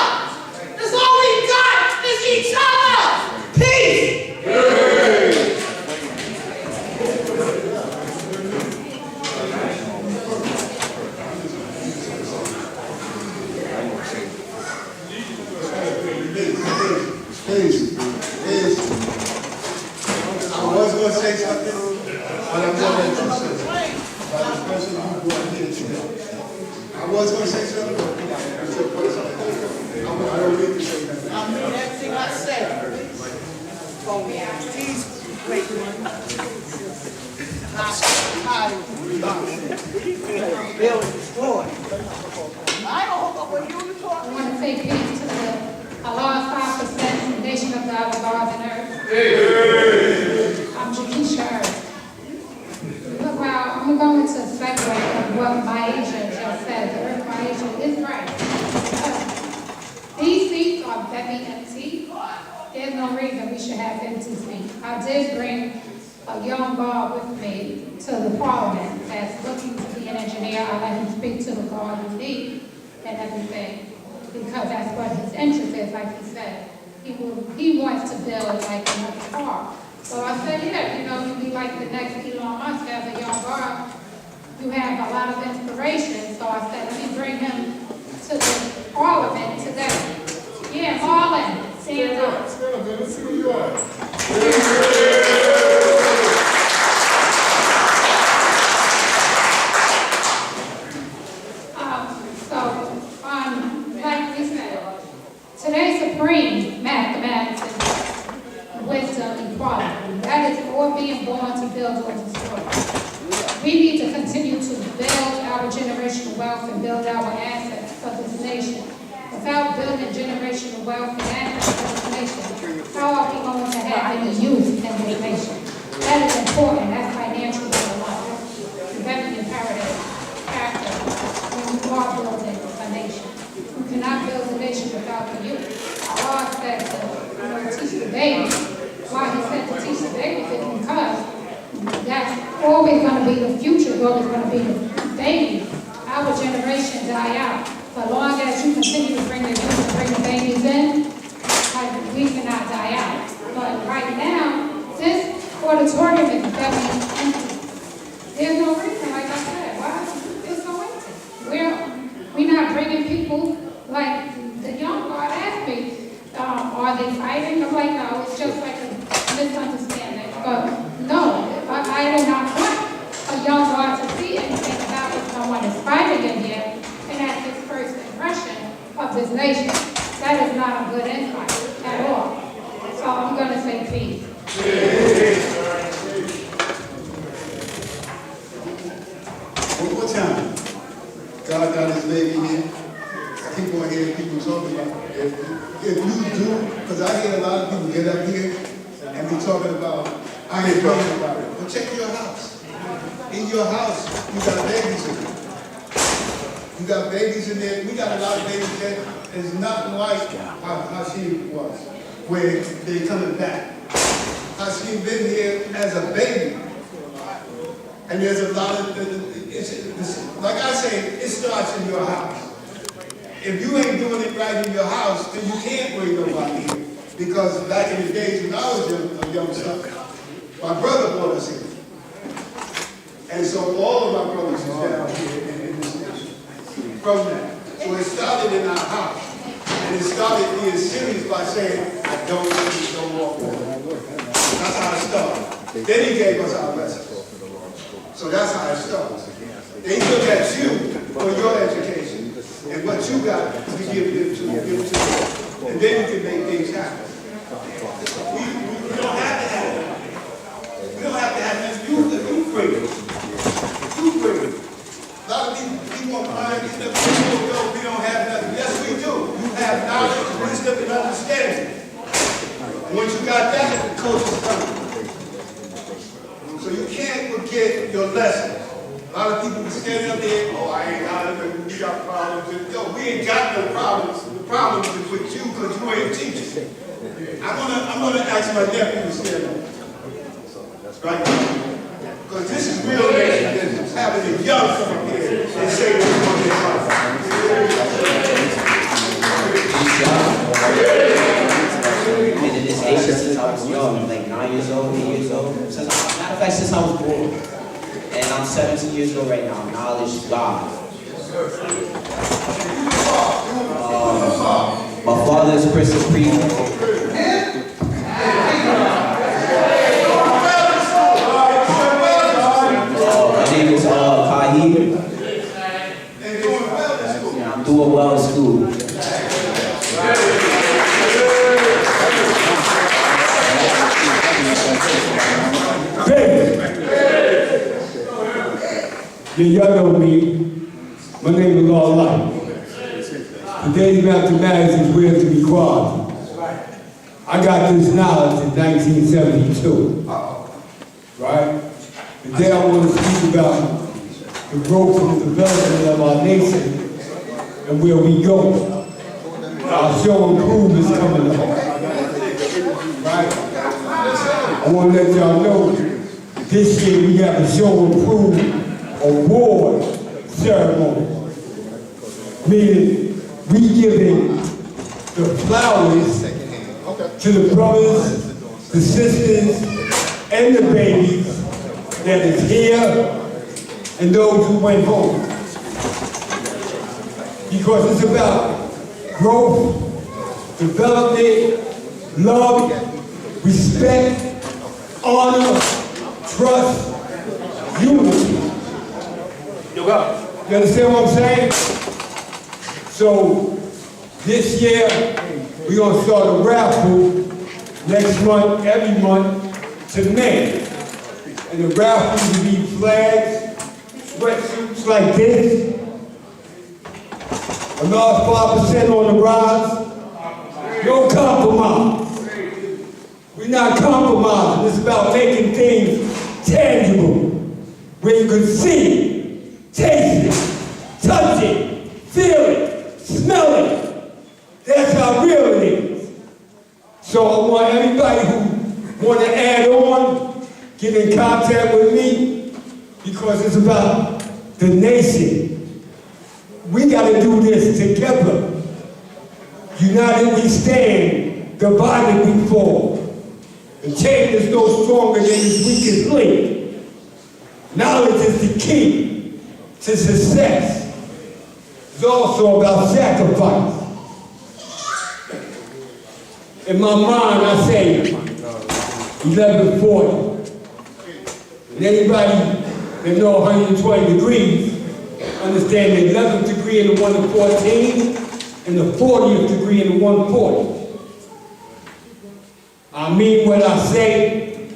S7: That's all we got is each other. Peace.
S6: I was going to say something, but I'm going to say about this person who brought here today. I was going to say something, but I don't need to say nothing.
S7: I mean everything I said. These great build and destroy. I don't know what you were
S9: I
S7: talking
S9: want to say peace to the Allah 5% nation of God, the gods and earth. I'm Janisha Earth. Look, well, I'm going to speculate on what Maisha just said. The earth Maisha is right. These seats are very empty. There's no reason we should have empty seats. I did bring a young guard with me to the parliament that's looking to be an engineer. I let him speak to the guard we need and everything, because that's what his interest is, like he said. He wants to build like another car. So I said, yeah, you'd be like the next Elon Musk as a young guard. You have a lot of inspiration. So I said, let me bring him to the parliament today. Yeah, Marlon, stand up.
S4: Stand up, let's see who you are.
S9: Like we said, today's supreme mathematics is wisdom, equality. That is all being born to build or destroy. We need to continue to build our generational wealth and build our assets for this nation. Without building generational wealth and assets for this nation, how are we going to have any youth in this nation? That is important. That's financial development. It's very imperative factor when you are building a nation. You cannot build a nation without the youth. Allah said to teach the the babies. Why he said to teach the babies is because that's always going to be the future, always going to be the babies. Our generation die out. So long as you continue to bring the youth and bring the babies in, we cannot die out. But right now, this auditorium is very empty. There's no reason, like I said, why it's so empty. We're not bringing people, like the young guard asked me, are they fighting? I'm like, no, it's just like a misunderstanding. But no, I do not want a young guard to see anything about if someone is fighting in here and that's his first impression of this nation. That is not a good insight at all. So I'm going to say peace.
S6: One more time. God got his lady here. I keep on hearing people talking about it. If you do, because I hear a lot of people get up here and be talking about, I ain't talking about it. But check your house. In your house, you got babies in there. You got babies in there. We got a lot of babies there. It's not like how she was when they coming back. How she been here as a baby. And there's a lot of, like I say, it starts in your house. If you ain't doing it right in your house, then you can't bring nobody here. Because back in the days when I was a young son, my brother brought us here. And so all of my brothers is down here in this nation. From that. So it started in our house. And it started being serious by saying, I don't want you to walk over. That's how it started. Then he gave us our lessons. So that's how it starts. They look at you for your education and what you got to give them to them. And then you can make things happen. We don't have to have it. We don't have to have this. You bring it. You bring it. A lot of people are crying, we don't have nothing. Yes, we do. You have knowledge, wisdom, and understanding. And once you got that, the coach is coming. So you can't forget your lessons. A lot of people be standing up there, oh, I ain't got it, we got problems. Yo, we ain't got no problems. The problem is with you because you ain't teaching. I'm gonna ask my nephew to stand up. Right now. Because this is real nation business. Having a young come up here and say what you want
S10: Been in this nation since I was young, like 9 years old, 8 years old. Matter of fact, since I was born. And I'm 17 years old right now. Knowledge God. My father is Christian priest. My name is Kahir. I'm doing well in school.
S11: Yeah, y'all know me. My name is All Life. Today's mathematics is where to be quality. I got this knowledge in 1972. Right? Today I want to speak about the growth and the development of our nation and where we go. Our show and prove is coming up. Right? I want to let y'all know this year we have a show and prove award ceremony. Meaning we giving the flowers to the brothers, the sisters, and the babies that is here and those who went home. Because it's about growth, development, love, respect, honor, trust, unity. You understand what I'm saying? So this year we're gonna start a raffle next month, every month to May. And the raffle will be flags, sweatsuits like this, another 5% on the rise. No compromise. We're not compromising. It's about making things tangible, where you can see it, taste it, touch it, feel it, smell it. That's how real it is. So I want everybody who want to add on, get in contact with me, because it's about the nation. We got to do this together. United we stand, divided we fall. The chain is no stronger than its weakest link. Knowledge is the key to success. It's also about sacrifice. In my mind, I say 1140. And anybody that know 120 degrees understand the 11th degree in the 114 and the 40th degree in the 140. I mean what I say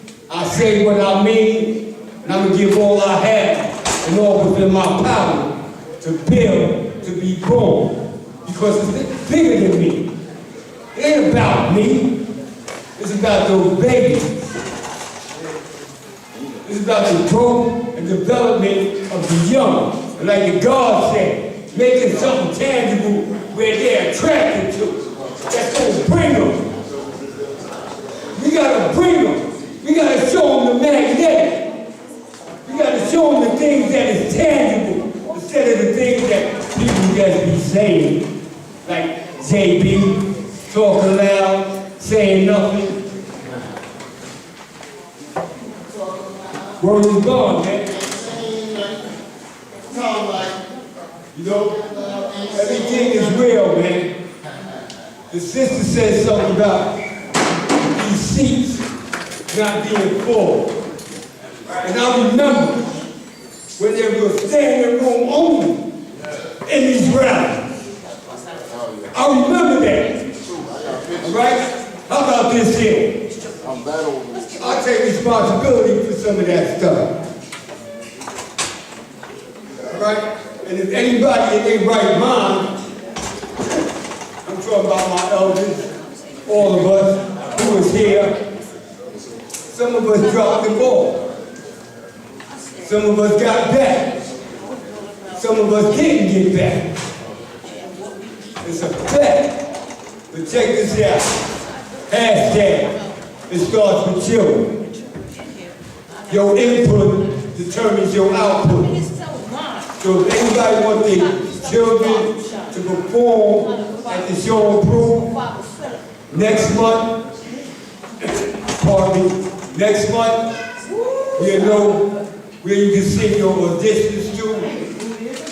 S11: what I mean, and I'm gonna give all I have and all within my power to build, to be born, because it's bigger than me. It ain't about me, it's about those babies. It's about the growth and development of the young. And like the God said, making something tangible where they're attracted to. That's gonna bring them. We gotta bring them. We gotta show them the magnetic. We gotta show them the things that is tangible instead of the things that people just be saying. Like JB, talking loud, saying nothing. Word is gone, man. You know, everything is real, man. The sister said something about these seats not being full. And I remember when there was a standing room only in these rallies. I remember that. All right? How about this here? I take responsibility for some of that stuff. All right? And if anybody in their right mind, I'm talking about my elders, all of us who was here, some of us dropped the ball. Some of us got back. Some of us didn't get back. It's a fact. But check this out. Hashtag. It starts with you. Your input determines your output. So if anybody wants their children to perform at the show and prove next month, next month, we'll know where you can send your auditions to,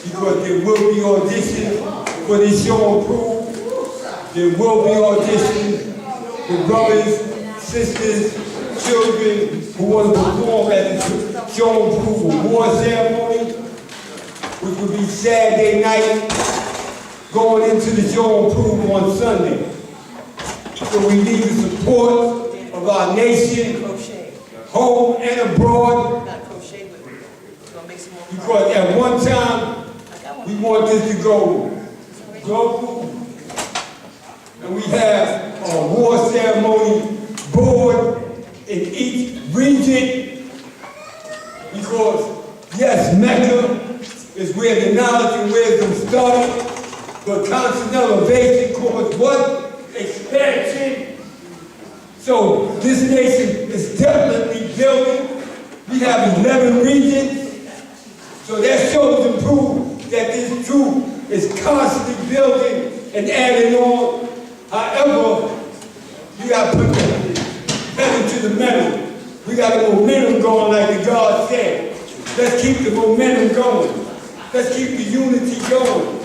S11: because there will be auditions for this show and prove. There will be auditions for brothers, sisters, children who want to perform at the show and prove award ceremony, which will be Saturday night, going into the show and prove on Sunday. So we need the support of our nation, home and abroad, because at one time, we want this to go global, and we have a award ceremony board in each region, because yes, Mecca is where the knowledge and wisdom started, but constant elevation caused what? Expansion. So this nation is definitely building. We have 11 regions. So that shows and proves that this truth is constantly building and adding on. However, you got to put the pedal to the metal. We got the momentum going like the God said. Let's keep the momentum going. Let's keep the unity going.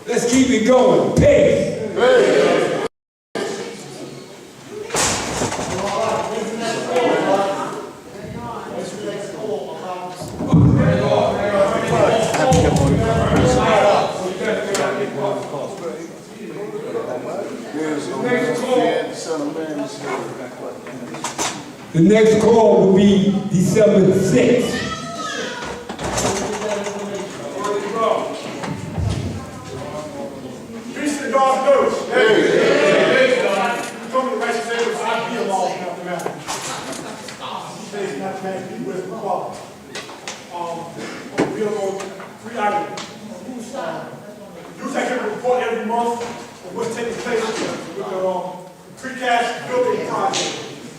S11: Let's keep it going. Peace. Peace. The next call will be December 6th.
S4: Peace to God's ghost. Hey. Come to the right side, I be along mathematics. He says mathematics with the quality. We'll go 3 items. You take a report every month of what's taking place with the
S12: precast building project.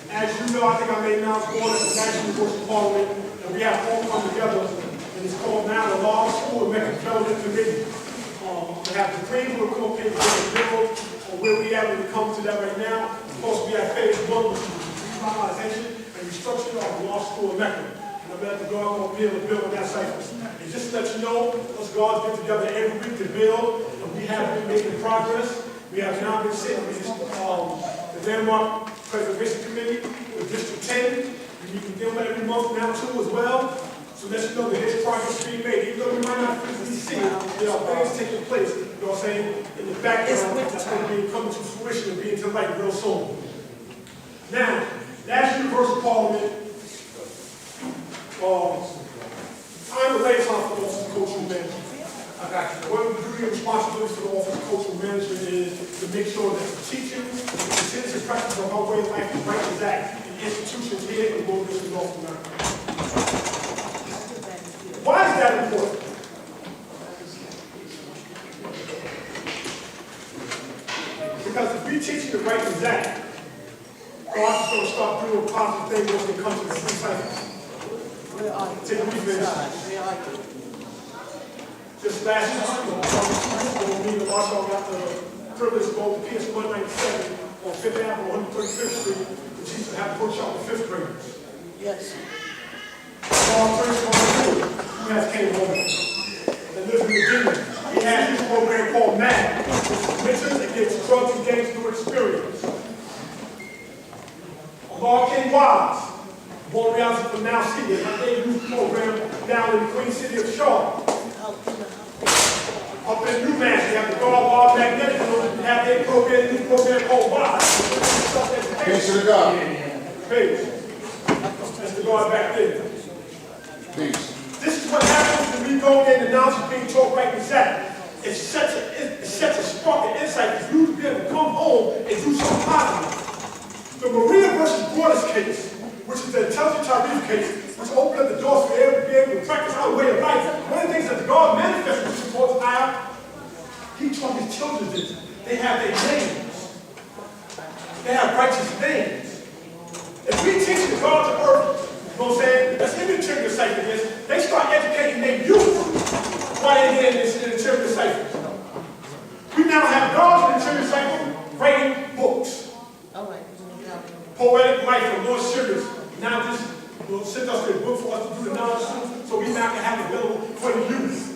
S12: As you know, I think I made announcement on at the National University Parliament, and we have all come together, and it's called now the Law School and Mecca Development Committee. We have the Supreme Court Court case to build on where we are when we come to that right now. Of course, we have phase one, which is revitalization and restructuring of the Law School in Mecca. And I'm glad the God will be able to build on that site. And just to let you know, us guards get together every week to build, and we have been making progress. We have now been sitting with the Landmark Preservation Committee with District 10. We meet with them every month now too as well. So let you know that there's progress being made. Even though we might not physically see it, there are things taking place, you know what I'm saying, in the background that's going to be coming to fruition and being to light real soon. Now, last Universal Parliament, I'm the liaison for the Office of Cultural Management. One of the duty and responsibilities for the Office of Cultural Management is to make sure that the teaching and the tenets and practice of our way of life is right as that in institutions here in the wilderness of North America. Why is that important? Because if we teach the right as that, God's going to start doing positive things once they come to the free cycle. Take a week. Just last week, me and Marshall got the privilege to go to PS 197 on 5th Avenue, 135th Street, to teach and have a workshop with 5th graders. Yes. Our first one, who has came home and lives in Virginia. He has this program called MAD, which is Mentions Against Drugs and Gangs New Experience. Law King Wise, born reality from now see my day youth program down in the Queen City of Charlotte. Up in UMass, they have the Guard Magnetic, and have their program, new program called WISE.
S3: Peace to the God.
S12: Peace. That's the guard back there.
S3: Peace.
S12: This is what happens when we go in and now it's being taught right and exact. It sets a spark of insight for you to be able to come home and do something positive. The Maria versus Borders case, which is the intelligent Tyrese case, which opened up the doors for everyone to be able to practice our way of life. One of the things that the God manifested, which supports now, he taught his children this. They have their names. They have righteous names. If we teach the God to earth, you know what I'm saying? That's in the interior cycle this. They start educating their youth while they're in this interior cycle. We now have dogs in the interior cycle writing books. Poetic Life of Lord Sugars. Now this will send us a book for us to do the knowledge so we now can have it available for the youth.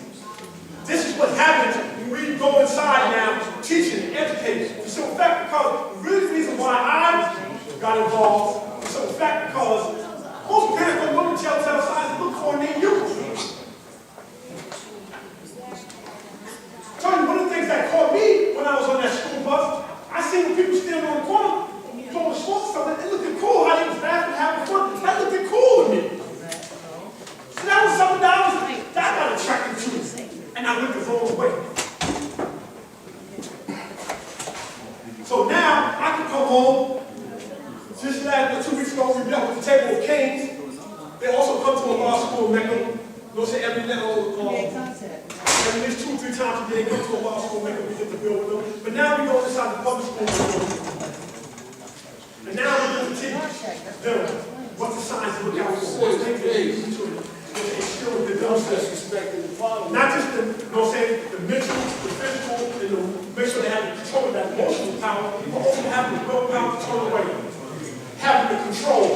S12: This is what happens when we go inside now teaching and educating. For simple fact, because really the reason why I got involved, for simple fact, because most parents don't want to tell signs to look for in their youth. Tell you one of the things that caught me when I was on that school bus, I seen when people standing on the corner throwing smoke stuff, it looked cool how they was laughing, having fun. That looked cool to me. So that was something that got attracted to me. And I went the wrong way. So now I can come home. Just last 2 weeks ago, we met with the Table of Kings. They also come to a law school in Mecca. They'll say every little, at least 2 or 3 times a day, they come to a law school in Mecca, we get to build with them. But now we go inside the public school. And now we're going to teach them what the signs look out for. What things they use to ensure that those not just the, you know what I'm saying, the mental, the physical, and the make sure they have the control of that emotional power, but also having the willpower to turn away. Having the control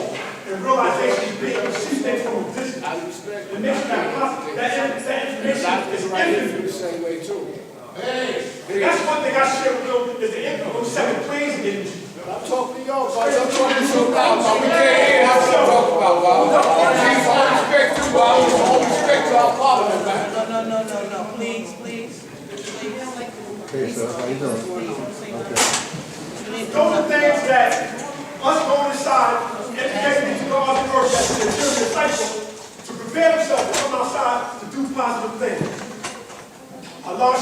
S12: and realization of being able to see things from a distance. And make sure that possible. That information is infinite. The same way too. Hey. That's one thing I share with them is the infinite of 7 planes of energy. I'm talking to y'all, boys. I'm talking so loud, but we can't hear what you're talking about, Bob. All respect to Bob. All respect to our parliament, man.
S13: No. Please.
S3: Hey, sir. How you doing?
S12: Those are things that us going inside, educating these laws and work that's the interior cycle to prepare themselves to come outside to do positive things. Allah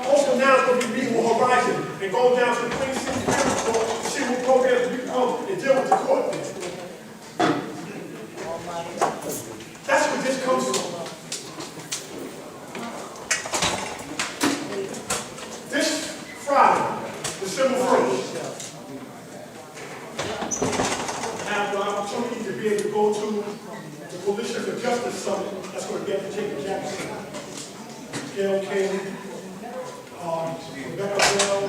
S12: also now is going to be meeting with Horizon and going down to the Queen City to see what programs we can come and deal with the court things. That's where this comes from. This Friday, December 1st, be able to go to the Coalition for Justice Summit. That's going to be at the Jacob Jackson. Gail King, Rebecca Bell,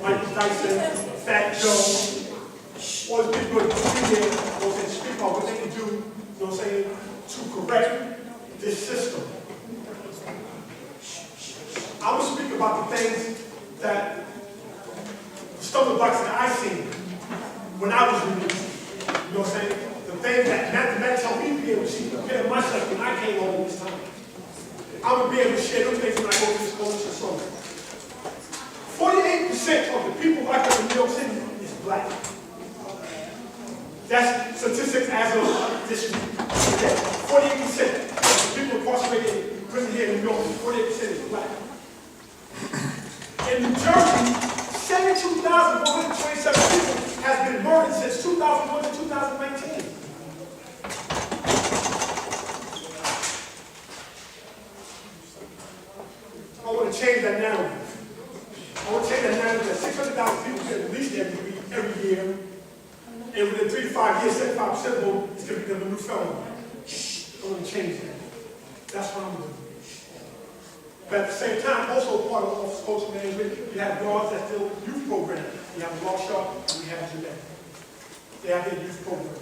S12: Mike Dyson, Fat Joe. All these people are going to be there, and speak about what they can do, you know what I'm saying, to correct this system. I will speak about the things that, the stumbling blocks that I seen when I was released. You know what I'm saying? The things that mathematics helped me be able to see, prepare myself when I came home this time. I would be able to share those things when I go to this coalition summit. 48% of the people right here in New York City is black. That's statistics as of this week. 48% of the people incarcerated in prison here in New York, 48% is black. In New Jersey, 72,127 people has been murdered since 2001 to 2019. I want to change that narrative. I want to change that narrative that 600,000 people get released every year. And within 3 to 5 years, 75% of them is going to become a new felon. I want to change that. That's what I'm doing. But at the same time, also part of office culture management, you have guards that still youth program. You have Law Sharp and we have Gillette. They have their youth programs.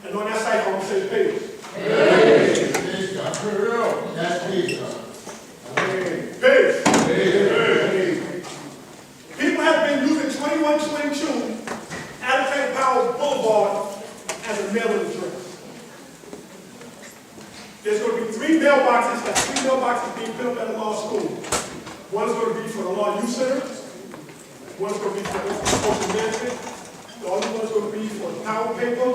S12: And on that side, I want to say page. People have been using 2122 Alexander Powell Boulevard as a mailing address. There's going to be 3 mailboxes, that's 3 mailboxes being built at the law school. One is going to be for the Law Youth Center. One is going to be for social management. The other one is going to be for the Power Paper.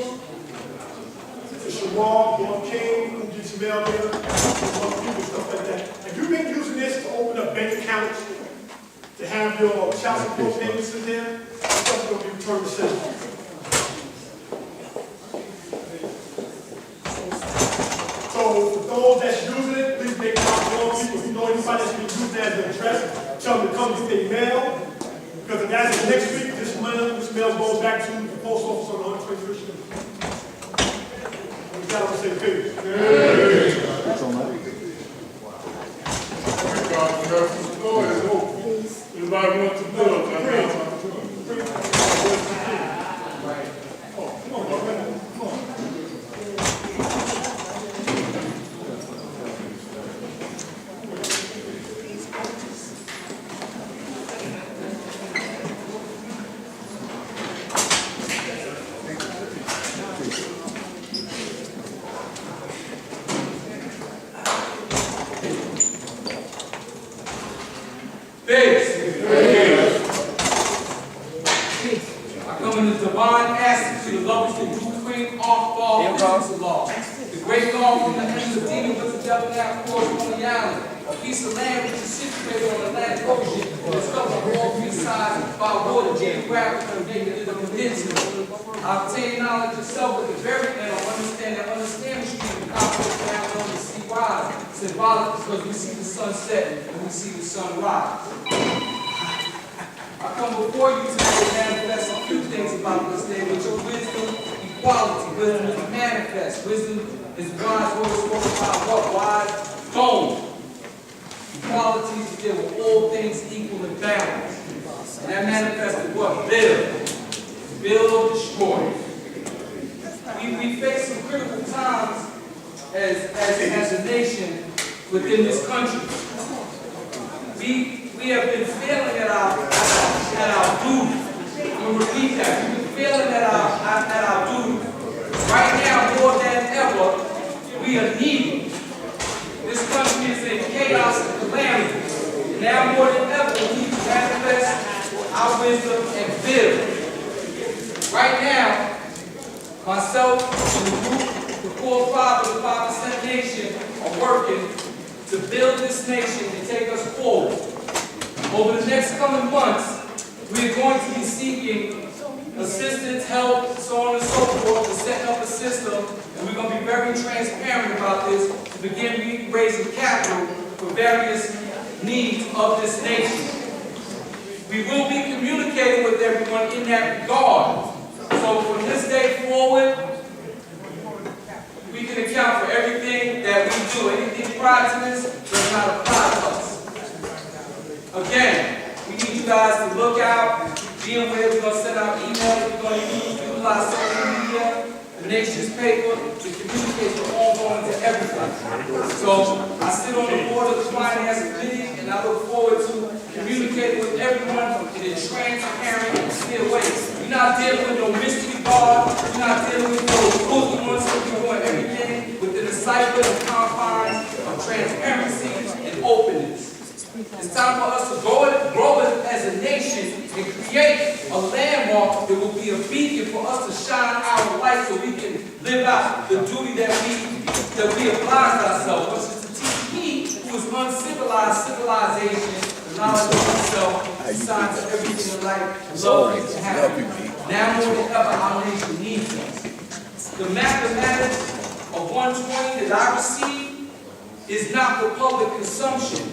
S12: The Shamar, Bob King, who gets mail there, and other people, stuff like that. If you've been using this to open up bank accounts, to have your child support payments in there, stuff is going to be returned to citizens. So for those that's using it, please make it out to all people. If you know anybody that's been using it as an address, tell them to come get their mail. Because as of next week, this mail goes back to the post office on 123rd Street. With that, I want to say page.
S4: That's all right. The floor is open. Anybody want to build?
S13: I come in the divine essence to the lovers of Ukraine, off ball, of law. The great law from the hands of dealing with the devil now course on the island. A piece of land which is situated on the Atlantic Ocean and is covered on all 3 sides by water, geographically making it a peninsula. I obtain knowledge of self at the very end of understand the street of conflict down on the sea rise. Symbolic because we see the sun set and we see the sun rise. I come before you today to manifest a few things about this day, which are wisdom, equality. Wisdom is manifest. Wisdom is wise, what is spoken about what? Wise, gold. Equality is to deal with all things equal and balanced. And that manifested what? Build. Build or destroy. We face some critical times as a nation within this country. We have been failing at our duty. I'm going to repeat that. We've been failing at our duty. Right now, more than ever, we are needed. This country is in chaos and calamity. Now more than ever, we need to manifest our wisdom and build. Right now, myself and the group, the 4 or 5 of the 5% Nation, are working to build this nation and take us forward. Over the next coming months, we are going to be seeking assistance, help, so on and so forth, to set up a system, and we're going to be very transparent about this to begin raising capital for various needs of this nation. We will be communicating communicating with everyone in that regard. So from this day forward, we can account for everything that we do. Anything prior to this does not apply to us. Again, we need you guys to look out, be aware. We're going to send out emails. We're going to utilize social media, the nation's paper, to communicate the ongoing to everything. So I sit on the board of the Finance Committee, and I look forward to communicating with everyone in a transparent and clear way. We're not dealing with no mystery bars. We're not dealing with no spooky ones. We're doing everything within the cycle and confines of transparency and openness. It's time for us to grow as a nation and create a landmark that will be a beacon for us to shine our light so we can live out the duty that we oblige ourselves, which is to teach me, who is uncivilized civilization, the knowledge of myself, the signs of everything in life, and love things to happen. Now more than ever, our nation needs us. The mathematics of 120 that I receive is not for public consumption.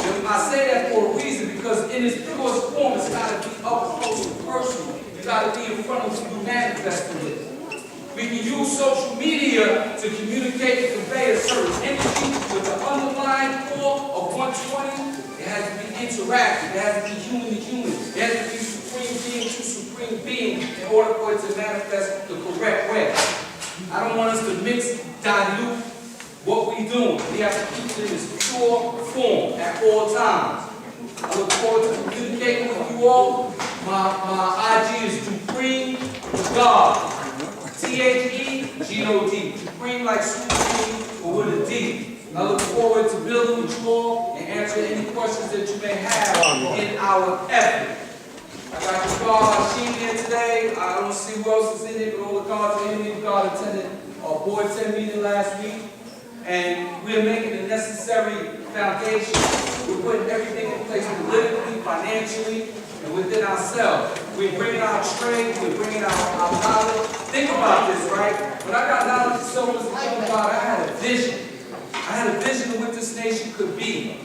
S13: And I say that for a reason, because in its purest form, it's got to be up close and personal. You got to be in front of who you manifesting it. We can use social media to communicate and convey a certain energy, but the underlying core of 120, it has to be interactive. It has to be human to human. It has to be supreme being to supreme being in order for it to manifest the correct way. I don't want us to dilute what we're doing. We have to keep it in its pure form at all times. I look forward to communicating with you all. My IG is Supreme God. THEGOD. Supreme like supreme, but with a D. I look forward to building with you all and answering any questions that you may have in our effort. I got the guard Hashim here today. I don't see who else is in it, but all the guards are in it. The guard attended our board 10 meeting last week. And we're making the necessary foundation. We're putting everything in place politically, financially, and within ourselves. We're bringing our trade, we're bringing our knowledge. Think about this, right? When I got knowledge of so much about God, I had a vision. I had a vision of what this nation could be.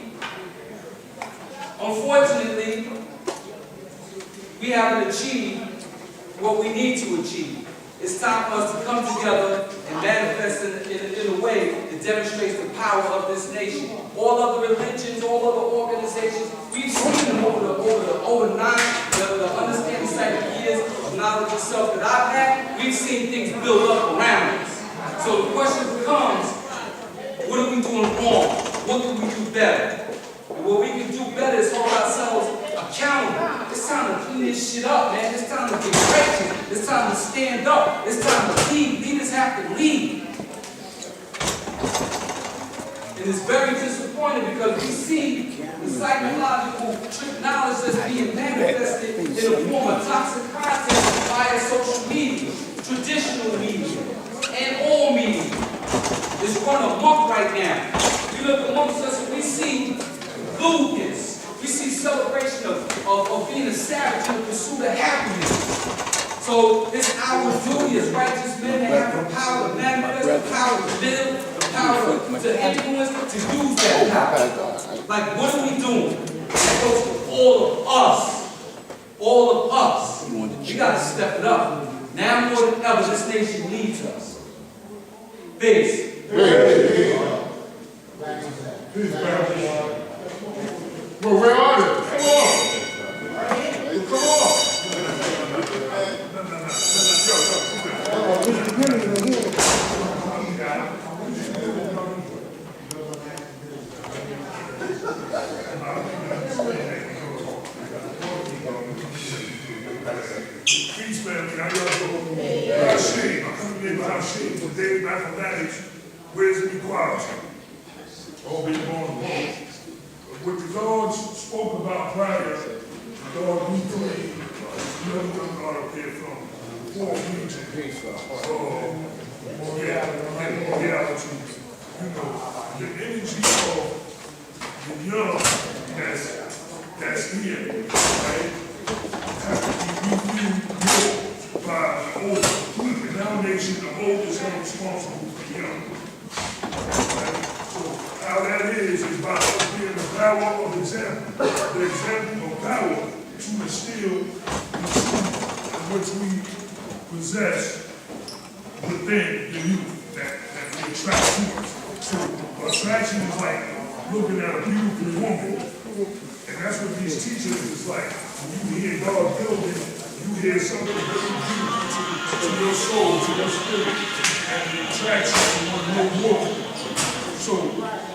S13: Unfortunately, we haven't achieved what we need to achieve. It's time for us to come together and manifest in a way that demonstrates the power of this nation. All other religions, all other organizations, we've seen them over the understanding cycle years of knowledge of self that I've had, we've seen things build up around us. So the question becomes, what are we doing wrong? What can we do better? And what we can do better is hold ourselves accountable. It's time to clean this shit up, man. It's time to get corrected. It's time to stand up. It's time to lead. Leaders have to lead. And it's very disappointing because we see the psychological knowledge that's being manifested in the form of toxic content via social media, traditional media, and all media. It's run amok right now. We look amongst us and we see lewdness. We see celebration of being a savage in the pursuit of happiness. So it's our duty as righteous men to have the power to manifest, the power to live, the power to influence, to use that power. Like, what are we doing? That goes to all of us. All of us. We got to step it up. Now more than ever, this nation needs us. Peace.
S4: Well, where are they? Come on. Come on.
S14: Peace, family. How y'all doing? Hashim. I'm coming in with Hashim for daily mathematics. Where's inequality? All be born. What the Lord spoke about prior, Lord, we pray, you know what God up here from four regions. Reality. You know, the energy of the young that's here, right, has to be reviewed by the old. The nomination, the old is held responsible for the young. Right? How that is by us being the power of example. The example of power to instill the truth in which we possess within the youth that we attract to us. So attraction is like looking at a beautiful woman, and that's what these teachers is like. When you hear God building, you hear something very beautiful to your soul, to your spirit, and the attraction is one no more. So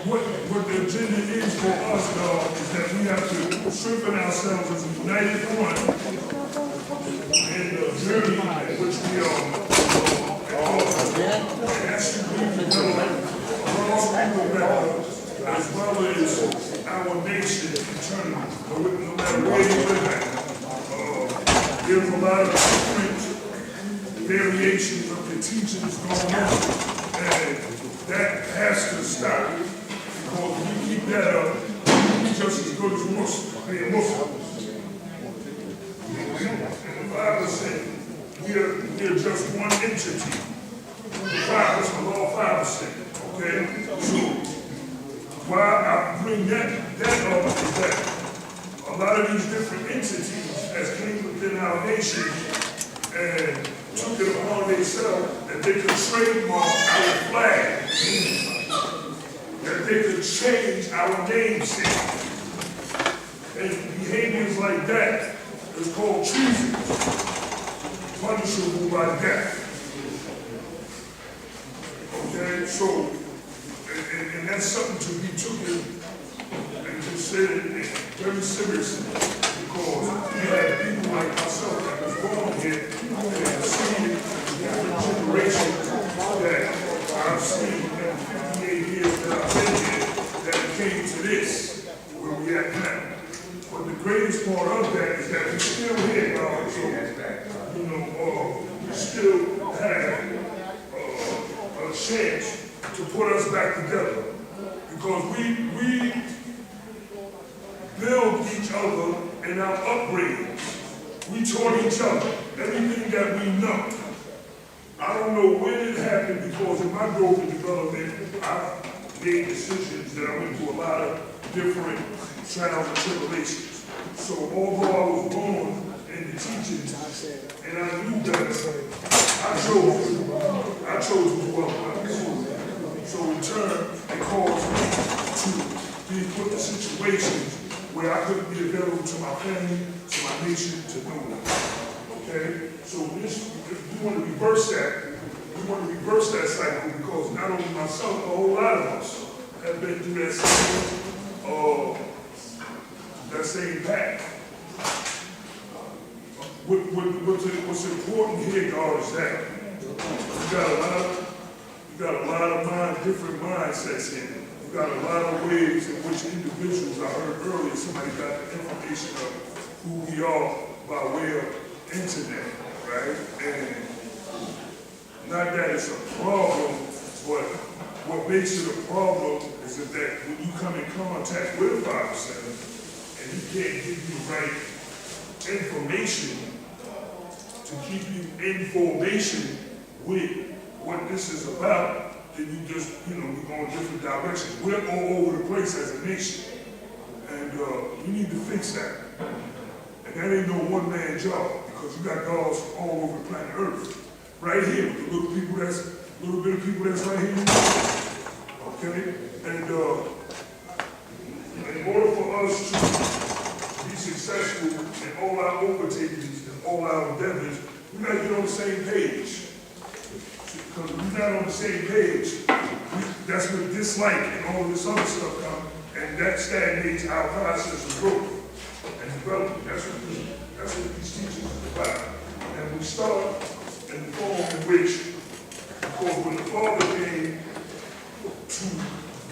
S14: what the agenda is for us, God, is that we have to strengthen ourselves as a united front in the journey in which we are. And that should be developed across Mecca, as well as our nation internally, no matter where you live at. There's a lot of different variations of the teachings going on, and that has to stop, because if we keep that up, we just as good as Muslims, being Muslims. And the Bible said, we're just one entity. The 5%, all 5%, okay? So, why I bring that up is that a lot of these different entities has came within our nation and took it upon themselves that they could trademark our flag, that they could change our namesake. And behaviors like that is called treason, punishable by death. Okay, so, and that's something to be taken and considered very seriously, because we have people like myself that was born here and seen different generations that I've seen in the 58 years that I've been here that came to this, where we at now. But the greatest part of that is that we're still here, God. So, we still have a chance to put us back together, because we build each other in our upbringing. We taught each other everything that we know. I don't know when it happened, because in my growth and development, I made decisions that I went through a lot of different trials and tribulations. So although I was born in the teachings and I knew better, I chose to do well. So in turn, it caused me to be put in situations where I couldn't be available to my family, to my nation, to no one. Okay? So we want to reverse that. We want to reverse that cycle, because not only myself, but a whole lot of us have been through that same path. What's important here, God, is that you got a lot of different mindsets here. You got a lot of ways in which individuals, I heard earlier, somebody got the information of who we are by way of internet, right? And not that it's a problem, but what makes it a problem is that when you come in contact with a 5%, and you can't give you the right information to keep you in formation with what this is about, then you just, we go in different directions. We're all over the place as a nation. And we need to fix that. And that ain't no one-man job, because you got gods all over planet Earth. Right here, with the little bit of people that's right here. Okay? And in order for us to be successful in all our overtakings and all our endeavors, we gotta get on the same page. Because if we're not on the same page, that's where dislike and all of this other stuff comes, and that stagnates our process of growth and development. That's what these teachings are about. And we start in the form in which, because when the Father came to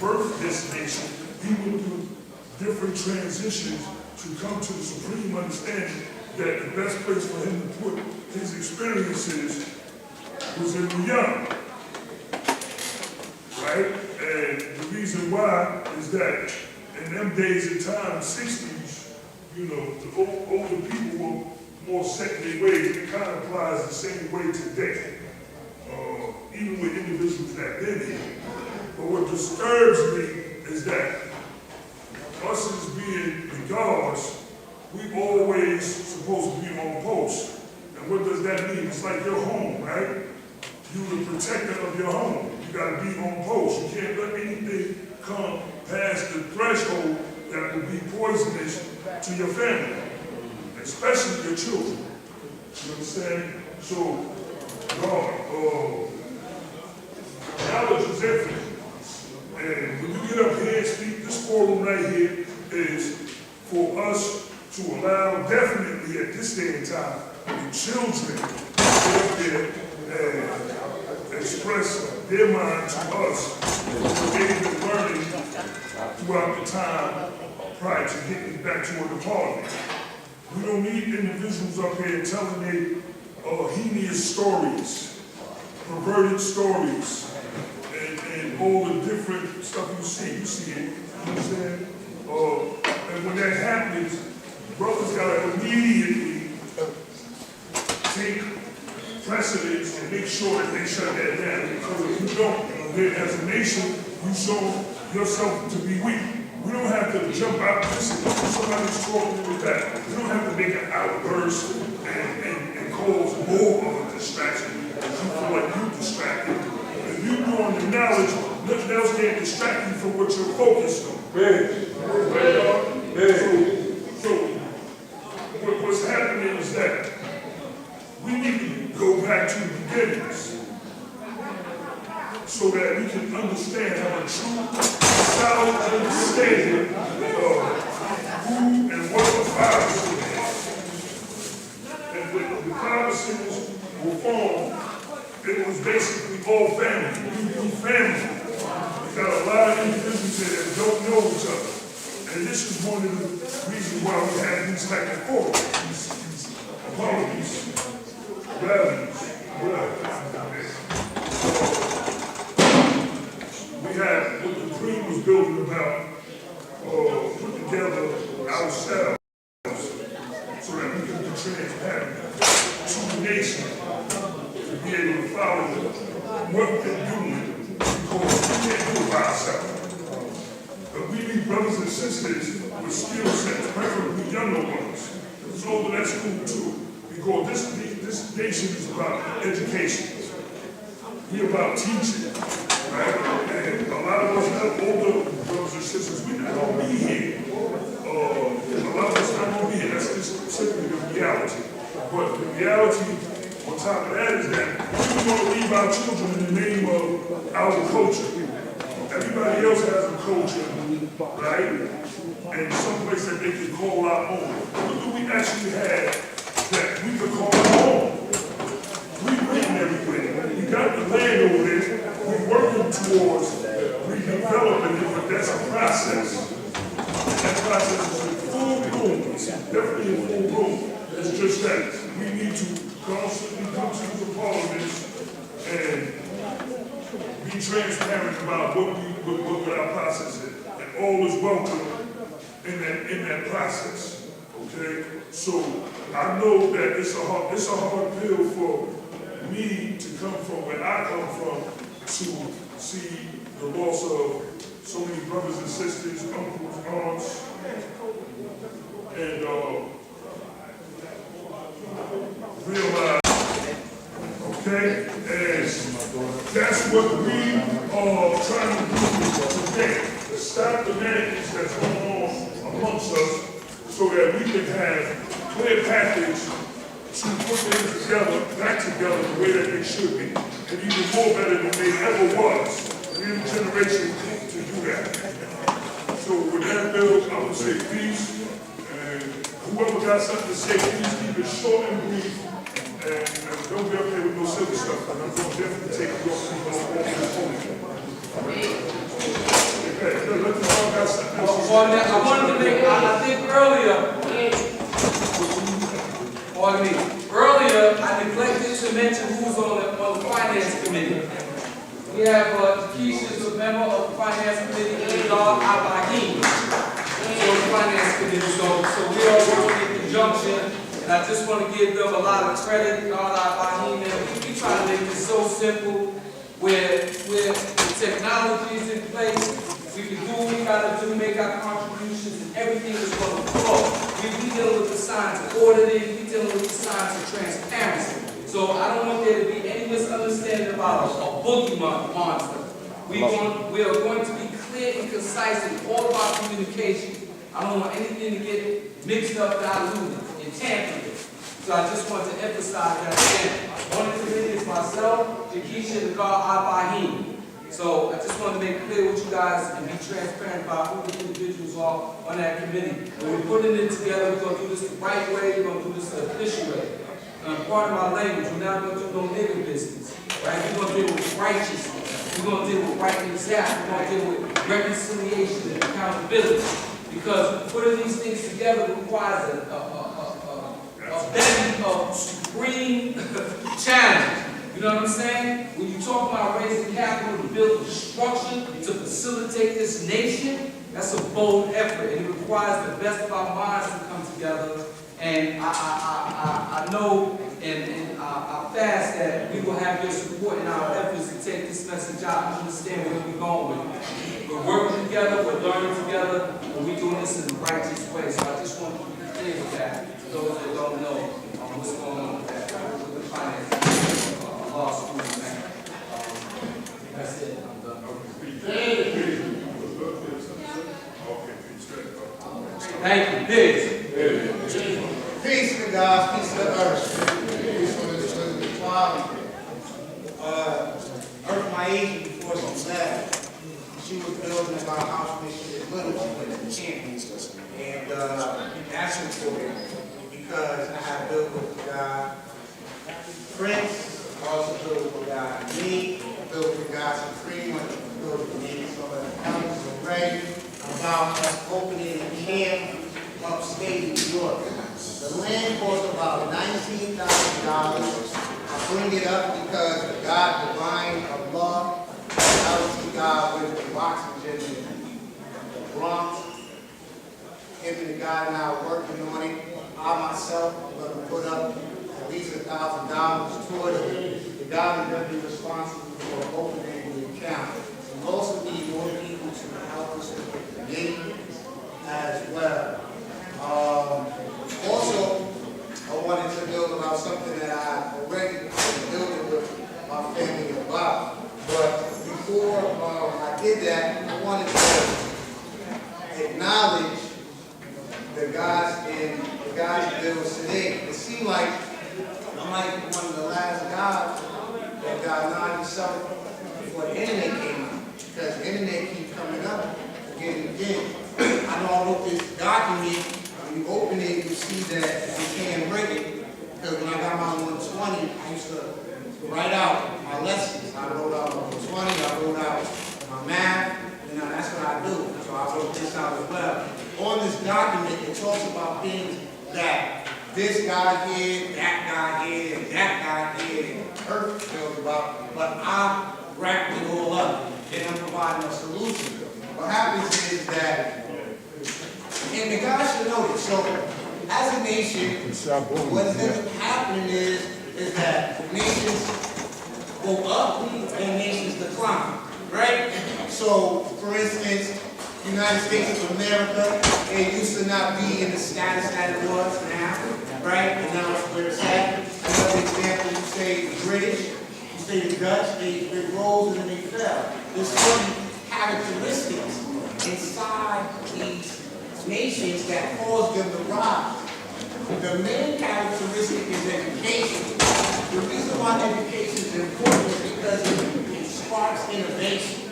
S14: birth this nation, he went through different transitions to come to the supreme understanding that the best place for him to put his experiences was in the young, right? And the reason why is that in them days and times, 60s, the older people were more set in their ways. It kind of applies the same way today, even with individuals that been here. But what disturbs me is that us as being the gods, we always supposed to be on post. And what does that mean? It's like your home, right? You're the protector of your home. You gotta be on post. You can't let anything come past the threshold that would be poisonous to your family, especially your children. You understand? So, God, knowledge is infinite. And when you get up here and speak, this forum right here is for us to allow, definitely at this day and time, the children to get up there and express their mind to us what they've been learning throughout the time prior to getting back to the parliament. We don't need individuals up here telling their heinous stories, perverted stories, and all the different stuff you see. You see it, you understand? And when that happens, brothers gotta immediately take precedence and make sure that they shut that down. Because if you don't, then as a nation, you show yourself to be weak. We don't have to jump out and listen. Somebody's talking with that. We don't have to make an outburst and cause more of a distraction. You feel like you're distracted. If you're doing the knowledge, nothing else can't distract you from what you're focused on. So what's happening is that we need to go back to the beginnings so that we can understand, have a true, solid understanding of who and what the Father is. And when the Protestants were formed, it was basically all family. We family. We got a lot of individuals here that don't know each other. And this is one of the reasons why we have these type of forums, these apologies, rallies, whatever. We had what the Queen was building about, put together ourselves so that we can be transparent to the nation to be able to follow what they're doing because we can't do it by ourselves. But we need brothers and sisters with skill sets, preferably younger ones. It's older, that's cool too. Because this nation is about education. We're about teaching, right? And a lot of us have older brothers and sisters. We're not going to be here. A lot of us are not going to be here. That's just simply the reality. But the reality on top of that is that we want to leave our children in the name of our culture. Everybody else has a culture, right? And someplace that they can call our own. What do we actually have that we could call our own? We've written everywhere. We got the land over there. We're working towards redeveloping it, but that's a process. That process is in full bloom. It's definitely in full bloom. It's just that we need to constantly come to the parliaments and be transparent about what our process is. And all is welcome in that process. Okay? So I know that it's a hard pill for me to come from where I come from to see the loss of so many brothers and sisters, uncles, aunts, and realize, okay, and that's what we are trying to do today, to stop the madness that's going on amongst us so that we can have clear package to put things together, back together the way that they should be, and even more better than they ever was. We're the generation to do that. So with that, Bill, I would say peace, and whoever got something to say, please keep it short and brief, and don't be up there with no silly stuff, and I'm going to definitely take you off Okay, let the all got something else.
S13: I wanted to make, I think earlier, earlier, I neglected to mention who's on the finance committee. We have Keisha's a member of the finance committee, and Dar Abahim. So the finance committee, so we are working in conjunction, and I just want to give them a lot of credit, Dar Abahim, and we try to make it so simple, where the technology is in place, we can do what we gotta do, make our contributions, and everything is going to flow. we dealing with the signs of orderly, we dealing with the signs of transparency. So I don't want there to be any misunderstanding about a boogie monster. We are going to be clear and concise in all of our communication. I don't want anything to get mixed up, diluted, and tampered with. So I just want to emphasize that again. On the committee is myself, Jakisha, the God, Abahim. So I just want to make clear with you guys and be transparent about who the individuals are on that committee. When we're putting it together, we're going to do this the right way, we're going to do this the official way. Part of my language, we're not going to do no nigger business. Right? We're going to deal with righteousness. We're going to deal with right and exact. We're going to deal with reconciliation and accountability. Because putting these things together requires a bevy of supreme challenge. You know what I'm saying? When you talk about raising capital to build a structure to facilitate this nation, that's a bold effort, and it requires the best of our minds to come together. And I know and I fast that we will have your support in our efforts to take this message out and understand where we're going with it. We're working together, we're learning together, and we're doing this in the righteous way. So I just want to be clear with that, to those that don't know what's going on with that, with the finances. Law school, man. That's it. I'm done. Thank you. Peace.
S3: Peace to God, peace to the earth. Peace to the Father. Earth, my agent, before she left, she was building about a house when she was little. She went to champions. And that's important because I have built with God. Prince. Also built with God and me, built with God Supreme, built with me. Some of the comments already about us opening a camp upstate New York. The land costs about $19,000. I bring it up because the God divine of love, I see God with the oxygen in the Bronx. Him and the God and I are working on it. I myself am going to put up at least $1,000 towards it. The God is going to be responsible for opening the account. We also need more people to help us with the committee as well. Also, I wanted to build about something that I already been building with my family about. But before I did that, I wanted to acknowledge the guys in the guys bill today. It seemed like I'm like one of the last guys that got 97 before the internet came out. Because the internet keeps coming up again and again. I know I wrote this document. When you open it, you see that you can't break it. Because when I got my 120, I used to write out my lessons. I wrote out my 120, I wrote out my math. You know, that's what I do. So I wrote this out as well. On this document, it talks about things that this guy here, that guy here, and that guy here, and Earth feels about, but I wrap it all up, and I'm providing a solution. What happens is that, and the guys should know this, so as a nation, what ends up happening is that nations go up and nations decline, right? So, for instance, the United States of America, it used to not be in the status that it was now, right? And now it's where it's at. Another example, you say the British, you say the Dutch, they rose and then they fell. There's certain characteristics inside these nations that cause them to rise. The main characteristic is education. The reason why education is important is because it sparks innovation.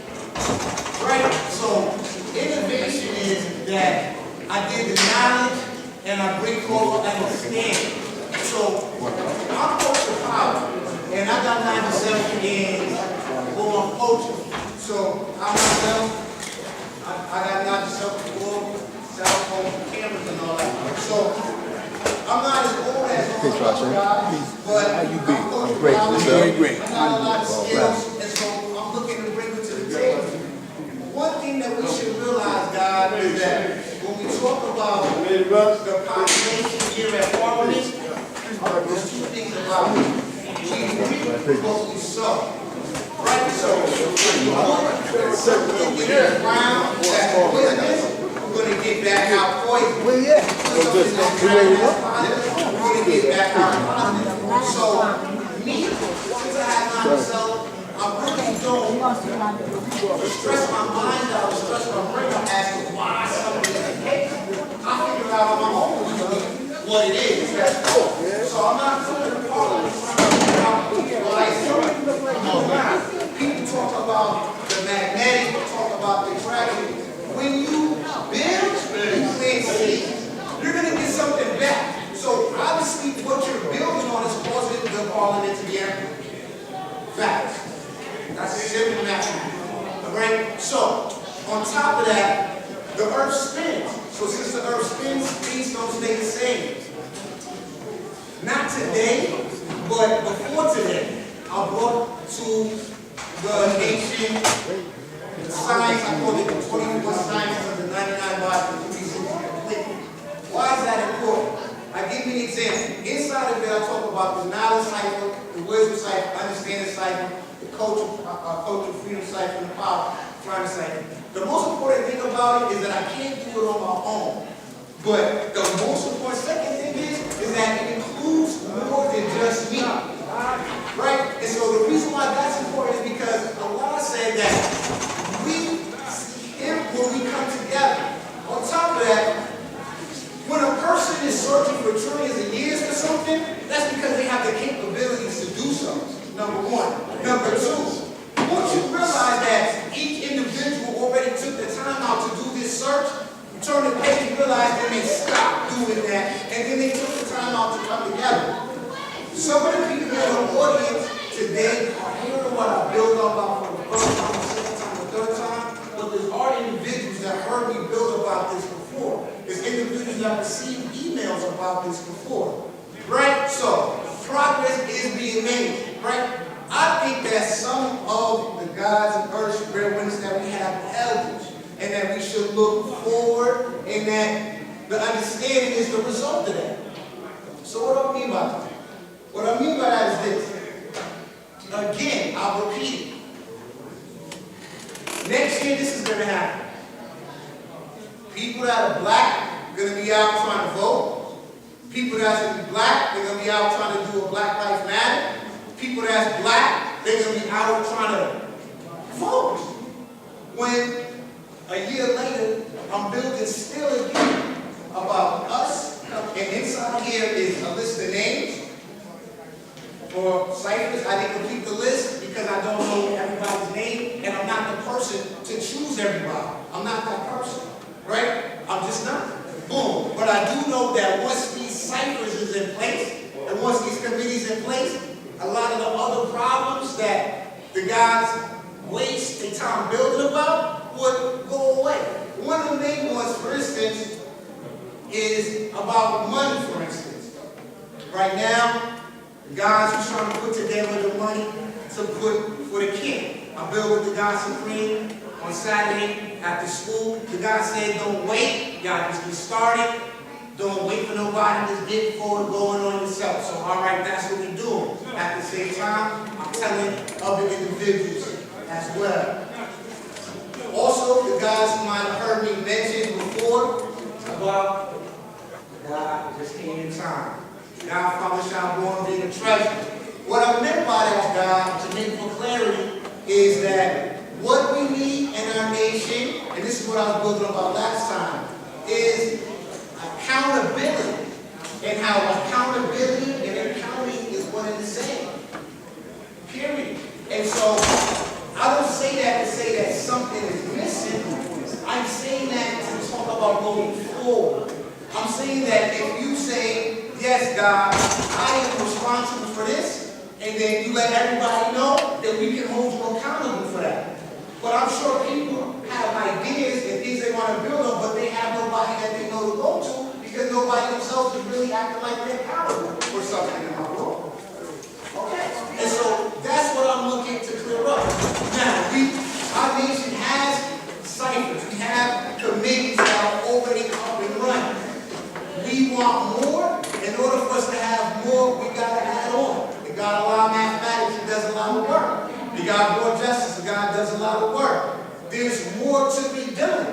S3: Right? So, innovation is that I get the knowledge and I bring forward understanding. So, I'm culture power, and I got 97 years born culture. So, I myself, I got 97 born cell phone cameras and all that. So, I'm not as old as all those guys, but I'm great. I got a lot of skills, and so I'm looking to bring it to the table. One thing that we should realize, God, is that when we talk about the population here at Parliament, there's two things about it. We reap what we sow. Right? So, if you put something in the ground that's witness, we're going to gonna get back out poison. Well, yeah. We're gonna get back out positive. So, me, since I have myself, I'm really don't stress my mind out, stress my brain out as to why something is the case. I figure out on my own what it is. So I'm not going to Parliament trying to figure out why something. People talk about the magnetic, talk about the attraction. When you build, you plant seeds. You're going to get something back. So obviously what you're building on is causing the Parliament to be empty. Facts. That's simple natural. Alright? So, on top of that, the earth spins. So since the earth spins, things don't stay the same. Not today, but before today, I brought to the ancient science, I call it the 21 science of the 99 bodies of reason complete. Why is that important? I give you an example. Inside of it, I talk about the knowledge cycle, the wisdom cycle, understanding cycle, the culture freedom cycle, and the power climate cycle. The most important thing about it is that I can't do it on my own. But the most important second thing is that it includes more than just me. Right? And so the reason why that's important is because Allah said that we see Him when we come together. On top of that, when a person is searching for trillions of years for something, that's because they have the capabilities to do something. Number one. Number two, once you realize that each individual already took the time out to do this search, you turn the page and realize that they stopped doing that, and then they took the time out to come together. Some of the people in the audience today are hearing what I build about for the first time, the second time, the third time, but there are individuals that heard me build about this before. There's individuals that received emails about this before. Right? So, progress is being made. Right? I think that some of the gods and earth should bear witness that we have elders and that we should look forward and that the understanding is the result of that. So what do I mean by that? What I mean by that is this. Again, I'll repeat it. Next year, this is going to happen. People that are black are going to be out trying to vote. People that's going to be black, they're going to be out trying to do a Black Lives Matter. People that's black, they're going to be out trying to vote. When a year later, I'm building still again about us, and inside here is a list of names for ciphers. I didn't complete the list because I don't know everybody's name, and I'm not the person to choose everybody. I'm not that person, right? I'm just not. Boom. But I do know that once these ciphers is in place, and once these committees in place, a lot of the other problems that the guys waste their time building about would go away. One of the main ones, for instance, is about money, for instance. Right now, the guys who's trying to put together the money to put for the kid. I built with the guy Supreme on Saturday after school. The guy said, don't wait, y'all just get started. Don't wait for nobody, just get forward going on yourself. So all right, that's what we're doing. At the same time, I'm telling other individuals as well. Also, the guys who might have heard me mention before about God just came in time. God, Father, shall born being a treasure. What I meant by that, God, to make for clarity, is that what we need in our nation, and this is what I was building about last time, is accountability. And how accountability and accounting is one and the same. Period. And so, I don't say that to say that something is missing. I'm saying that to talk about going forward. I'm saying that if you say, yes, God, I am responsible for this, and then you let everybody know that we can hold you accountable for that. But I'm sure people have ideas and things they want to build on, but they have nobody that they know to go to because nobody themselves is really acting like they're accountable for something in my world. Okay? And so that's what I'm looking to clear up. Now, our nation has ciphers. We have committees that are already up and running. We want more. In order for us to have more, we got to add on. The God of law mathematics, He does a lot of work. The God of war justice, the God does a lot of work. There's more to be done.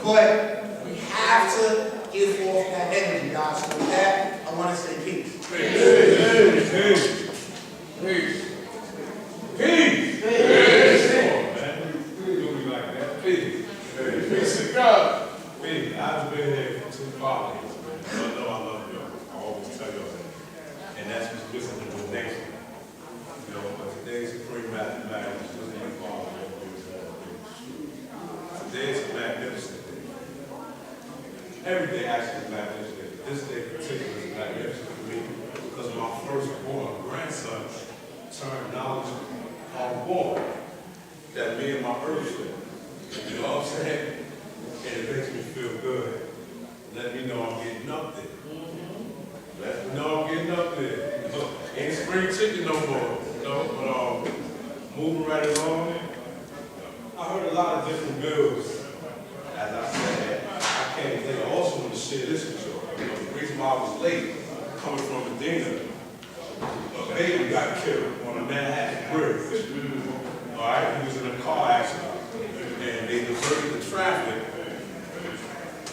S3: But we have have to give off that energy, guys. So with that, I want to say peace.
S8: Peace. Peace. Peace. Peace. Peace. Come on, man. You do me like that. Peace. Peace to God. Peace. I've been here for 2 fathers. I know I love you. I always tell you that. And that's what's missing in the nation. You know, but today's Supreme Mathematics is just like father. Today is a magnificent day. Every day actually is magnificent. This day in particular is magnificent for me because my firstborn grandson turned knowledge born that me and my earth share. You know what I'm saying? And it makes me feel good. Let me know I'm getting up there. Let me know I'm getting up there. You know, ain't spring chicken no more. You know, but moving right along. I heard a lot of different bills. As I said, I came today. I also want to share this with you. You know, the reason why I was late, coming from Medina, a baby got killed on a Manhattan bridge. All right, he was in a car accident, and they diverted the traffic.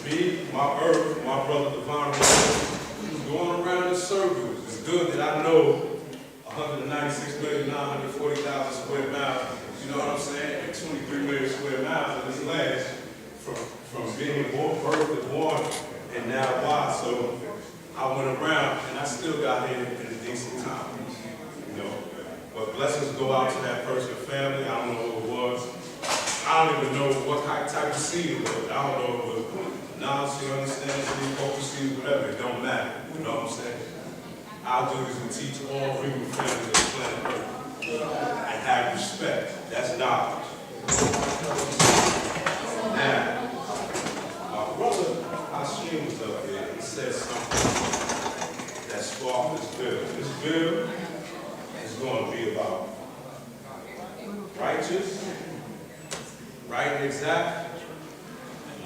S8: Me, my earth, my brother Devon, was going around in circles. It's good that I know 196,940,000 square miles. You know what I'm saying? And 23 million square miles of this land from being born, birth to born, and now why. So I went around, and I still got here in a decent time. You know, but blessings go out to that person's family. I don't know who it was. I don't even know what type of seed it was. I don't know if it was non-seed, understanding seed, focus seed, whatever. It don't matter. You know what I'm saying? Our duty is to teach all human families of the planet Earth and have respect. That's knowledge. Now, my brother Hashim was up there and said something that sparked this bill. This bill is going to be about righteous, right and exact.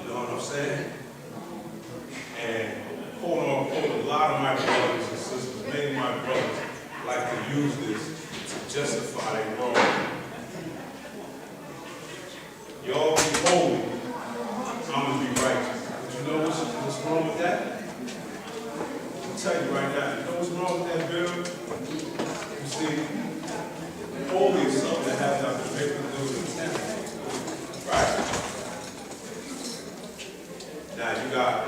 S8: You know what I'm saying? And quote unquote, a lot of my brothers and sisters, many of my brothers, like to use this to justify their wrong. Y'all be holy, I'm gonna be righteous. But you know what's wrong with that? I'll tell you right now, you know what's wrong with that bill? You see, holy is something that has nothing to do with intent. Right? Now you got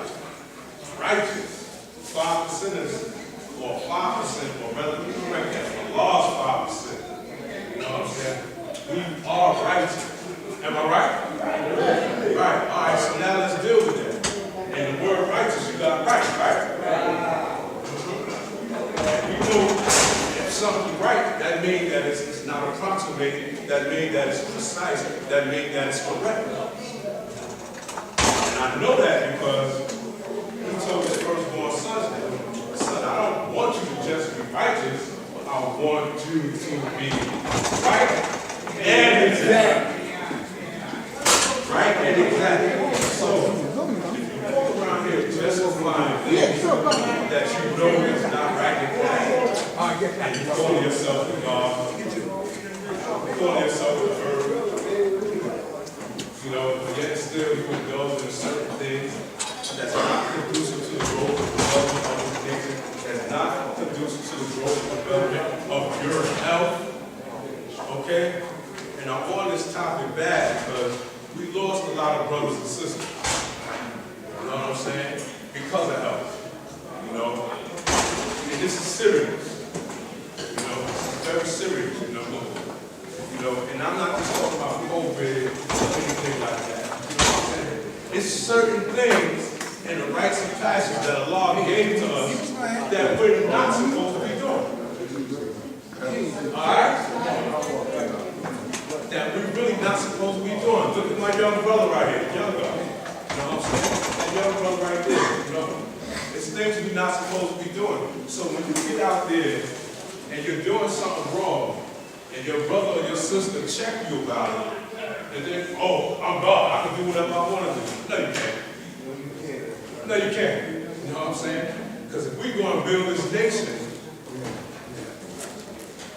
S8: righteous, 5%ers, or 5%, or rather, we correct that, the law's 5%. You know what I'm saying? We are righteous. Am I right? Right. All right, so now let's deal with that. And the word righteous, you got right? And we know if something's right, that means that it's not approximated, that means that it's precise, that means that it's correct. And I know that because he told his firstborn son, I don't want you to just be righteous, I want you to be right and exact. Right and exact. So, if you walk around here justifying things that you know is not right and exact, and you call yourself the God, you call yourself the Earth, you know, but yet still you indulge in certain things that's not conducive to the growth and development of this nation, that's not conducive to the growth and development of your health, okay? And I'm on this topic bad because we lost a lot of brothers and sisters, you know what I'm saying, because of health, you know? And this is serious, you know, it's very serious, you know? And I'm not just talking about COVID or anything like that, you know what I'm saying? It's certain things in the rites and passions that Allah gave to us that we're not supposed to be doing. All right? That we're really not supposed to be doing. Look at my young brother right here, young guy. You know what I'm saying? That young brother right there, you know? It's things we're not supposed to be doing. So when you get out there and you're doing something wrong, and your brother or your sister check you about it, and then, oh, I'm God, I can do whatever I want to do. No, you can't. No, you can't. You know what I'm saying? Because if we're going to build this nation,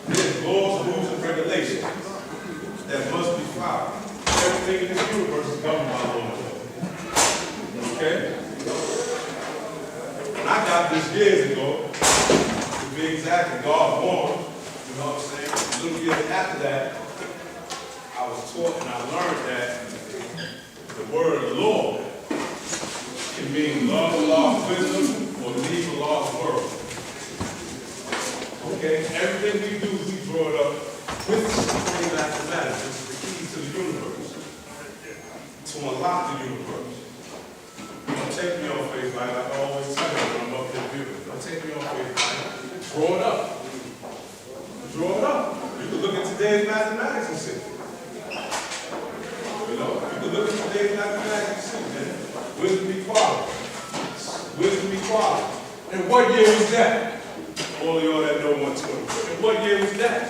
S8: there's laws, rules, and regulations that must be followed. Everything in this universe is governed by law. Okay? years ago, to be exact, and God won. You know what I'm saying? A little years after that, I was taught and I learned that the word Lord can mean love a lost wisdom or leave a lost world. Okay? Everything we do, we draw it up with supreme mathematics, which is the key to the universe, to unlock the universe. Don't take me on face value, like I always tell you when I'm up there viewing. Don't take me on face value. Draw it up. Draw it up. You can look at today's mathematics and see. You know, you can look at today's mathematics and see, man. Wisdom equality. Wisdom equality.
S4: And what year was that?
S8: All of y'all that know 120.
S4: And what year was that?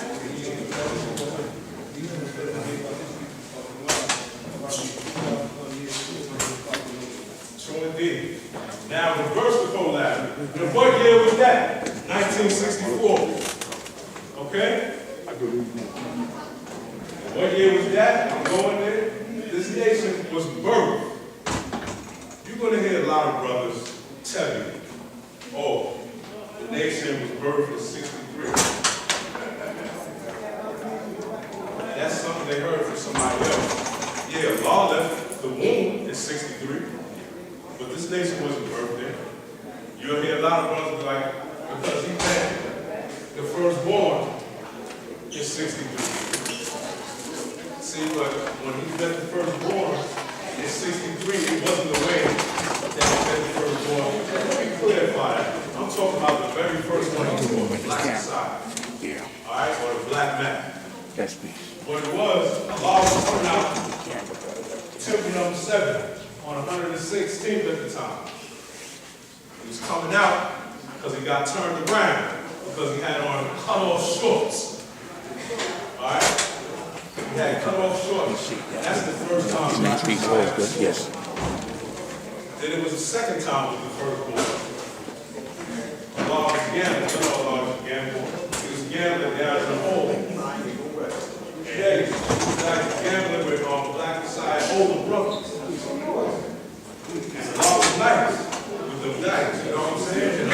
S8: True indeed. Now reverse the polarity. And what year was that? 1964. Okay? What year was that? I'm going there. This nation was birthed. You're going to hear a lot of brothers tell you, oh, the nation was birthed in 63. That's something they heard from somebody else. Yeah, law left the womb in 63, but this nation wasn't birthed there. You'll hear a lot of brothers be like, because he met the firstborn in 63. See, but when he met the firstborn in 63, it wasn't the way that he met the firstborn. Let me clarify that. I'm talking about the very first one he was on, Black Messiah.
S5: Yeah.
S8: All right, or the Black Man.
S5: That's me.
S8: What it was, Allah was coming out temple number 7 on 116th at the time. He was coming out because he got turned around because he had on cut-off shorts. All right? He had cut-off shorts. That's the first time.
S5: Next week was good. Yes.
S8: Then it was the second time with the first one. Allah was gambling. You know Allah was gambling. He was gambling down in the hole. Yeah, he was like gambling with Black Messiah older brothers. And Allah was nice with them dice, you know what I'm saying? And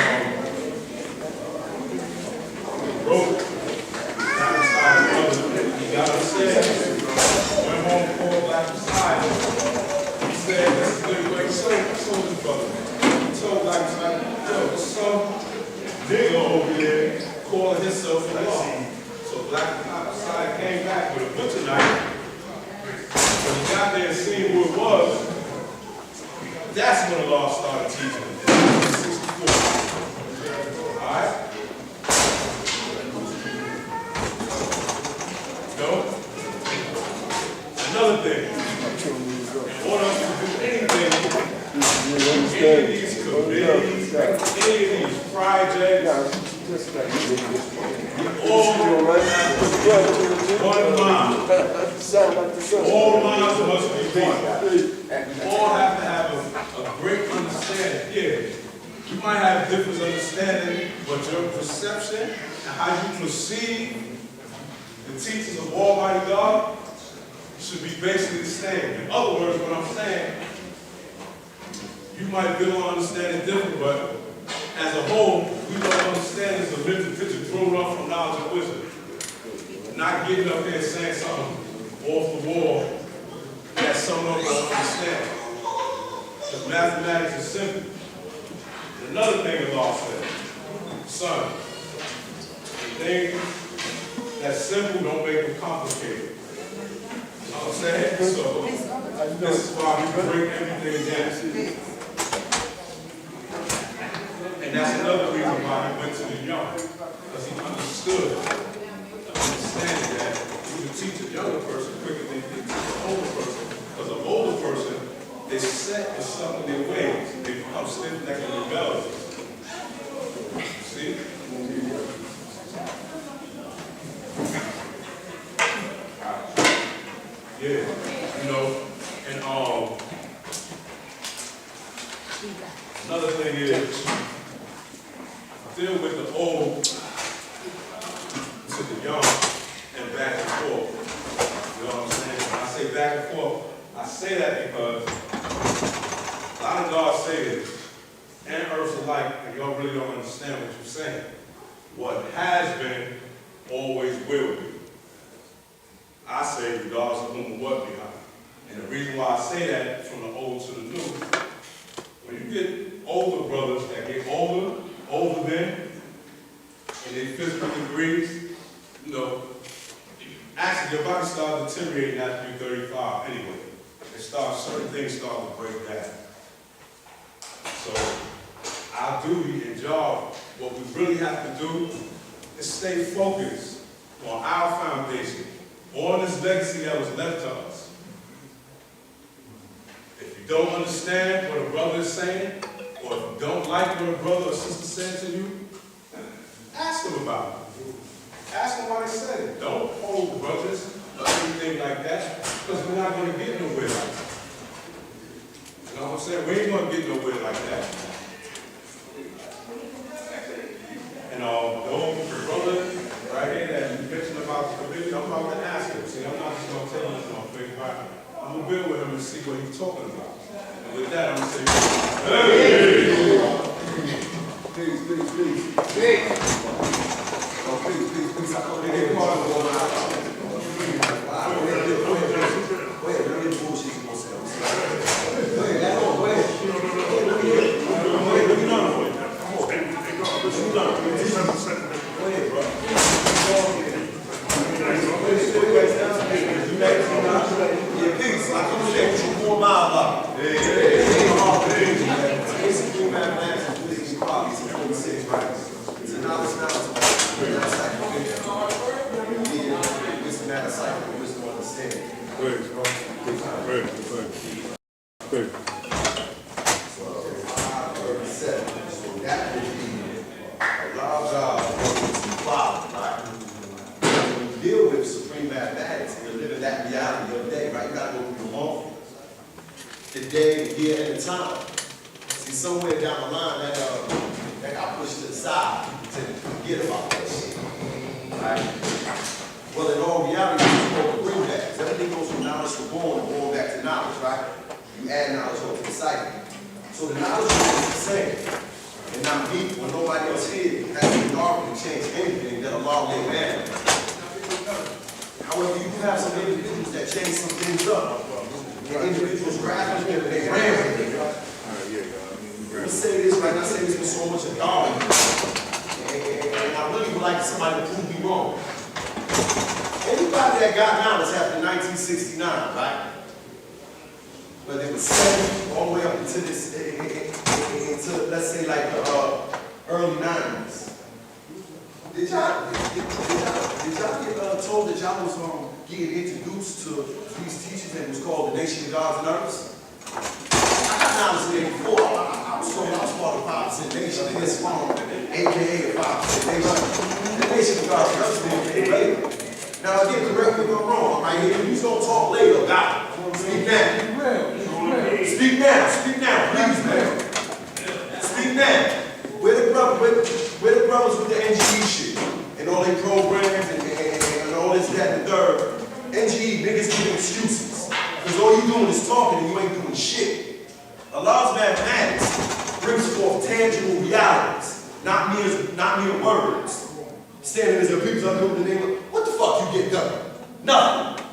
S8: broke. Black Messiah's brother, he got upset. Went home for Black Messiah. He said, this is the way he told his brother. He told Black Messiah, yo, there's some nigga over there calling himself the law. So Black Messiah came back with a butcher knife. When he got there and seen who it was, that's when the law started teaching him. 64. Alright? No? Another thing. In order to do anything, any of these committees, any of these projects, all have one mind. All minds must be one. All have to have a great understanding. Yeah, you might have different understanding, but your perception and how you perceive the teachings of Almighty God should be basically the same. In other words, what I'm saying, you might feel or understand it different, but as a whole, we don't understand is a mental picture thrown off from knowledge and wisdom. Not getting up there and saying something off the wall that someone don't understand. Because mathematics is simple. Another thing the law said, son, things that's simple don't make them complicated. You know what I'm saying? So this is why we break everything down. And that's another reason why he went to the young, because he understood, understanding that you can teach a younger person quicker than you can teach an older person. Because an older person is set in some of their ways. They become stiff-necked and rebellious. See? Yeah, you know, and another thing is, deal with the old to the young and back and forth. You know what I'm saying? When I say back and forth, I say that because a lot of God say this, and earth's alike, and y'all really don't understand what you're saying. What has been, always will be. I say regardless of whom or what behind. And the reason why I say that from the old to the new, when you get older brothers that get older than, and they physical degrees, you know, actually your body starts deteriorating after you're 35 anyway. Certain things start to break down. So our duty and job, what we really have to do is stay focused on our foundation, on this legacy that was left to us. If you don't understand what a brother is saying, or if you don't like what a brother or sister said to you, ask them about it. Ask them why they said it. Don't hold grudges or anything like that, because we're not going to get nowhere like that. You know what I'm saying? We ain't going to get nowhere like that. And the brother right here that you mentioned about the committee, I'm about to ask him. See, I'm not just going to tell him on Facebook. I'm going to build with him and see what he's talking about. And with that, I'm going to say, hey!
S6: Please. Please. Oh, please. I come in here. Go ahead, let me bullshit you gonna say. Go ahead, that's all. Go ahead. Go ahead, bro. Yeah, peace. I come here with you 4 miles up. Basically, mathematics is physics qualities of 26 rights. It's a knowledge wisdom matter cycle, wisdom understanding.
S8: Good.
S6: So that would be a large job to follow, right? When you deal with supreme mathematics, you're living that reality of the day, right? You gotta go through the moment, the day, the year, and the time. See, somewhere down the line that got pushed to the side to forget about that shit, right? Well, in all reality, you're supposed to bring that. Everything goes from knowledge to born and born back to knowledge, right? You add knowledge onto the cycle. So the knowledge is the same. And not me, when nobody else here has the authority to change anything that Allah laid down. However, you do have some individuals that change some things up. And individuals grasp it and they ran with it. Let me say this, right? I say this with so much authority. And I really would like somebody to prove me wrong. Anybody that got knowledge after 1969, right? But it was 70 all the way up into this, into let's say like the early 90s. Did y'all get told that y'all was getting introduced to these teachers that was called the Nation of Gods and Earths? I got knowledge there before. I was told I was part of 5% Nation in this form, aka 5% Nation. The Nation of Gods and Earths didn't later. Now again, correct me if I'm wrong, right here. You gonna talk later about it. Speak now. Speak now, please, man. Speak now. Where the brothers with the NGE shit and all their programs and all this, that, and the third? NGE, niggas giving excuses. Because all you doing is talking and you ain't doing shit. Allah's mathematics brings forth tangible realities, not mere words. Standing as a people are doing the name of, what the fuck you get done? Nothing.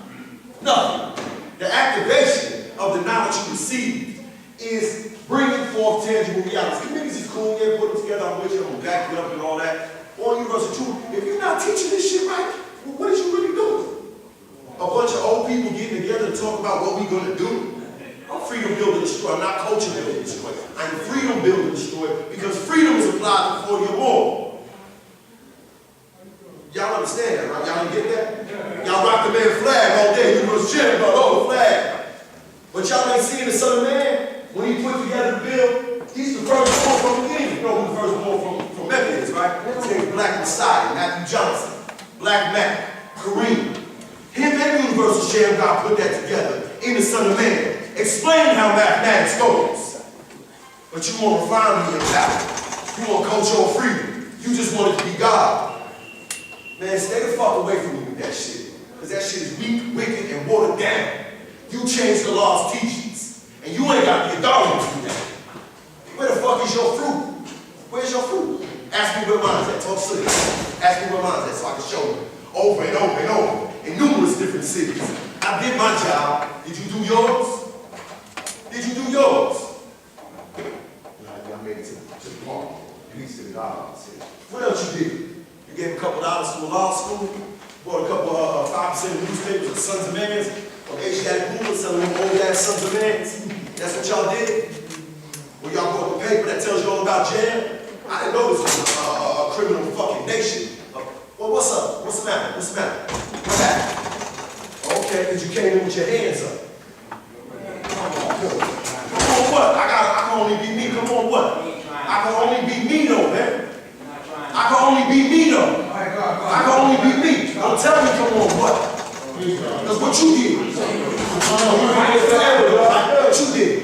S6: The activation of the knowledge you received is bringing forth tangible realities. Committees is cool, yeah, put them together, I'm with you, I'm gonna back you up and all that. All you brothers are true. If you're not teaching this shit right, well, what is you really doing? A bunch of old people getting together to talk about what we're gonna do. I'm freedom build and destroy, I'm not culture build and destroy. I'm freedom build and destroy because freedom is applied before you're born. Y'all understand that, right? Y'all get that? Y'all rock the man flag all day. You was chanting about, oh, the flag. But y'all ain't seeing the son of man, when he put together the bill, he's the first one from the beginning. You know who the first one from Mecca is, right? His name is Black Messiah, Matthew Johnson, Black Mac, Kareem. Him and Universal Sham God put that together in the son of man. Explain how mathematics goes. But you want refinement about it. You want cultural freedom. You just want it to be God. Man, stay the fuck away from me with that shit. Because that shit is weak, wicked, and watered down. You changed the law's teachings. And you ain't got the authority to do that. Where the fuck is your fruit?
S3: Where's your fruit? Ask me where mine's at. Talk slick. Ask me where mine's at so I can show you. Over and over and over in numerous different cities. I did my job. Did you do yours? Did you do yours? I made it to the park. At least to the dollars. What else you did? You gave a couple dollars to a law school, bought a couple 5% of newspapers of Sons of Mans, or Asiatic Bullets selling them old ass Sons of Mans. That's what y'all did? Well, y'all bought the paper that tells you all about jail? I didn't know this was a criminal fucking nation. Well, what's up? What's the matter? What's the matter? What happened? Okay, because you came in with your hands up. Come on, what? I can only be me. Come on, what? I can only be me though, man. I can only be me though. I can only be me. Don't tell me come on, what? That's what you did. What you did.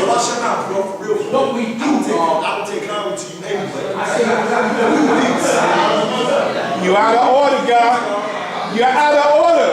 S3: Watch your mouth, bro, for real. What we do, I don't take comment to you anyway.
S15: You're out of order, God. You're out of order.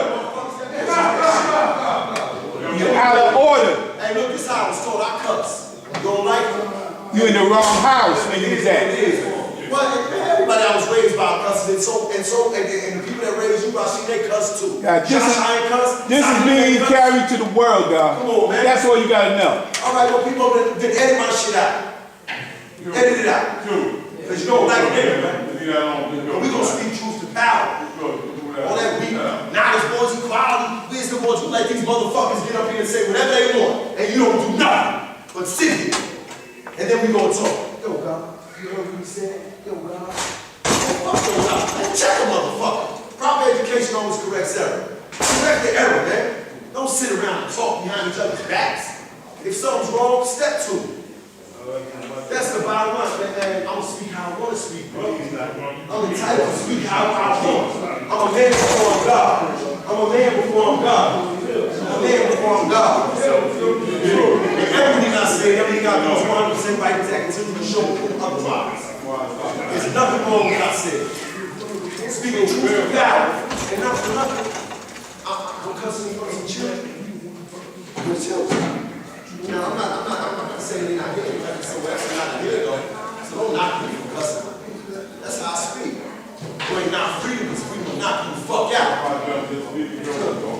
S15: You're out of order.
S3: Hey, look, this how I was told. I cuss. You don't like it?
S15: You're in the wrong house when you was at.
S3: Well, everybody I was raised by cussing, and the people that raised you, I see they cuss too.
S15: God, this is being carried to the world, God.
S3: Come on, man.
S15: That's all you gotta know.
S3: All right, well, people then edit my shit out. Edit it out. Because you don't like it, man. But we gonna speak truth to power. All that weak, knowledge, boys, equality, wisdom, boys, you let these motherfuckers get up here and say whatever they want, and you don't do nothing but sit here. And then we gonna talk. Yo, God, you heard what he said? Yo, God. Fuck yo, God. Man, check a motherfucker. Proper education always corrects error. Correct the error, man. Don't sit around and talk behind each other's backs. If something's wrong, step to it. That's the bottom line, man. I'm gonna speak how I want to speak, bro. I'm entitled to speak how I want. I'm a man before I'm God. I'm a man before I'm God. I'm a man before I'm God. And everything I say, everything I do is 100% right exactly until you show me otherwise. There's nothing wrong with what I said. Speaking truth to power, and not for nothing. I'm cussing for some children. I'm children. Now, I'm not saying they're not here. So that's not here, though. So don't knock me for cussing. That's how I speak. You ain't not freedom, because freedom will knock you the fuck out.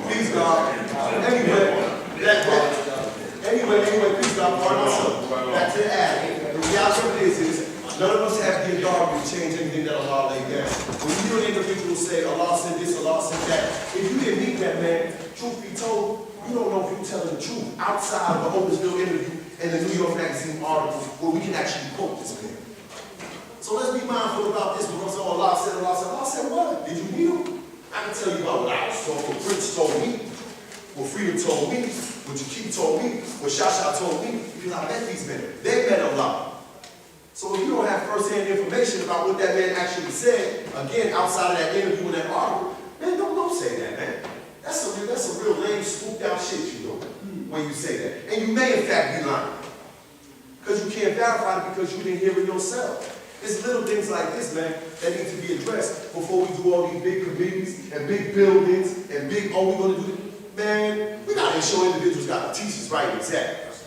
S3: Please, God. Anyway, please, God, pardon myself. Back to the ad. The reality of this is, none of us have the authority to change anything that Allah laid down. When you hear an individual say, Allah said this, Allah said that, if you didn't meet that man, truth be told, you don't know if you're telling the truth outside of the Otisville interview and the New York Magazine article where we can actually quote this man. So let's be mindful about this because Allah said, Allah said what? Did you meet him? I can tell you about what I was told, what Prince told me, what Freedom told me, what Jakee told me, what Shasha told me, because I met these men. They met Allah. So if you don't have first-hand information about what that man actually said, again, outside of that interview and that article, man, don't say that, man. That's a real lame, spooked out shit you know when you say that. And you may in fact be lying. Because you can't verify it because you didn't hear it yourself. It's little things like this, man, that need to be addressed before we do all these big committees and big buildings and big, oh, we're going to do this. Man, we got to ensure individuals got the teachers right and exact.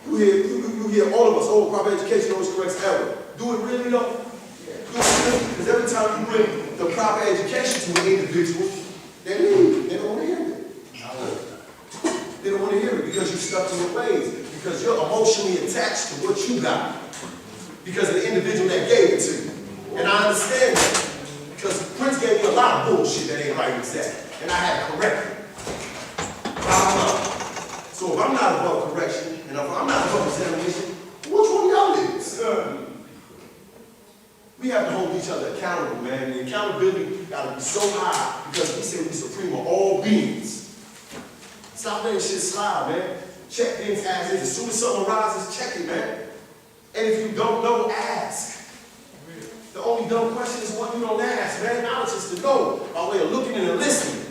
S3: You hear all of us, oh, proper education always corrects error. Do it really though? Do it really? Because every time you bring the proper education to an individual, they leave. They don't want to hear it. They don't want to hear it because you're stuck to your ways. Because you're emotionally attached to what you got. Because of the individual that gave it to you. And I understand that. Because Prince gave me a lot of bullshit that ain't right and exact. And I had to correct it. So if I'm not above correction, and if I'm not above examination, which one of y'all is? We have to hold each other accountable, man. The accountability got to be so high because we say we're supreme of all beings. Stop letting shit slide, man. Check things as is. As soon as something arises, check it, man. And if you don't know, ask. The only dumb question is one you don't ask, man. Knowledge is to know by way of looking and listening.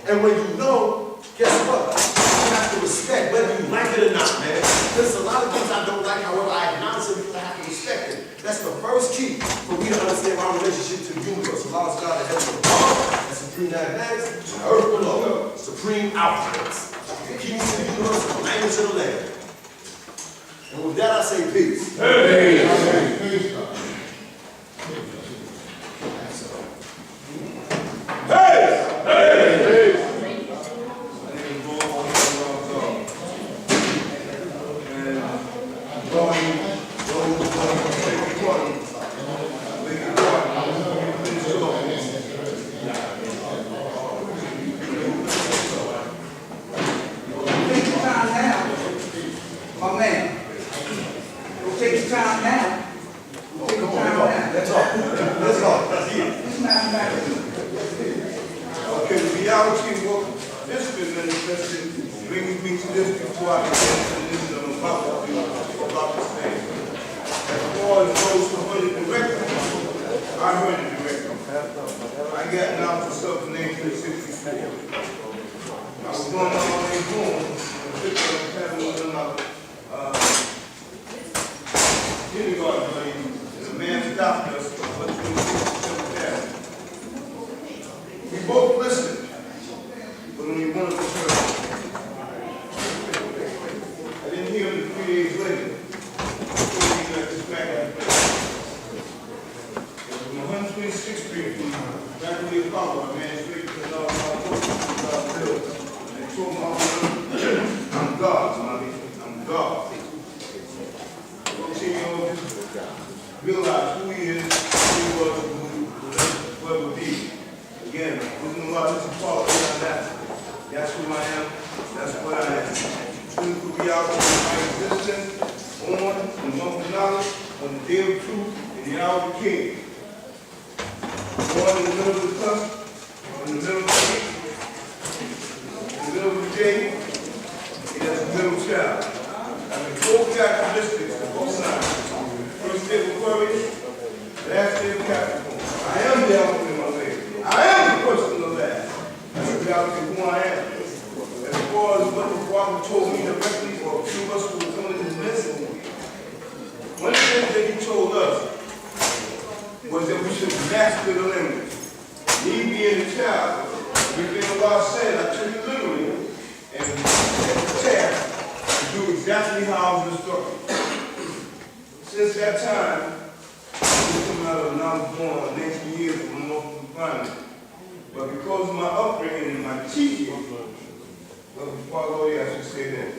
S3: And when you know, guess what? You have to respect whether you like it or not, man. There's a lot of things I don't like, however, I acknowledge it because I have to respect it. That's the first key for me to understand my relationship to the universe. Allah is God that has the power, and supreme mathematics, earth below, supreme alphabets. and keep the universe from the language of the land. And with that, I say peace.
S2: Take your time now, my man. Don't take your time now. Don't take your time now.
S3: Let's talk. Let's talk. That's it.
S2: It's mathematics.
S3: Okay, the reality of what this been manifested brings me to this before I can get this I'm about this thing. As far as those who heard it directly, I heard it directly. I got now to something named 364. I was going on my way home, and having one of my kindergarten ladies, and a man stopped us on 126 We both listened, but only one of us heard. I didn't hear him 3 days later. Before he got this back in place. It was on 126th Street, back when we followed, I ran straight to the Bill. And they told me, I'm God, mommy. I'm God. 14-year-old realized who he is, who he was, who it would be. Again, there's no lot to follow on that. That's who I am. That's what I am. Truth will be out of my existence, on the month of knowledge, on the day of truth, in the hour of the king. Born in the middle of the cusp, in the middle of the week, in the middle of the day, and as a middle child. I mean, both characteristics of both sides. First day of Aquarius, last day of Capricorn. I am the alpha in my way. I am the person of that. That's the reality of who I am. As far as what the Father told me directly, or a few of us who were coming in his midst, one of the things that he told us was that we should master the language. Me being a child, everything God said, I took it literally, and had the task to do exactly how I was instructed. Since that time, I came out of knowledge born 19 years from local confinement. But because of my upbringing and my teaching, well, before I go there, I should say that.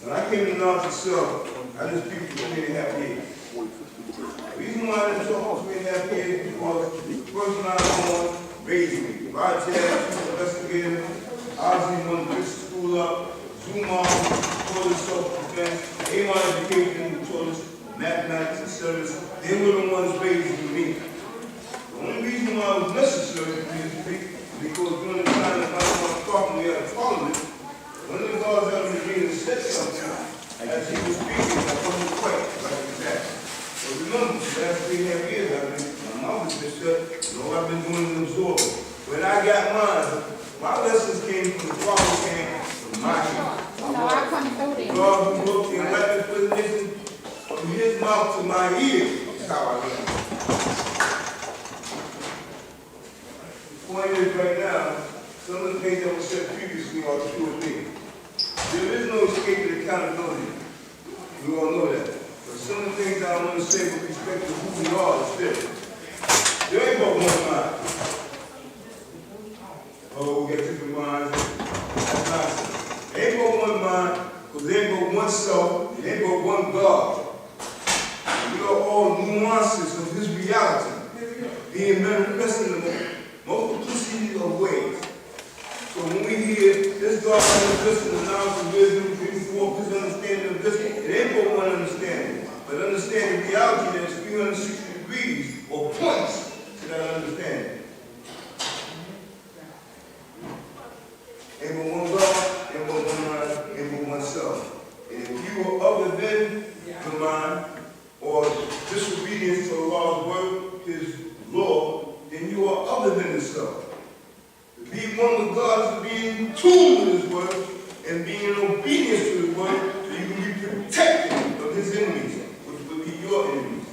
S3: When I came to knowledge itself, I just speak for 3.5 years. The reason why I didn't talk for 3.5 years is because the person I was born raised me. If I had to investigator, obviously wanted to fix the school up, Zoom on, taught us self-defense, A1 education, taught us mathematics and service. They were the ones raising me. The only reason why it was necessary for me to speak is because during the time that I was talking, we had a parliament. One of the guards out in the meeting said something as he was speaking. I wasn't quite like that. But remember, the last 3.5 years, my mouth has been shut, and all I've been doing is absorbing. When I got mine, my lessons came from the Father, came from my hand.
S9: No, I come through there.
S3: God who wrote the elected presentation from his mouth to my ear is how I learned. The point is right now, some of the things that were said previously are true of me. There is no escaping accountability. We all know that. But some of the things I want to say with respect to who we are is different. There ain't but one mind. Oh, we got different minds. That's nonsense. There ain't but one mind, because there ain't but one self, there ain't but one God. We are all nuances of his reality, being manifested in the multiplicity of ways. So when we hear this God manifested in the knowledge of wisdom, bring forth his understanding of this, it ain't but one understanding, but understanding reality that is 360 degrees or points to that understanding. Ain't but one God, ain't but one mind, ain't but one self. And if you are other than the mind, or disobedience to Allah's word, his law, then you are other than yourself. To be one with God is to be in tune with his word and being in obedience to his word so you can be protected of his enemies, which will be your enemies.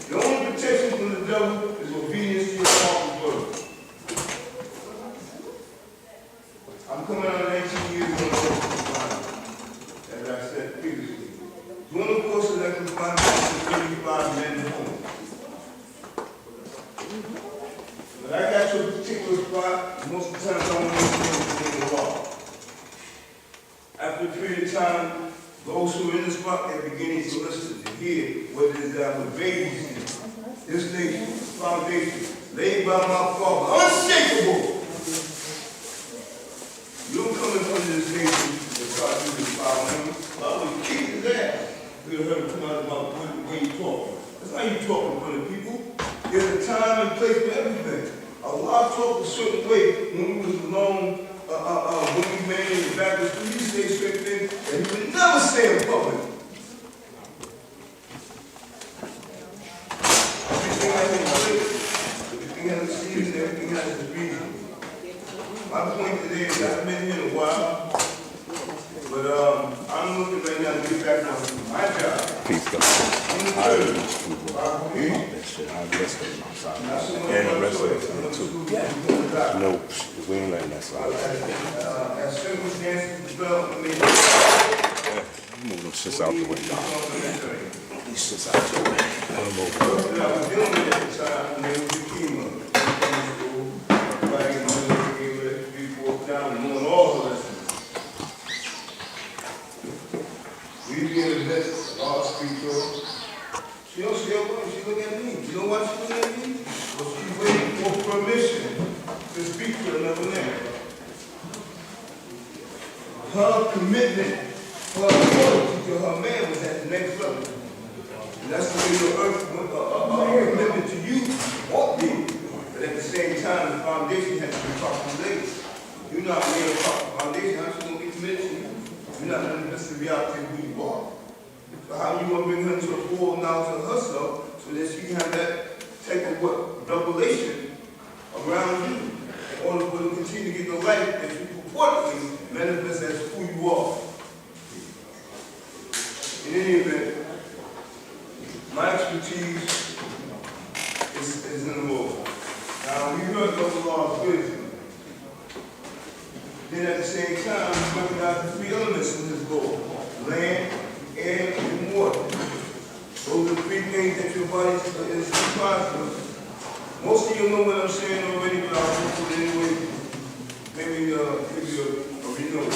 S3: The only protection from the devil is obedience to your Father's word. I'm coming out of 19 years ago. 175 men home. When I got to a particular spot, most of the time I don't know anything at all. After a period of time, those who are in the spot are beginning to listen, to hear what it is that I'm raised in. This nation, foundation, laid by my father, unshakable. You don't come in front of this nation and start using power. I would kick his ass. You heard him come out about the way you talk. That's how you talk in front of people. There's a time and place for everything. Allah talked a certain way when we was alone, when we made in the back of the street. He say certain things that he would never say in public. Everything has a place, everything has a season, everything has a reason. My point today is I've been here a while, but I'm looking right now to get back on my job.
S5: Peace, God. That shit, I bless them outside. And the rest of us too. No, we ain't letting that slide.
S3: As circumstances develop, I mean,
S5: Move them shits out the way, dog. These shits out the way.
S3: I was dealing with at the time, and they was a chemo. Everybody gave it 3-4 down and doing all the lessons. We be in the midst of our street girl. She don't see her way, she look at me. You know why she look at me? Well, she's waiting for permission to speak to another man. Her commitment, her loyalty to her man was at the next level. And that's the way your earth, commitment to you ought to be. But at the same time, the foundation has to be properly laid. You're not laying a proper foundation, how she going to be committed to you? You're not going to listen to reality of who you are. So how you going to bring her into a full knowledge of herself so that she can have that type of revelation around you in order for her to continue to get the life that you purportedly manifest as who you are. In any event, my expertise is in the Lord. Now, we heard those laws wisdom. Then at the same time, we recognize the three elements in this law: land, air, and water. Those are the three things that your body is comprised of. Most of you know what I'm saying already, but I'll go through it anyway. Maybe give you a renewal.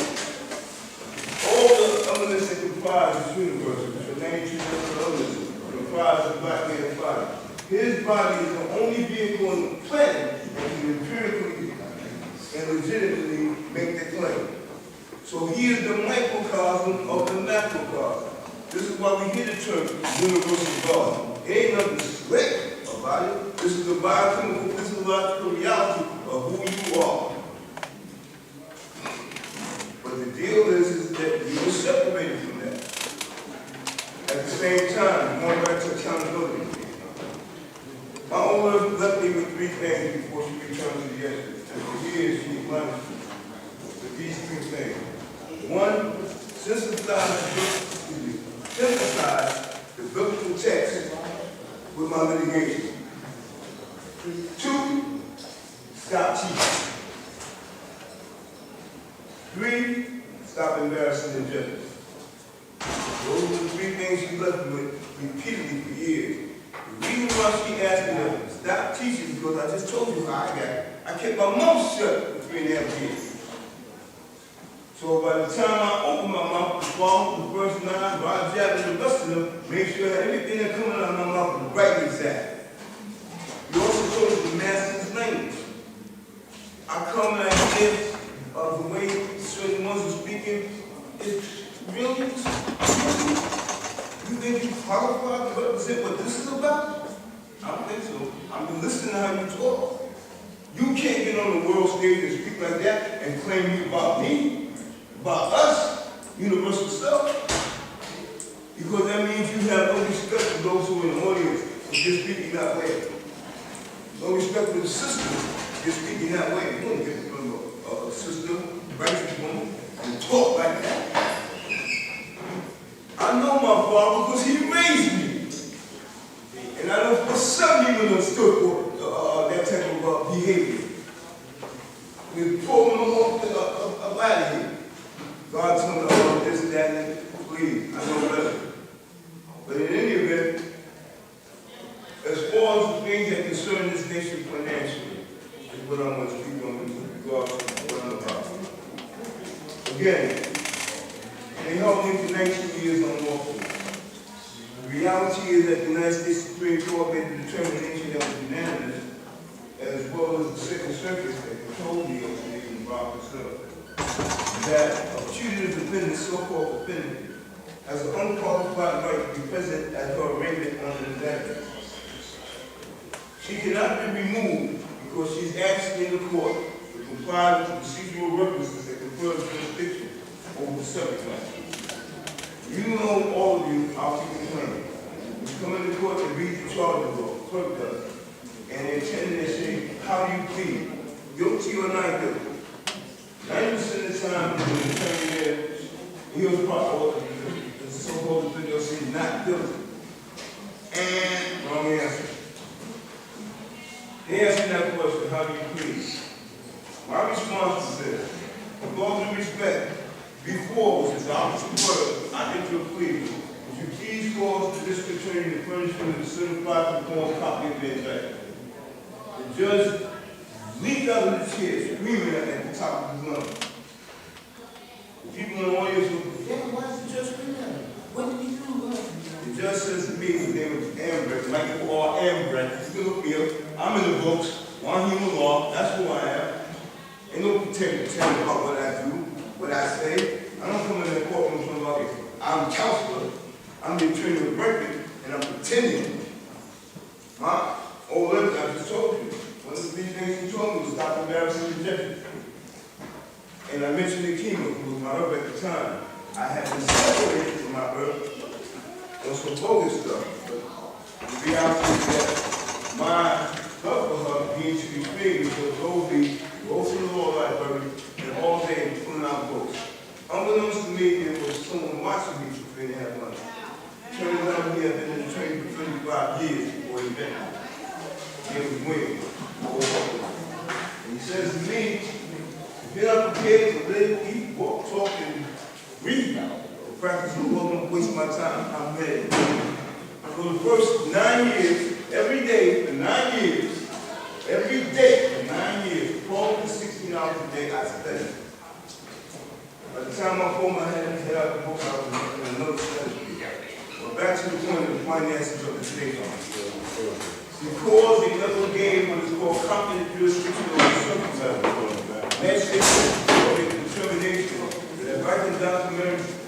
S3: All the elements that comprise this universe, which are 92 different elements, comprise the black man's body. His body is the only vehicle on the planet that can empirically and legitimately make the claim. So he is the microcosm of the macrocosm. This is why we hear the term universal God. It ain't nothing slick about it. This is the biochemical, physiological reality of who you are. But the deal is that you were separated from that. At the same time, going back to accountability. My owner left me with three things before she returned to the yesterday. For years, she plunged with these three things. One, synthesize the biblical text with my litigation. Two, stop teaching. Three, stop embarrassing the judges. Those are the three things she left me with repeatedly for years. The reason why she asked me to stop teaching is because I just told you how I got it. I kept my mouth shut for 3.5 years. So by the time I opened my mouth, the fall, the first 9, Roger Jab, and the rest of them, make sure that everything that coming out of my mouth was right and exact. You also told us the master's language. I come and I hear the way certain ones are speaking. It's really, you think you qualified to represent what this is about? I don't think so. I've been listening to how you talk. You can't get on the world stage and speak like that and claim you about me, about us, universal self. Because that means you have no respect for those who are in the audience for just speaking that way. No respect for the system just speaking that way. You don't get from a system, righteous woman, and talk like that. I know my father because he raised me. And I know for some he understood for that type of behavior. We pull him up out of here. God told me, oh, this and that, and please, I know better. But in any event, things that concern this nation financially is what I'm going to speak on with regard to what I'm about. Again, they held me for 19 years unlawfully. The reality is that the United States Supreme Court made the determination that was unanimous, as well as the Second Circuit that controlled the opening involved itself, that a putative defendant, so-called defendant, has an unqualified right to be present at her arraignment on the indictment. She cannot be removed because she's asking the court to comply with the procedural requisites that confer jurisdiction over the subject matter. You know, all of you, our people attorney. You come into court and read the charge law, clerk does, and they tend to say, how do you plead? Guilty or not guilty? 90% of the time, when the attorney there, he'll part the so-called defendant will say not guilty. And wrong answer. They ask me that question, how do you plead? My response is this: with all due respect, before was his opposite word, I enter a plea. Would you please cause the district attorney to furnish me with a certified and formal copy of the indictment? The judge leaped out of the chair, screaming at the top of his lungs. The people in the audience were, yeah, why is the judge screaming at him? What did he do? The judge says to me, his name is Ambrecht, Michael R. Ambrecht. He's still here. I'm in the books, one human law, that's who I am. Ain't no pretend about what I do, what I say. I don't come in the courtroom talking about it. I'm a counselor, I'm the attorney of record, and I'm pretending. My old lady, I just told you, one of the things he told me was stop embarrassing rejection. And I mentioned the chemo, who was my husband at the time. I had been separated from my birth on some bogus stuff. But the reality is that my love for her being to be free because Goldie goes to the law library and all day pulling out books. Unbeknownst to me, there was someone watching me for free to have money. Turns out he had been in the training for 25 years before he met me. He was winning. And he says to me, if you're not prepared to live, eat, walk, talk, and read, practice the law, don't waste my time. I'm ready. For the first 9 years, every day for 9 years, every day for 9 years, 12 to 16 hours a day, I studied. By the time I pulled my head out of the book, I was in another study. But back to the point of the finances of the state. Because they never gave what is called competent jurisdiction over the subject matter. That's it. The determination that if I can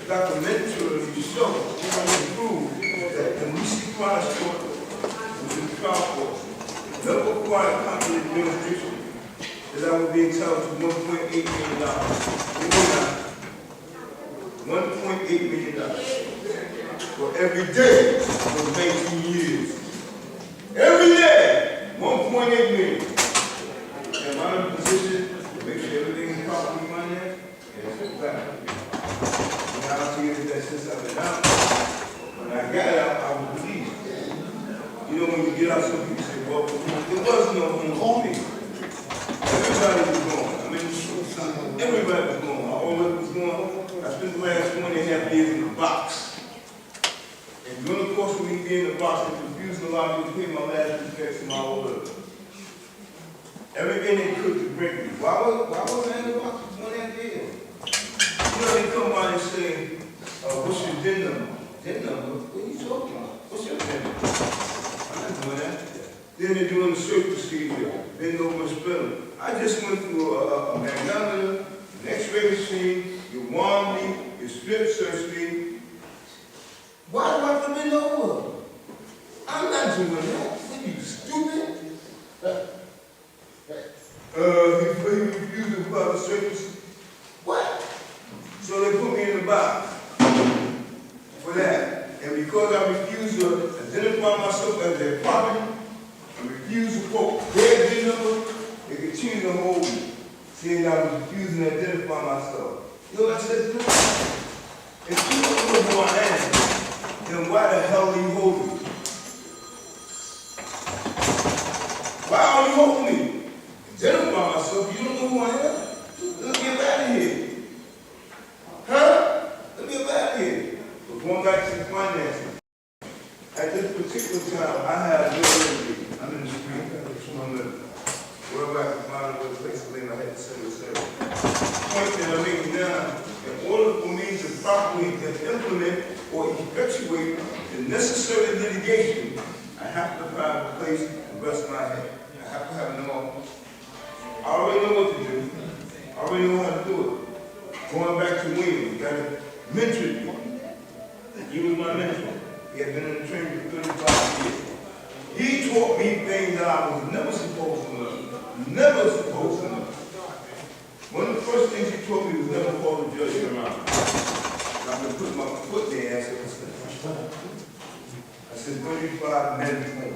S3: documentarily show and prove that the Musi Class Court, which is the trial court, never acquired competent jurisdiction, that I would be entitled to $1.8 million. $1.8 million for every day for 19 years. Every day, $1.8 million. Am I in a position to make sure everything is properly financed? Yes, in fact. The reality is that since I've been out, when I got out, I was released. You know, when you get out, some people say, well, there was no home. Everybody was gone. I mean, everybody was gone. All of it was gone. I spent the last 1.5 years in the box. And during the course of me being in the box, they refused to allow me to pay my last respects to my old lady. Everything they could to break me. Why was I in the box for 1.5 years? You know, they come by and say, what's your DIN number? DIN number? What are you talking about? What's your DIN number? I'm not doing that. Then they're doing the search procedure. Bend over and spell. I just went through a magnometer, an x-ray machine, you warned me, you strip searched me. Why do I have to bend over? I'm not doing that. Are you stupid? He refused to file the search. What? So they put me in the box for that. And because I refused to identify myself as their property, I refused to quote their DIN number, they continued to hold me, saying I was refusing to identify myself. You know what I said to them? If you don't know who I am, then why the hell are you holding me? Why are you holding me? Identify myself, you don't know who I am. Let's get out of here. Huh? Let's get out of here. But going back to the finances, at this particular time, I have no energy. I'm in the street, I'm living. Wherever I can find a place to live, I had to send a service. The point that I'm making now, in order for me to properly implement or effectuate the necessary litigation, I have to find a place to rest my head. I have to have an office. I already know what to do. I already know how to do it. Going back to William, got to mentor me. He was my mentor. He had been in the training for 35 years. He taught me things that I was never supposed to learn. Never supposed to learn. One of the first things he taught me was never follow the judge around. I'm going to put my foot there and I said 35 minutes more.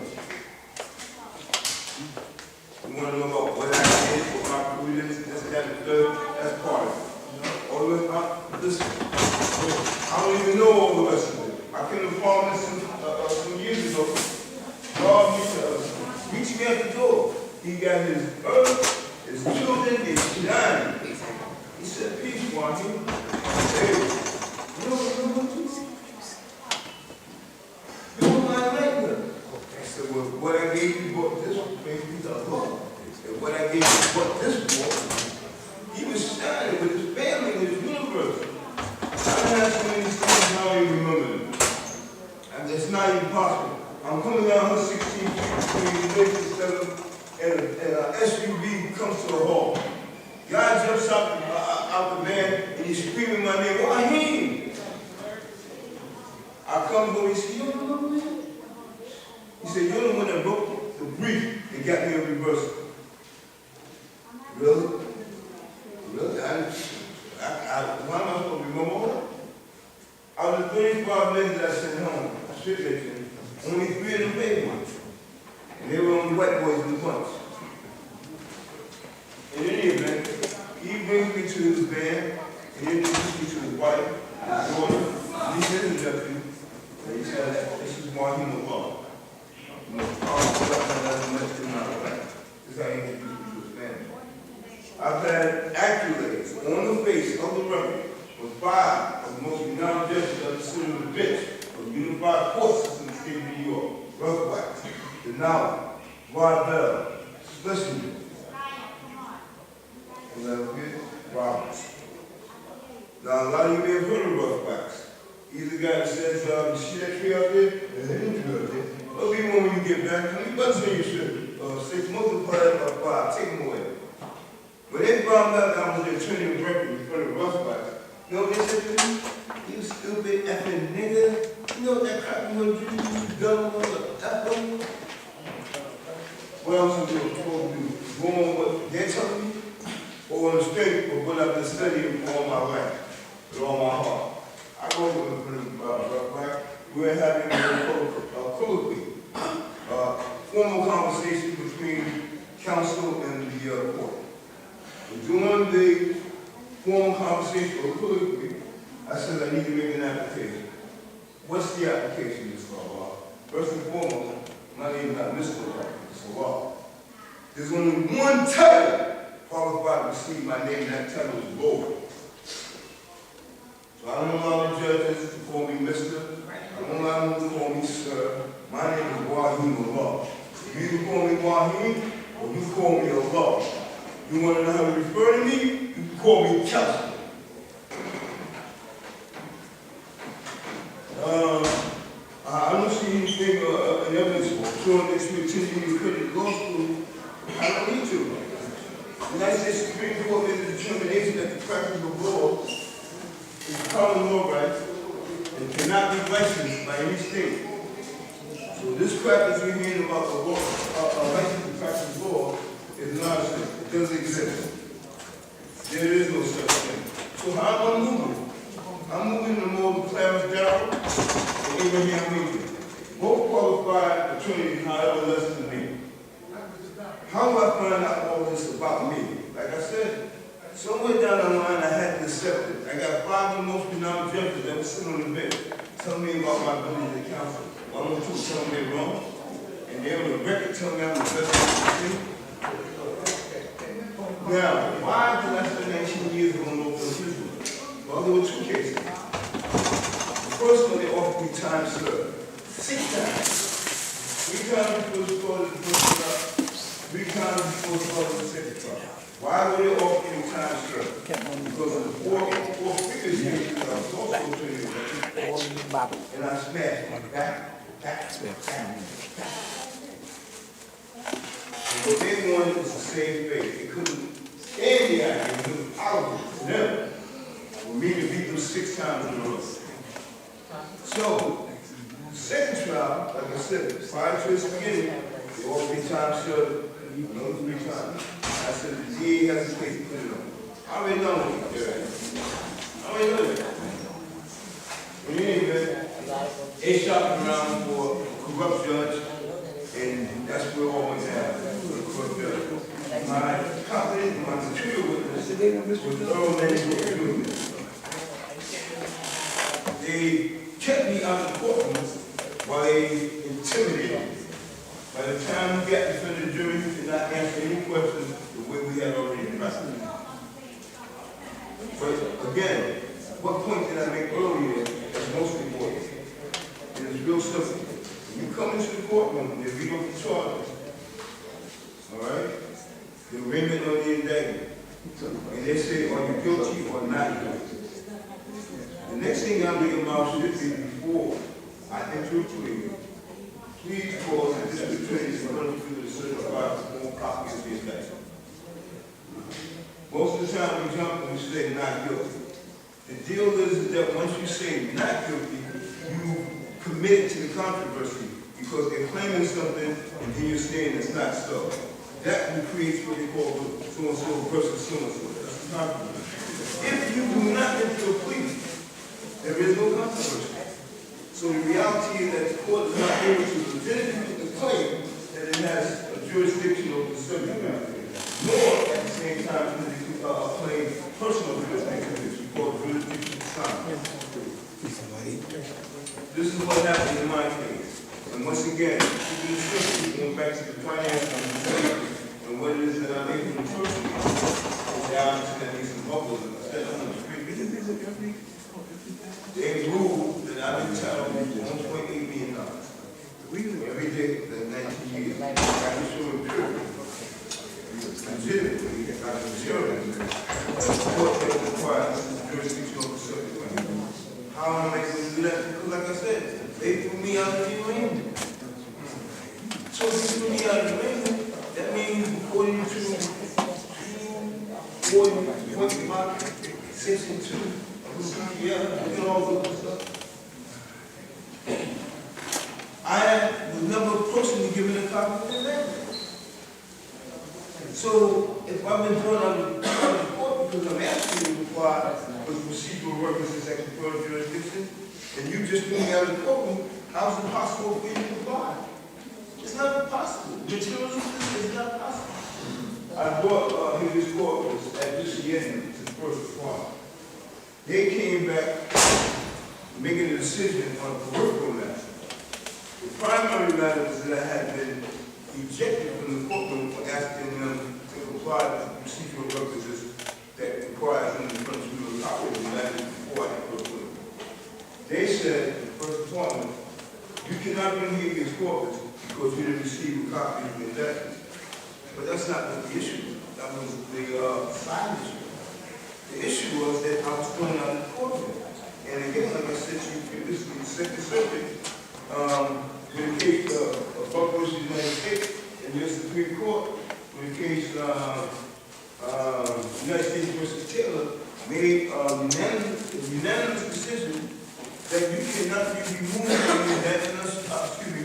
S3: You want to know about what I did, what my food is, this, that, and the third? That's part of it. All the way up, listen. I don't even know all the rest of it. I came to farm this some years ago. God reached me at the door. He got his earth, his children, his shine. He said, peace, Joaquin. Hey, you know what you see? You don't mind like that. I said, well, what I gave you bought this one, baby, the hook. And what I gave you bought this for, he was shining with his family, with his universe. I don't have so many things, I don't even remember them. And it's not even possible. I'm coming down 116th Street, and an SUV comes to the hall. Guy jumps out the van, and he's screaming my name, Wahim! I come over, he said, you don't know me? He said, you're the one that broke the brief and got me a reversal. Really? Really? Why am I supposed to remember all that? Out of the 35 minutes that I sent home, I should mention, only 3 of them paid one. And they were only white boys in the bunch. In any event, he brings me to his van, and he introduced me to his wife, his daughter, nieces and nephew, and he said, this is Wahim Allah. The most powerful weapon I've ever met in my life. This is how he introduced me to his family. I've had accolades on the face of the record for 5 of the most renowned judges of the city of the bench of the unified court system in the state of New York. Russ Wax, Denali, Rod Bell, Schlesinger, Roberts. Now, a lot of you may have heard of Russ Wax. He's the guy that says, you see that tree out there? There's an tree out there. What do you want when you get back? How many buttons on your shirt? 6 multiply that by 5. Take them away. When they found out that I was the attorney of record in front of Russ Wax, you know what they said to me? You stupid effing nigga. You know what that crap you want to do? You dumb motherfucker. What else am I supposed to do? Go on what they're telling me? Or on the straight of what I've been studying all my life, with all my heart. I go over to Russ. We're having a colloquy, formal conversation between counsel and the court. During the formal conversation or colloquy, I said I need to make an application. What's the application, Mr. Allah? First and foremost, my name is not Mr. Allah, it's Allah. There's only one title qualified to receive my name, and that title is Lord. So I don't allow the judges to call me Mr. I don't allow them to call me Sir. My name is Wahim Allah. You either call me Wahim or you call me Allah. You want to know how to refer to me? You can call me Counselor. I don't see anything in evidence showing that you attended your credit law school. I don't need to. The United States Supreme Court made a determination that the practice of law is a common law right and cannot be licensed by any state. So this practice you're hearing about the law, license to practice law, is nonsense. It doesn't exist. There is no such thing. So how am I moving? I'm moving to more Clarence Darrell and Abraham Lincoln. Both qualified attorneys, however, less than me. How do I find out all this about me? Like I said, somewhere down the line I had to accept it. I got 5 of the most renowned judges that were sitting on the bench telling me about my ability to counsel. One or two telling me wrong. And they on the record telling me I'm the best in the state. Now, why did I spend 19 years on local Israel? Well, there were 2 cases. The first one, they offered me time served. 6 times. 3 times before the start of the first truck, 3 times before the start of the second truck. Why were they all getting time struck? Because of the four figures here, I was also doing it, and I smashed back. And what they wanted was to save face. They couldn't stand the idea, it was powerful, never, for me to beat them 6 times in a row. So, second trial, like I said, prior to its beginning, they all 3 times short, another 3 times. I said, the DA has a case to put it on. I already know that. I already know that. But anyway, they shopping around for a corrupt judge, and that's where it all went down, for the corrupt judge. My confident, my material witness was the Earl Management Jr. They kept me out of the courtroom while they intimidated me. By the time we got in front of the jury, we did not answer any questions the way we had already practiced. But again, what point did I make earlier that's most important? And it's real simple. When you come into the courtroom, they read off the charges. All right? The arraignment on the indictment. And they say, are you guilty or not guilty? The next thing I make about should be before I enter a plea. Please cause the district attorney to run through the certified form copy of the indictment. Most of the time we jump and we say not guilty. The deal is that once you say not guilty, you commit to the controversy because they're claiming something and then you're saying it's not so. That will create what they call the so-and-so versus so-and-so. That's the controversy. If you do not enter a plea, there is no controversy. So the reality is that the court is not able to legitimately claim that it has a jurisdiction over the subject matter, nor at the same time claim personal jurisdiction, which we call jurisdiction assignment. This is what happened in my case. And once again, going back to the finance and what it is that I'm able to personally, down to that some bubbles and I said, I'm going to they ruled that I've been entitled to $1.8 million. Every day for 19 years. I can show empirically, legitimately, I can show them that the court that requires jurisdiction over subject matter. How am I able to do that? Because like I said, they threw me out of the arraignment. So if you threw me out of the arraignment, that means according to 62, yeah, look at all the stuff. I was never personally given a copy of the indictment. So if I've been thrown out of the court because I'm asking you to apply for procedural purposes that confer jurisdiction, and you just threw me out of the courtroom, how is it possible for you to apply? It's not possible. Materialism is not possible. I brought habeas corpus at this end to the first part. They came back making a decision on a peripheral matter. The primary matter was that I had been ejected from the courtroom for asking them to comply with the procedural purposes that requires them to run through a copy of the matter before I had peripheral. They said, in the first appointment, you cannot bring habeas corpus because you didn't receive a copy of the indictment. But that's not what the issue was. That was the side issue. The issue was that I was thrown out of the courtroom. And again, like I said to you previously, the Second Circuit, in the case of Buck versus United States, and your Supreme Court, in the case United States versus Taylor, made a unanimous decision that you cannot be removed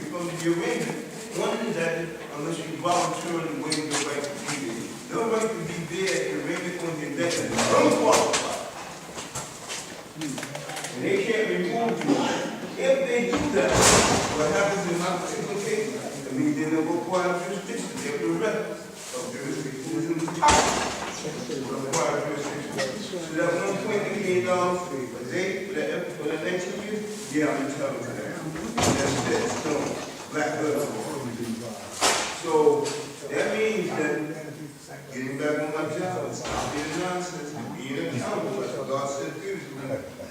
S3: from the arraignment on the indictment unless you voluntarily waive your right to be there. Nobody can be there at the arraignment on the indictment unqualified. And they can't remove you. If they do that, what happens in my particular case, I mean, they never acquire jurisdiction. They're bereft of jurisdiction. It's in the top of acquire jurisdiction. So that $1.8 million a day for that 19 years, yeah, I'm entitled to that. That's it. Stone. Black belt. So that means that getting back on my job, stop being nonsense, and being accountable, like God said previously,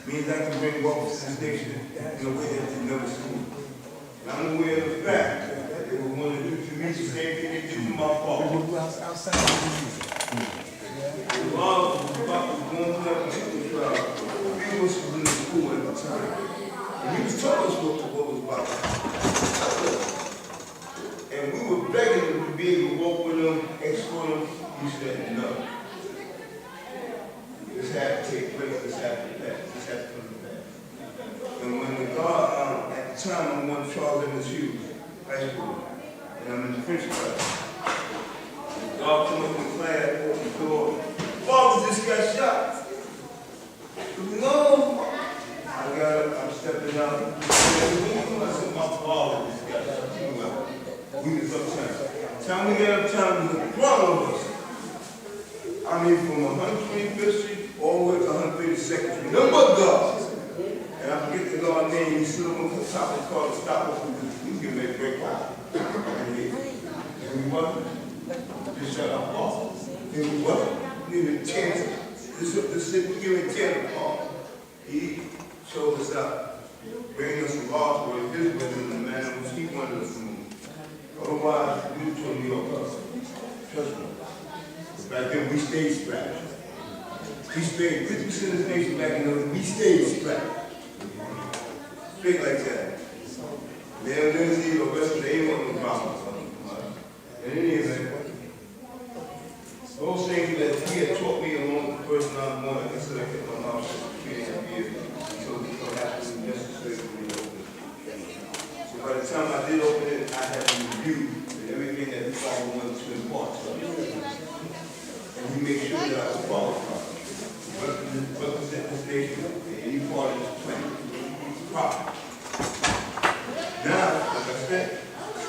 S3: means I can bring wealth to this nation in a way that you never seen. And I'm aware of the fact that was in the school at the time. And he was telling us what was about. And we were begging him to be able to walk with him, escort him. He said, no. This had to take place, this had to pass, this had to come to pass. And when the God, at the time, I'm one Charles Evans Hughes, high school, and I'm in the French class. God come up in the class, opened the door. Father just got shot. No. I got up, I'm stepping out. I said, my father just got shot. We was uptown. Time we got uptown, there was a throng of us. I mean, from 125th Street all the way to 132nd Street. None but guards. And I forget the Lord's name. He stood on the top of the car to stop us. We was getting ready to break out. And we wasn't. Just shut our car. And we wasn't. We gave 10. This we gave 10 apart. He showed us out, bringing us some laws where his within the manner which he wanted us to move. Otherwise, we were to New York. Trust me. Back then, we stayed strapped. We stayed, 50% of the nation back in those, we stayed strapped. Straight like that. They didn't see the rest of the ain't want no problems. In any event, those things that he had taught me along the first 9 months, like I said, I kept my mouth shut for 3.5 years until it became absolutely necessary for me to open it. So by the time I did open it, I had to review everything that the Father wanted to impart to us. And we make sure that I was qualified to represent this nation in any part of this plan. Proper. Now, like I said,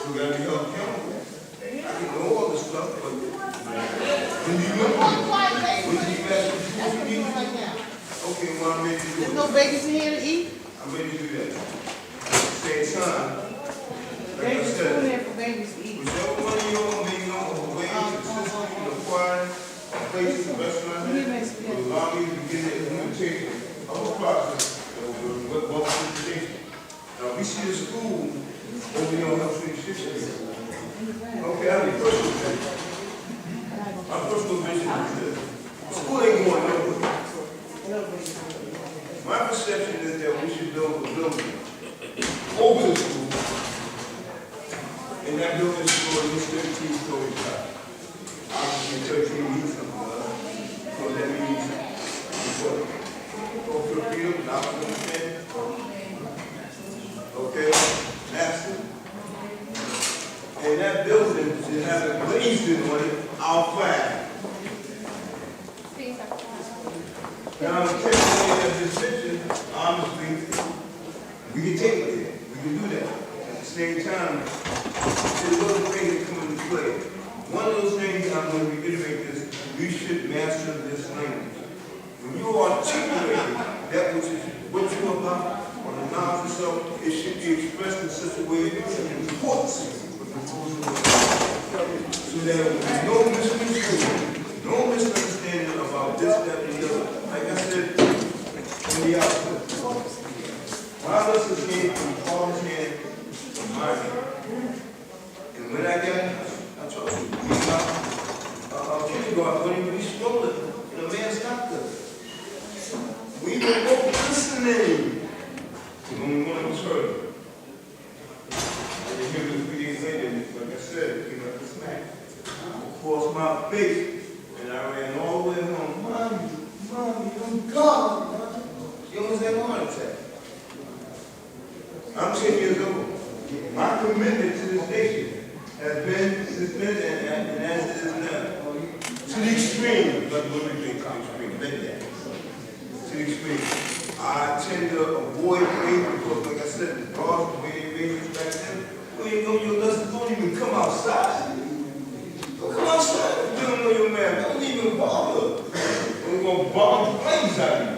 S3: we got to be held accountable. I can know all this stuff, but when you look at it, when you ask what you need, okay, well, I'm ready to do it.
S16: There's no babies in here to eat?
S3: I'm ready to do that. At the same time, like I said,
S16: For babies to eat.
S3: whichever one of you all may know of a way to assist me in acquiring a place in the restaurant will allow me to begin the implementation of a process that will work both organizations. Now, we see the school over here on 126th. Okay, I have a personal vision. My personal vision is this. School ain't going nowhere. My perception is that we should build a building over the school. And that building should go at least 13 stories high. Obviously, 13 means something. So that means what? Go to the field, not to understand. Okay? That's it. And that building should have a blazing on it, our flag. Now, I'm taking that decision, honestly, we can take it there. We can do that. At the same time, there's other things that come into play. One of those things, I'm going to reiterate this, we should master this language. When you articulate that which is what you're about, or the knowledge itself, it should be expressed in such a way that it's important. So that there's no misconstruction, no misunderstanding about this, that, and the other. Like I said in the output, my lessons came from Paul's hand and my hand. And when I got it, I told you, kindergarten, when he was stroller, and a man stopped us. We were both listening. When one of us heard it. And here 3 days later, like I said, it came up to smack. Across my face, and I ran all the way home. Mommy, I'm gone. She almost had a heart attack. I'm 10 years old. My commitment to this nation has been suspended and as it is now. To the extreme, but what do you think to the extreme? Been that. To the extreme. I tend to avoid faith because, like I said, the guards, the way they raised us back then, well, you know your lessons don't even come outside. Don't come outside. If you don't know your man, don't even bother. We're going to bomb the planes out of you.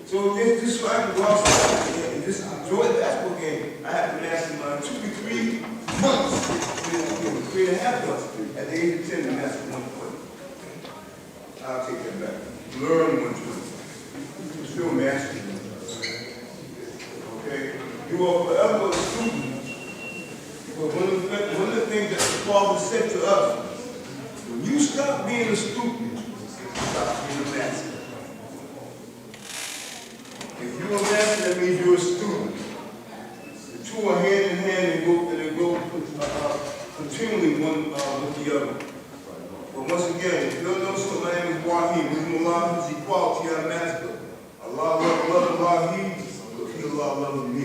S3: So this is why I can go outside and just enjoy the basketball game. I have to master my 2 to 3 months, 3.5 months, at the age of 10 to master 120. I'll take that back. Learn 120. Still master. Okay? You are forever a student. But one of the things that the Father said to us you stop being a student, stop being a master. If you're a master, that means you're a student. The two are hand in hand and they go continually one with the other. But once again, if you don't know something, my name is Wahid. Wisdom Allah is equality, I'm master. Allah love Allah, He Allah love me.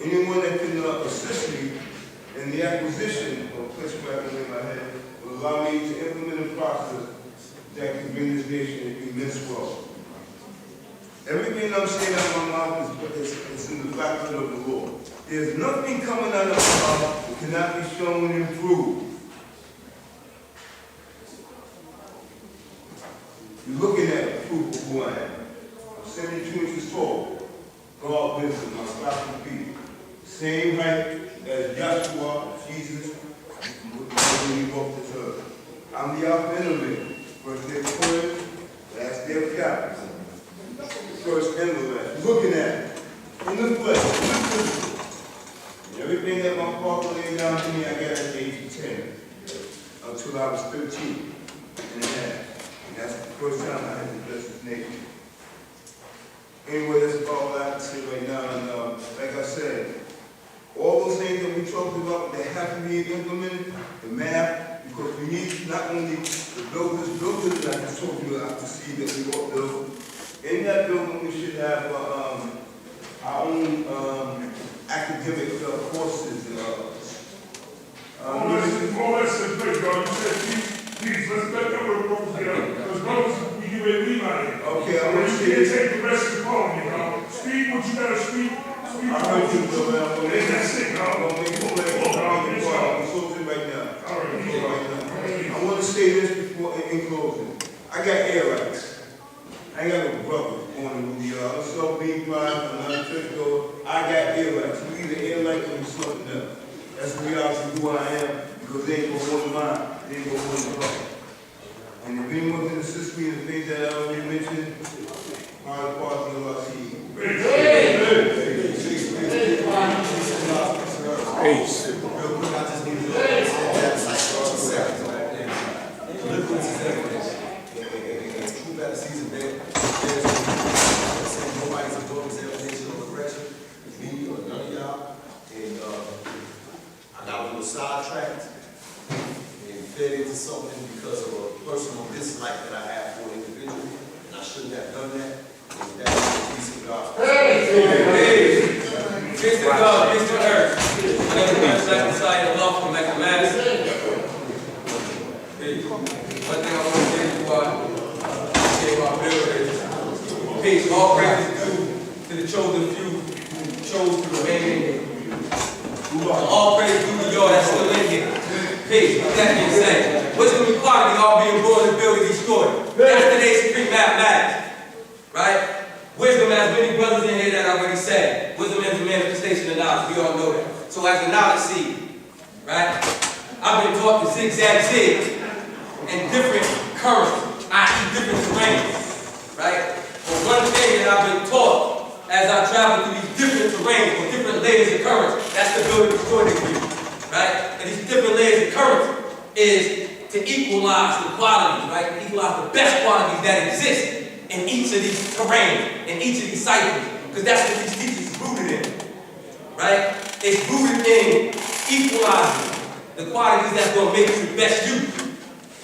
S3: Anyone that can assist me in the acquisition of place where I can lay my head will allow me to implement a process that can bring this nation immense wealth. Everything I'm saying out of my mouth is in the background of the Lord. There's nothing coming out of my mouth that cannot be shown and proved. You're looking at proof of who I am. I'm 72 inches tall. God wisdom, my stopping feet. Same height as Joshua, Jesus, when he walked this earth. I'm the Alpha and Omega. First day of courage, last day of God. First and the last. Looking at it. In the flesh, in the physical. And everything that my father laid down to me, I got at the age of 10. Until I was 13 and a half. And that's the first time I had to bless his nation. Anyway, that's about all I have to say right now. And like I said, all those things that we talked about that have to be implemented, the math, because we need not only the buildings that I just told you about to see that we all build. In that building, we should have our own academic courses.
S14: All that said, great, God. You said, please, let's let them work together. Because brothers, we get ready to leave out here.
S3: Okay, I'm going to
S14: say this. You can't take the rest of the call, you know. Speak what you got to speak.
S3: I heard you, brother.
S14: That's it, God.
S3: I'm going to make I'm closing right now.
S14: All right.
S3: I want to say this before, in closing. I got air rights. I ain't got no brother on the yard. I'm so being blind, I'm not a church goer. I got air rights. You either air light or you something else. That's the reality of who I am, because they ain't going to mine. They ain't going to the and if anyone can assist me in the things that I already mentioned, part of Allah, see.
S5: Peace.
S17: Real quick, I just need to liquids is evidence. And true better season there. Nobody's above examination of aggression. It's me or none of y'all. And I got a little sidetracked and fed into something because of a personal dislike that I have for an individual. And I shouldn't have done that. And that's the peace of God.
S13: Peace to God, peace to earth. My name is Messiah, Allah from Mecca. One thing I want to say before I say my bill is peace. All praise is due to the chosen few who chose to remain in here. All praise due to y'all that's still in here. Peace. With that being said, wisdom and equality all being born to build and destroy. That's today's supreme mathematics. Right? Wisdom has many brothers in here that already said. Wisdom is the manifestation of knowledge. We all know that. So as a knowledge seed, right? I've been taught to zigzag zig in different currents, i.e. different terrains, right? But one thing that I've been taught as I travel through these different terrains or different layers of currents, that's the build and destroy degree, right? And these different layers of currents is to equalize the qualities, right? To equalize the best qualities that exist in each of these terrains, in each of these cycles, because that's what these teachers is rooted in, right? It's rooted in equalizing the qualities that's going to make you the best you,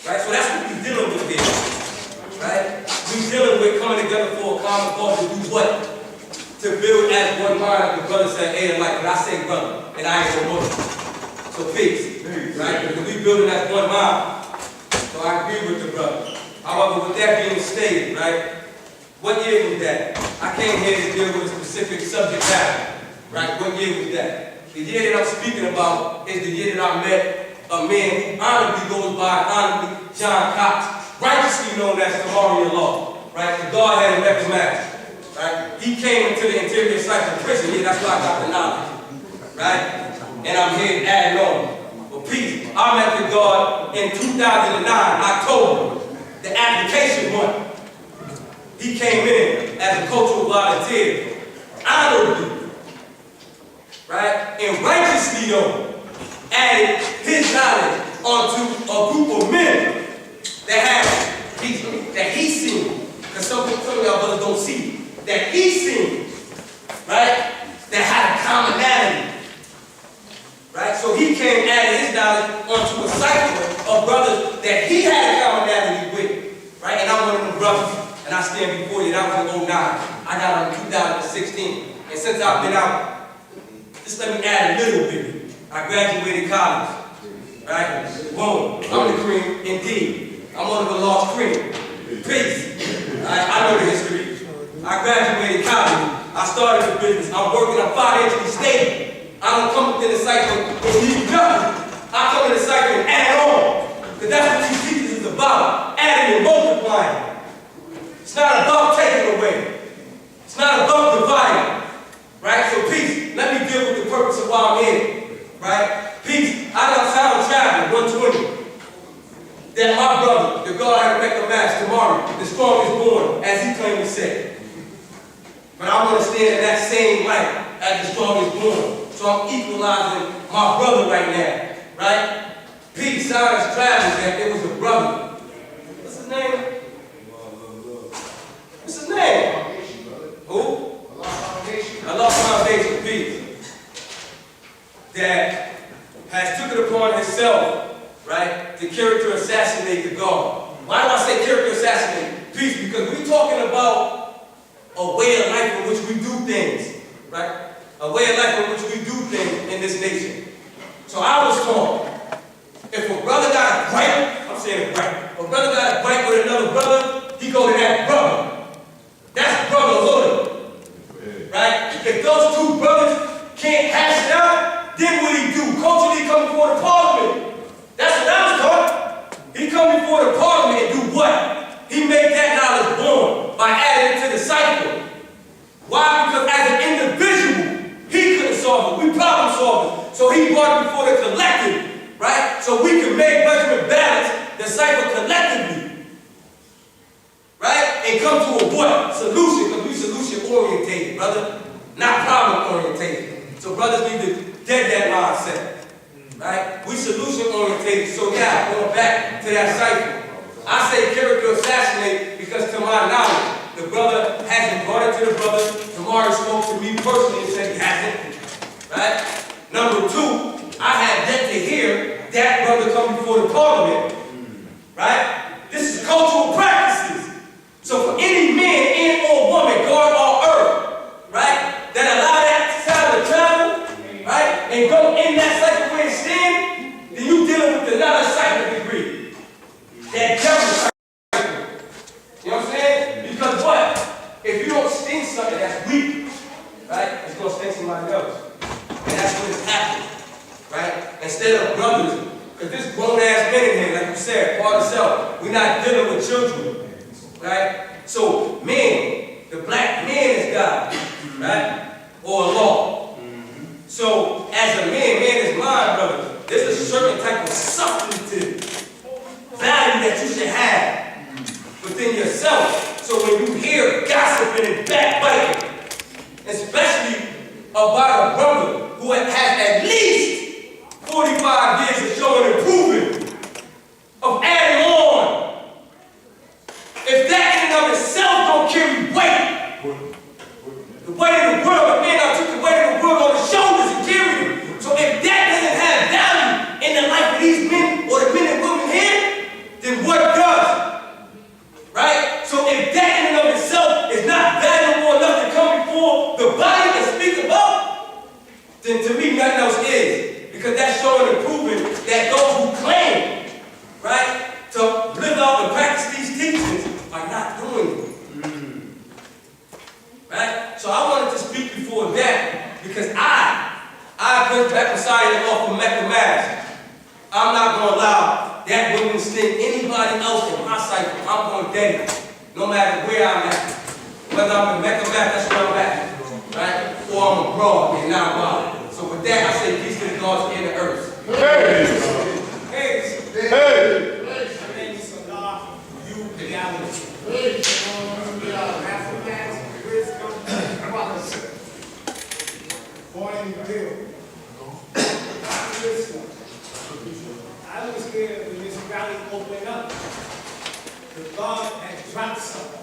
S13: right? So that's what we're dealing with here, right? We're dealing with coming together for a common cause to do what? To build as one mind, like the brother said, hey, and like, but I say brother, and I ain't no more. So peace, right? Because we building as one mind. So I agree with the brother. However, with that being stated, right? What year was that? I came here to deal with a specific subject matter, right? What year was that? The year that I'm speaking about is the year that I met a man who honorably goes by John Cox, righteously known as Tamarian Law, right? The Godhead and Mecca Master, right? He came into the interior site of prison. Yeah, that's why I got the knowledge, right? And I'm here adding on. But peace, I met the God in 2009, October, the application one. He came in as a cultural volunteer, honorably, right? And righteously, though, added his knowledge onto a group of men that have that he's seen. Because some of y'all brothers don't see that he's seen, right? That had a commonality, right? So he came adding his knowledge onto a cycle of brothers that he had a commonality with, right? And I'm one of them brothers, and I stand before you. That was in 09. I got on 2016, and since I've been out, just let me add a little bit. I graduated college, right? Boom, I'm the cream, indeed. I'm one of the lost cream. Peace. I know the history. I graduated college. I started the business. I'm working. I'm financially stable. I don't come within the cycle and leave nothing. I come in the cycle and add on. Because that's what these teachers is about. Adding and multiplying. It's not about taking away. It's not about dividing. Right? So peace. Let me deal with the purpose of why I'm here. Right? Peace. I done sound traveling 120. That my brother, the God had to make a match tomorrow, the strongest born, as he claimed to say. But I want to stand in that same light as the strongest born. So I'm equalizing my brother right now. Right? Peace, silence, travels, that it was a brother. What's his name? What's his name? Who? Allah Foundation, peace. That has took it upon himself, right, to character assassinate the God. Why do I say character assassinate? Peace, because we're talking about a way of life in which we do things, right? A way of life in which we do things in this nation. So I was taught, if a brother got a gripe, I'm saying a gripe, a brother got a gripe with another brother, he go to that brother. That's brotherhood, right? If those two brothers can't hash it out, then what he do? Culturally come before the parliament. That's what I was taught. He come before the parliament and do what? He make that knowledge born by adding it to the cycle. Why? Because as an individual, he couldn't solve it. We problem solvers. So he brought it before the collective, right? So we can make measurement balance the cycle collectively, right? And come to a what? Solution, because we solution orientated, brother, not problem orientated. So brothers need to get that mindset. Right? We solution orientated. So now, going back to that cycle. I say character assassinate because to my knowledge, the brother hasn't brought it to the brother. Tamari spoke to me personally and said he hasn't. Right? Number two, I had yet to hear that brother come before the parliament. Right? This is cultural practices. So for any man and or woman, God or earth, right, that allow that sound to travel, right, and go in that cycle where it's stand, then you dealing with another cycle degree. That devil cycle. You know what I'm saying? Because what? If you don't sting something that's weak, right, it's going to sting somebody else. And that's what is happening. Right? Instead of brothers, because this grown-ass men in here, like you said, part of self, we're not dealing with children. Right? So, men, the black man is God. Right? Or law. So, as a man is mind, brother. There's a certain type of substantive value that you should have within yourself. So when you hear gossiping and backbiting, especially about a brother who has at least 45 years of showing improvement, of adding on, if that in and of itself don't carry weight, the weight of the world, the man took the weight of the world on his shoulders and carried it. So if that doesn't have value in the life of these men or the men and women here, then what does? Right? So if that in and of itself is not valuable enough to come before the body and speak about, then to me nothing else is. Because that's showing improvement that those who claim, right, to live out and practice these teachings are not doing it. Right? So I wanted to speak before that because I put back Messiah law from Mecca Mass. I'm not going to allow that woman to sting anybody else in my cycle. I'm going to date it, no matter where I'm at. Whether I'm in Mecca Mass, that's where I'm at. Right? Or I'm abroad and not wild. So with that, I say peace to the gods in the earth. Hey! Hey! Hey! My name is Salah. You reality.
S7: Born in the field. I was here to open up. Because God has dropped something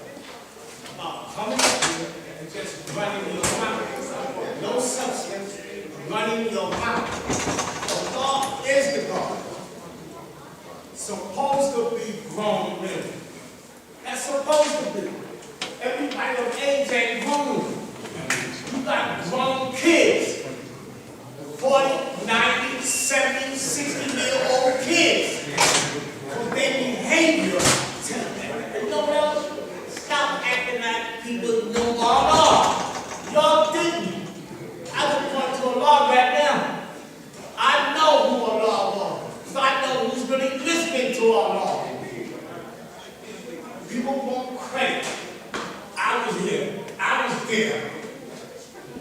S7: about coming up here and just running your mouth. No substance, running your mouth. The God is the God. Supposed to be grown men. That's supposed to be. Everybody of age ain't grown. You got grown kids. 40, 90, 70, 60-year-old kids. Because their behavior tell them. You know what else? Stop acting like people know our law. Y'all didn't. I can point to a law right now. I know who our law was. So I know who's really listening to our law. People want credit. I was here. I was there.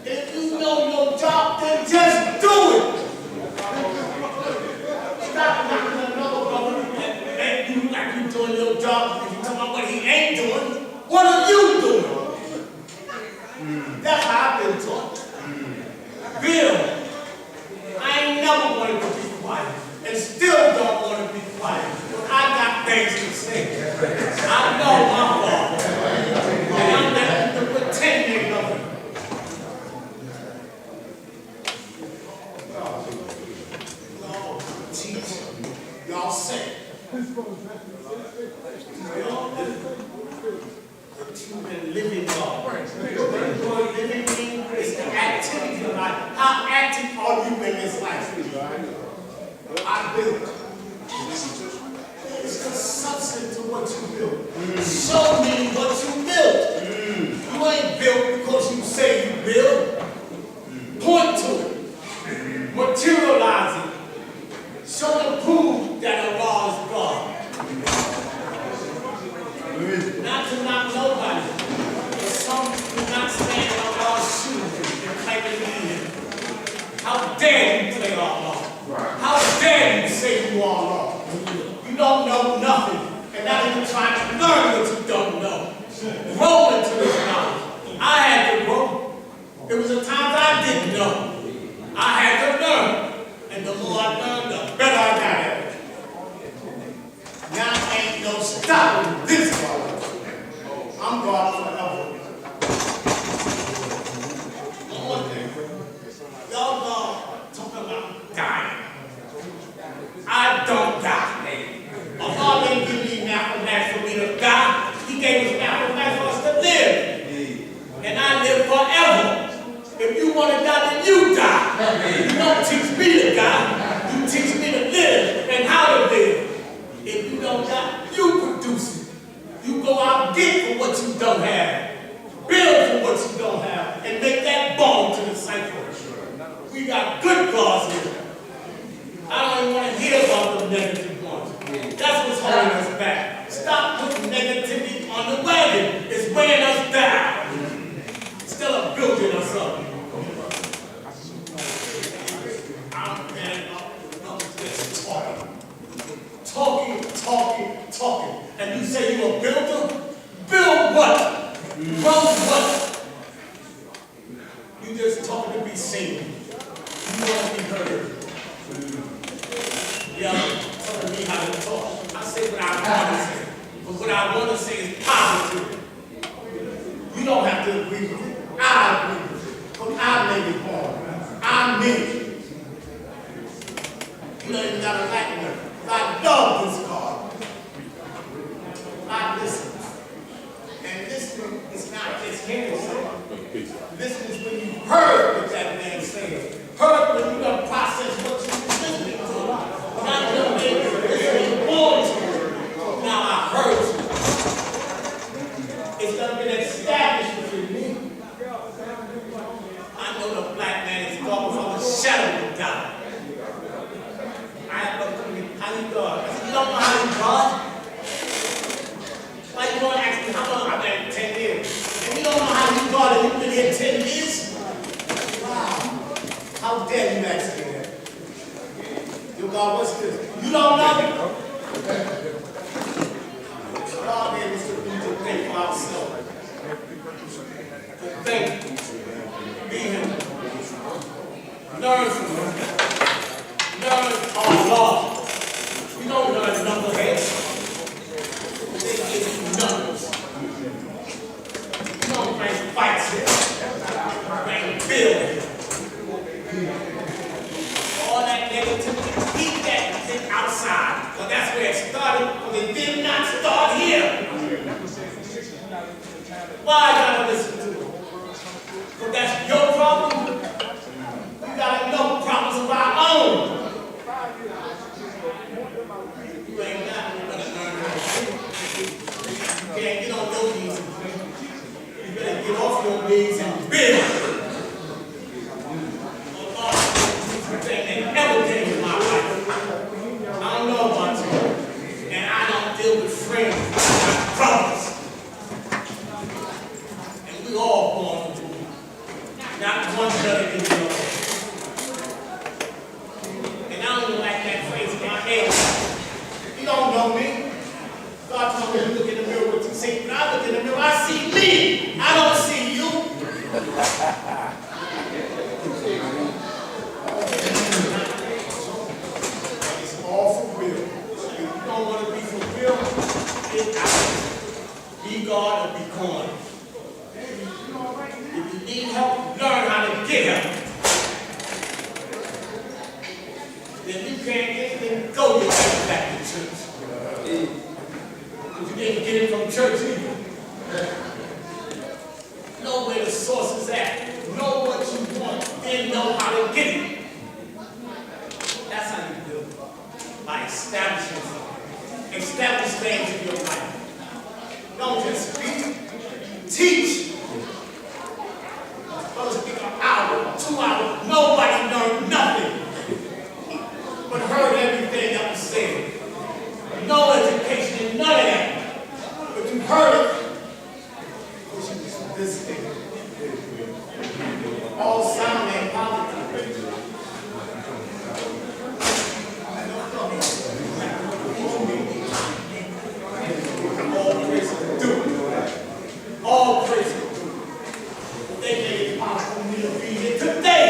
S7: If you know your job, then just do it. Stop knocking another brother at you like you doing your job. If you talking about what he ain't doing, what are you doing? That's how I've been taught. Bill, I ain't never wanted to be quiet, and still don't want to be quiet. I got things to say. I know my fault. And I'm not the pretending of it. Y'all teach. Y'all say. But you've been living God. What living means is the activity of life. How active are you in this life? I built. It's the substance of what you built. Show me what you built. You ain't built because you say you built. Point to it. Materialize it. Show and prove that Allah is God. Not to knock nobody. But some do not stand in Allah's shoes and claim to be him. How dare you play Allah? How dare you say you are Allah? You don't know nothing, and now you're trying to learn what you don't know. Grow into this knowledge. I had to grow. There was a time I didn't know. I had to learn. And the more I learned, the better I got at it. Now ain't no stopping this God. I'm God forever. One thing. Y'all talking about dying. I don't die. Allah didn't give me mathematics for me to die. He gave us mathematics for us to live. And I live forever. If you want to die, then you die. You don't teach me to die. You teach me to live and how to live. If you don't die, you produce it. You go out and get for what you don't have. Build for what you don't have. And make that bone to the cycle. We got good gods here. I don't even want to hear about the negative ones. That's what's holding us back. Stop putting negativity on the wagon. It's weighing us down. Instead of building us up. I'm just talking. And you say you're a builder? Build what? Build what? You just talking to be seen. You want to be heard. Yeah, telling me how to talk. I say what I want to say. But what I want to say is positive. You don't have to agree with it. I agree with it. Because I made it born. I made it. You don't even got to like me. I love this God. I listen. And listening is not just hearing something. Listening is when you heard what that man said. Heard when you done process what you were listening to. Not just listening born to it. Now I heard you. It's done been established within me. I know the black man is God from the shadow of God. I have no clue how you God. You don't know how you God? Why you going to ask me how long I've been 10 years? And you don't know how you God and you've been here 10 years? Wow. How dare you ask me that? Your God, what's this? You don't know? God gave us the need to think for ourselves. To think. Be Him. Learn from Him. Learn our law. You don't learn knuckleheads.
S3: started, because it did not start here. Why I gotta listen to it? Because that's your problem. We got enough problems of our own. You ain't got to learn how to think. You can't get on your knees and pray. You better get off your knees and build. Thing that ever came in my life. I don't know about you. And I don't deal with friends. I got brothers. And we all born through it. Not one better than the other. And I don't even like that phrase in my head. You don't know me. God told me to look in the mirror what you see. When I look in the mirror, I see me. I don't see you. It's all for real. If you don't want to be for real, get out. Be God or be corny. If you need help, learn how to get help. Then you can't get it, then go get it back to church. Because you didn't get it from church either. Know where the source is at. Know what you want. Then know how to get it. That's how you do it. By establishing something. Establish things in your life. Don't just speak. Teach. Brothers speak an hour, 2 hours. Nobody learned nothing. But heard everything that was said. No education in none of that. But you heard it. Because you just listening. All sound and politics. All praise to do it. All praise to do it. They made it possible for me to be here today.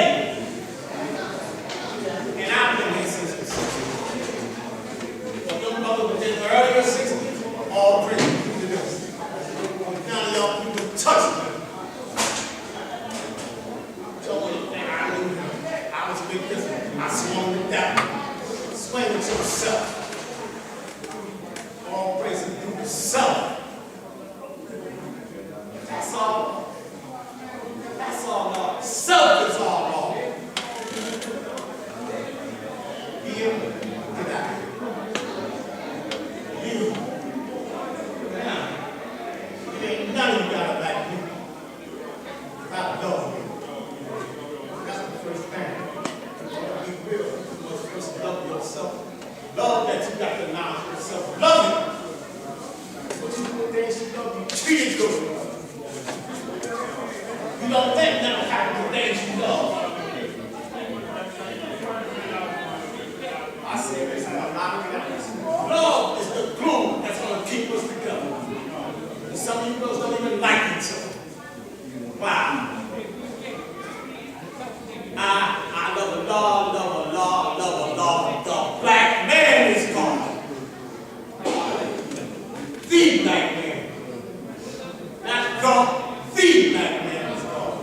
S3: And I've been here since the 60s. But them brothers within the earlier 60s, all praise to this. None of y'all people touch me. Don't think I knew him. I was with this one. I swung with that one. Swing with yourself. All praise to do yourself. That's all. That's all wrong. Self is all wrong. Here, get out. You. Now, it ain't none of you got to like me. I love you. That's the first thing. Be real. You must first love yourself. Love that you got to knowledge yourself. Love it. But you do the things you love, you treat it good. You don't let nothing happen to things you love. I say this in a lot of times. Love is the glue that's going to keep us together. And some of you girls don't even like each other. Wow. I love a law, love a law, love a law. The black man is God. The black man. Not God, the black man is God.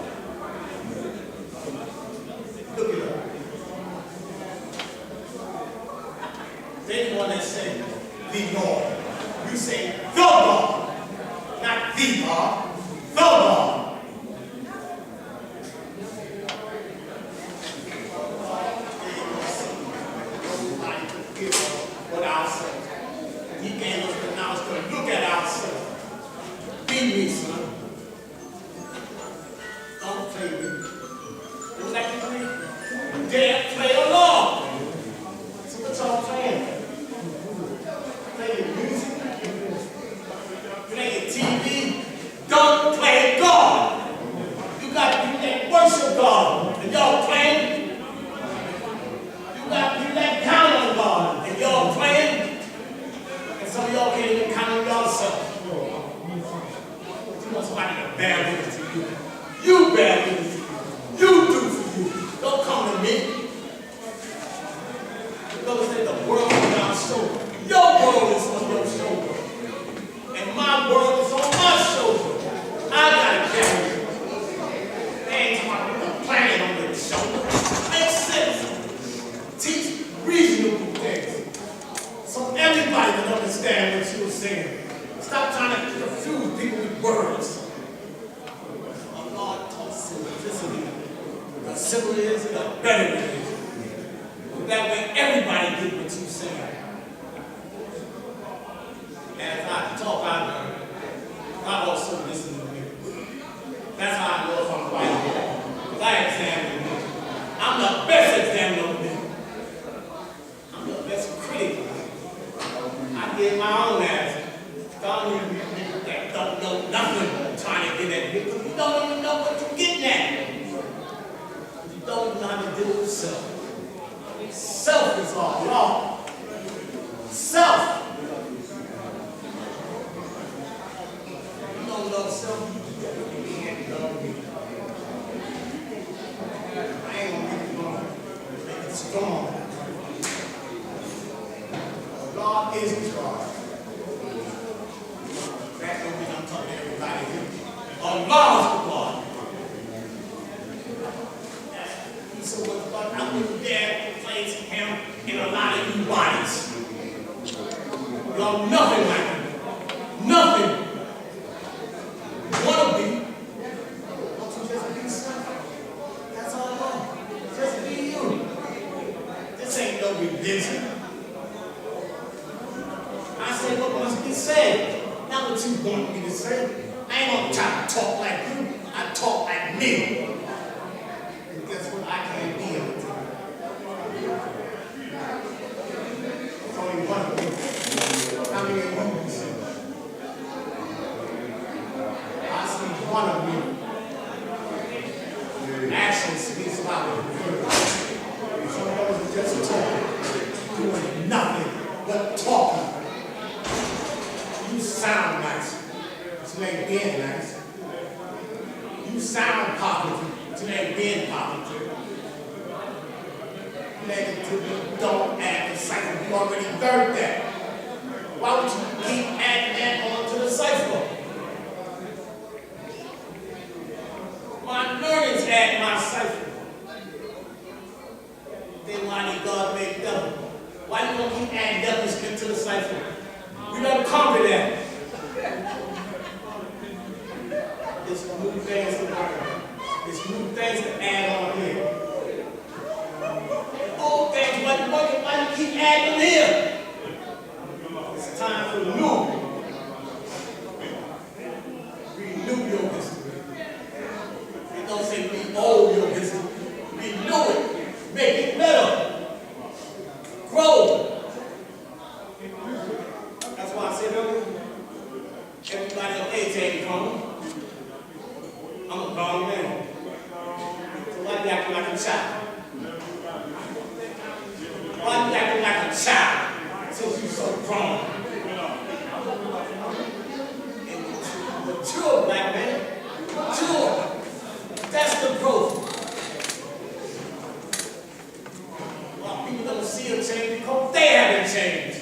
S3: Look it up. They want to say the Lord. You say the God, not the God, the God. What ourselves. He gave us the knowledge to look at ourselves. Be me, son. Don't play with me. What's that you play? Dare play along. So what y'all playing? Play your music. Play your TV. Don't play God. You got people that worship God. And y'all playing. You got people that count on God. And y'all playing. And some of y'all can't even count on yourself. You want somebody to bear witness to you. You bear witness to you. You do for you. Don't come to me. Because say the world is on our shoulder. Your world is on your shoulder. And my world is on my shoulder. I gotta carry it. They ain't talking about the planet on their shoulder. Makes sense. Teach reasonable things. So everybody can understand.
S12: understand what you were saying. Stop trying to confuse people with words. God taught simplicity. The simpler it is, the better it is. That way everybody get what you're saying. And if I talk, I also listen to me. That's how I know if I'm right. Because I examine me. I'm the best examiner of me. I'm the best critic. I get my own answer. Don't even people that don't know nothing trying to get at me because you don't even know what you're getting at. You don't even know how to deal with self. Self is all wrong. Self. You don't love self. You can't love me. I ain't gonna make you wrong. Make it strong. God is the God. That's the reason I'm talking to everybody here. Allah is the God. So what I wouldn't dare place him in a lot of you bodies. Y'all nothing like him. Nothing. Wanna be. Don't you just be yourself? That's all I want. Just be you. This ain't no religion. I say what must be said, not what you want me to say. I ain't gonna try to talk like you. I talk like me. And guess what? I can't be able to. There's only one of you. How many of you can see? I see one of you. Action speaks louder than words. Some of those are just talking, doing nothing but talking. You sound nice, but you ain't being nice. You sound positive, but you ain't being positive. Negativity don't add to cipher. You already learned that. Why would you keep adding that on to the cipher? My learnings add my cipher. Then why did God make devil? Why you gonna keep adding devils into the cipher? We don't conquer that. It's new things to learn. It's new things to add on here. Old things wasn't working, why you keep adding them here? It's time for new. Renew your history. It don't say re-old your history. Renew it. Make it better. Grow. That's why I said earlier, everybody on A-Team coming. I'm a grown man. So why you acting like a child? Why you acting like a child since you so grown? And mature, black man. Mature. That's the growth. Well, people don't see a change because they haven't changed.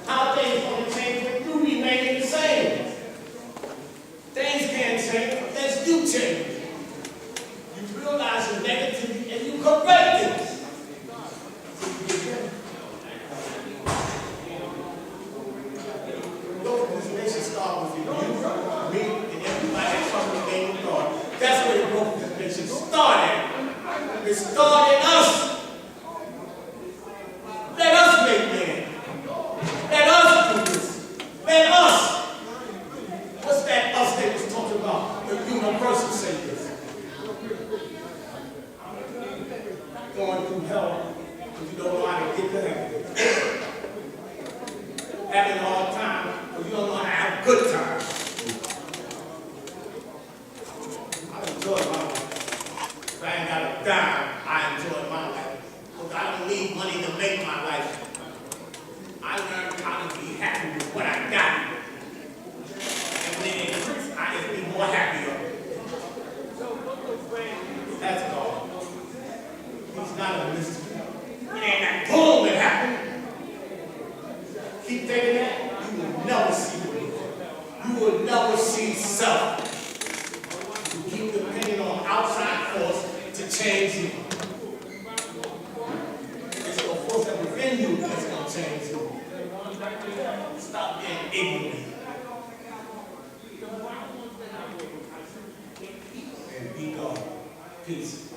S12: How things going to change when you remain the same? Things can't change unless you change. You realize your negativity and you correct it. Look, this nation start with you, me, and everybody that's from the name of God. That's where the growth of this nation started. It started us. Let us make man. Let us do this. Let us. What's that us they was talking about? The universal saviors. Going through hell because you don't know how to get to heaven. Having a hard time because you don't know how to have a good time. I enjoy my life. If I ain't got a dime, I enjoy my life. Because I don't need money to make my life. I learned how to be happy with what I got. And when it increased, I just be more happier. That's God. He's not a mystery. It ain't that boom that happened. Keep thinking that, you will never see it. You will never see self. You keep depending on outside force to change you. It's the force that within you that's going to change you.
S3: Stop being ignorant. And be God. Peace.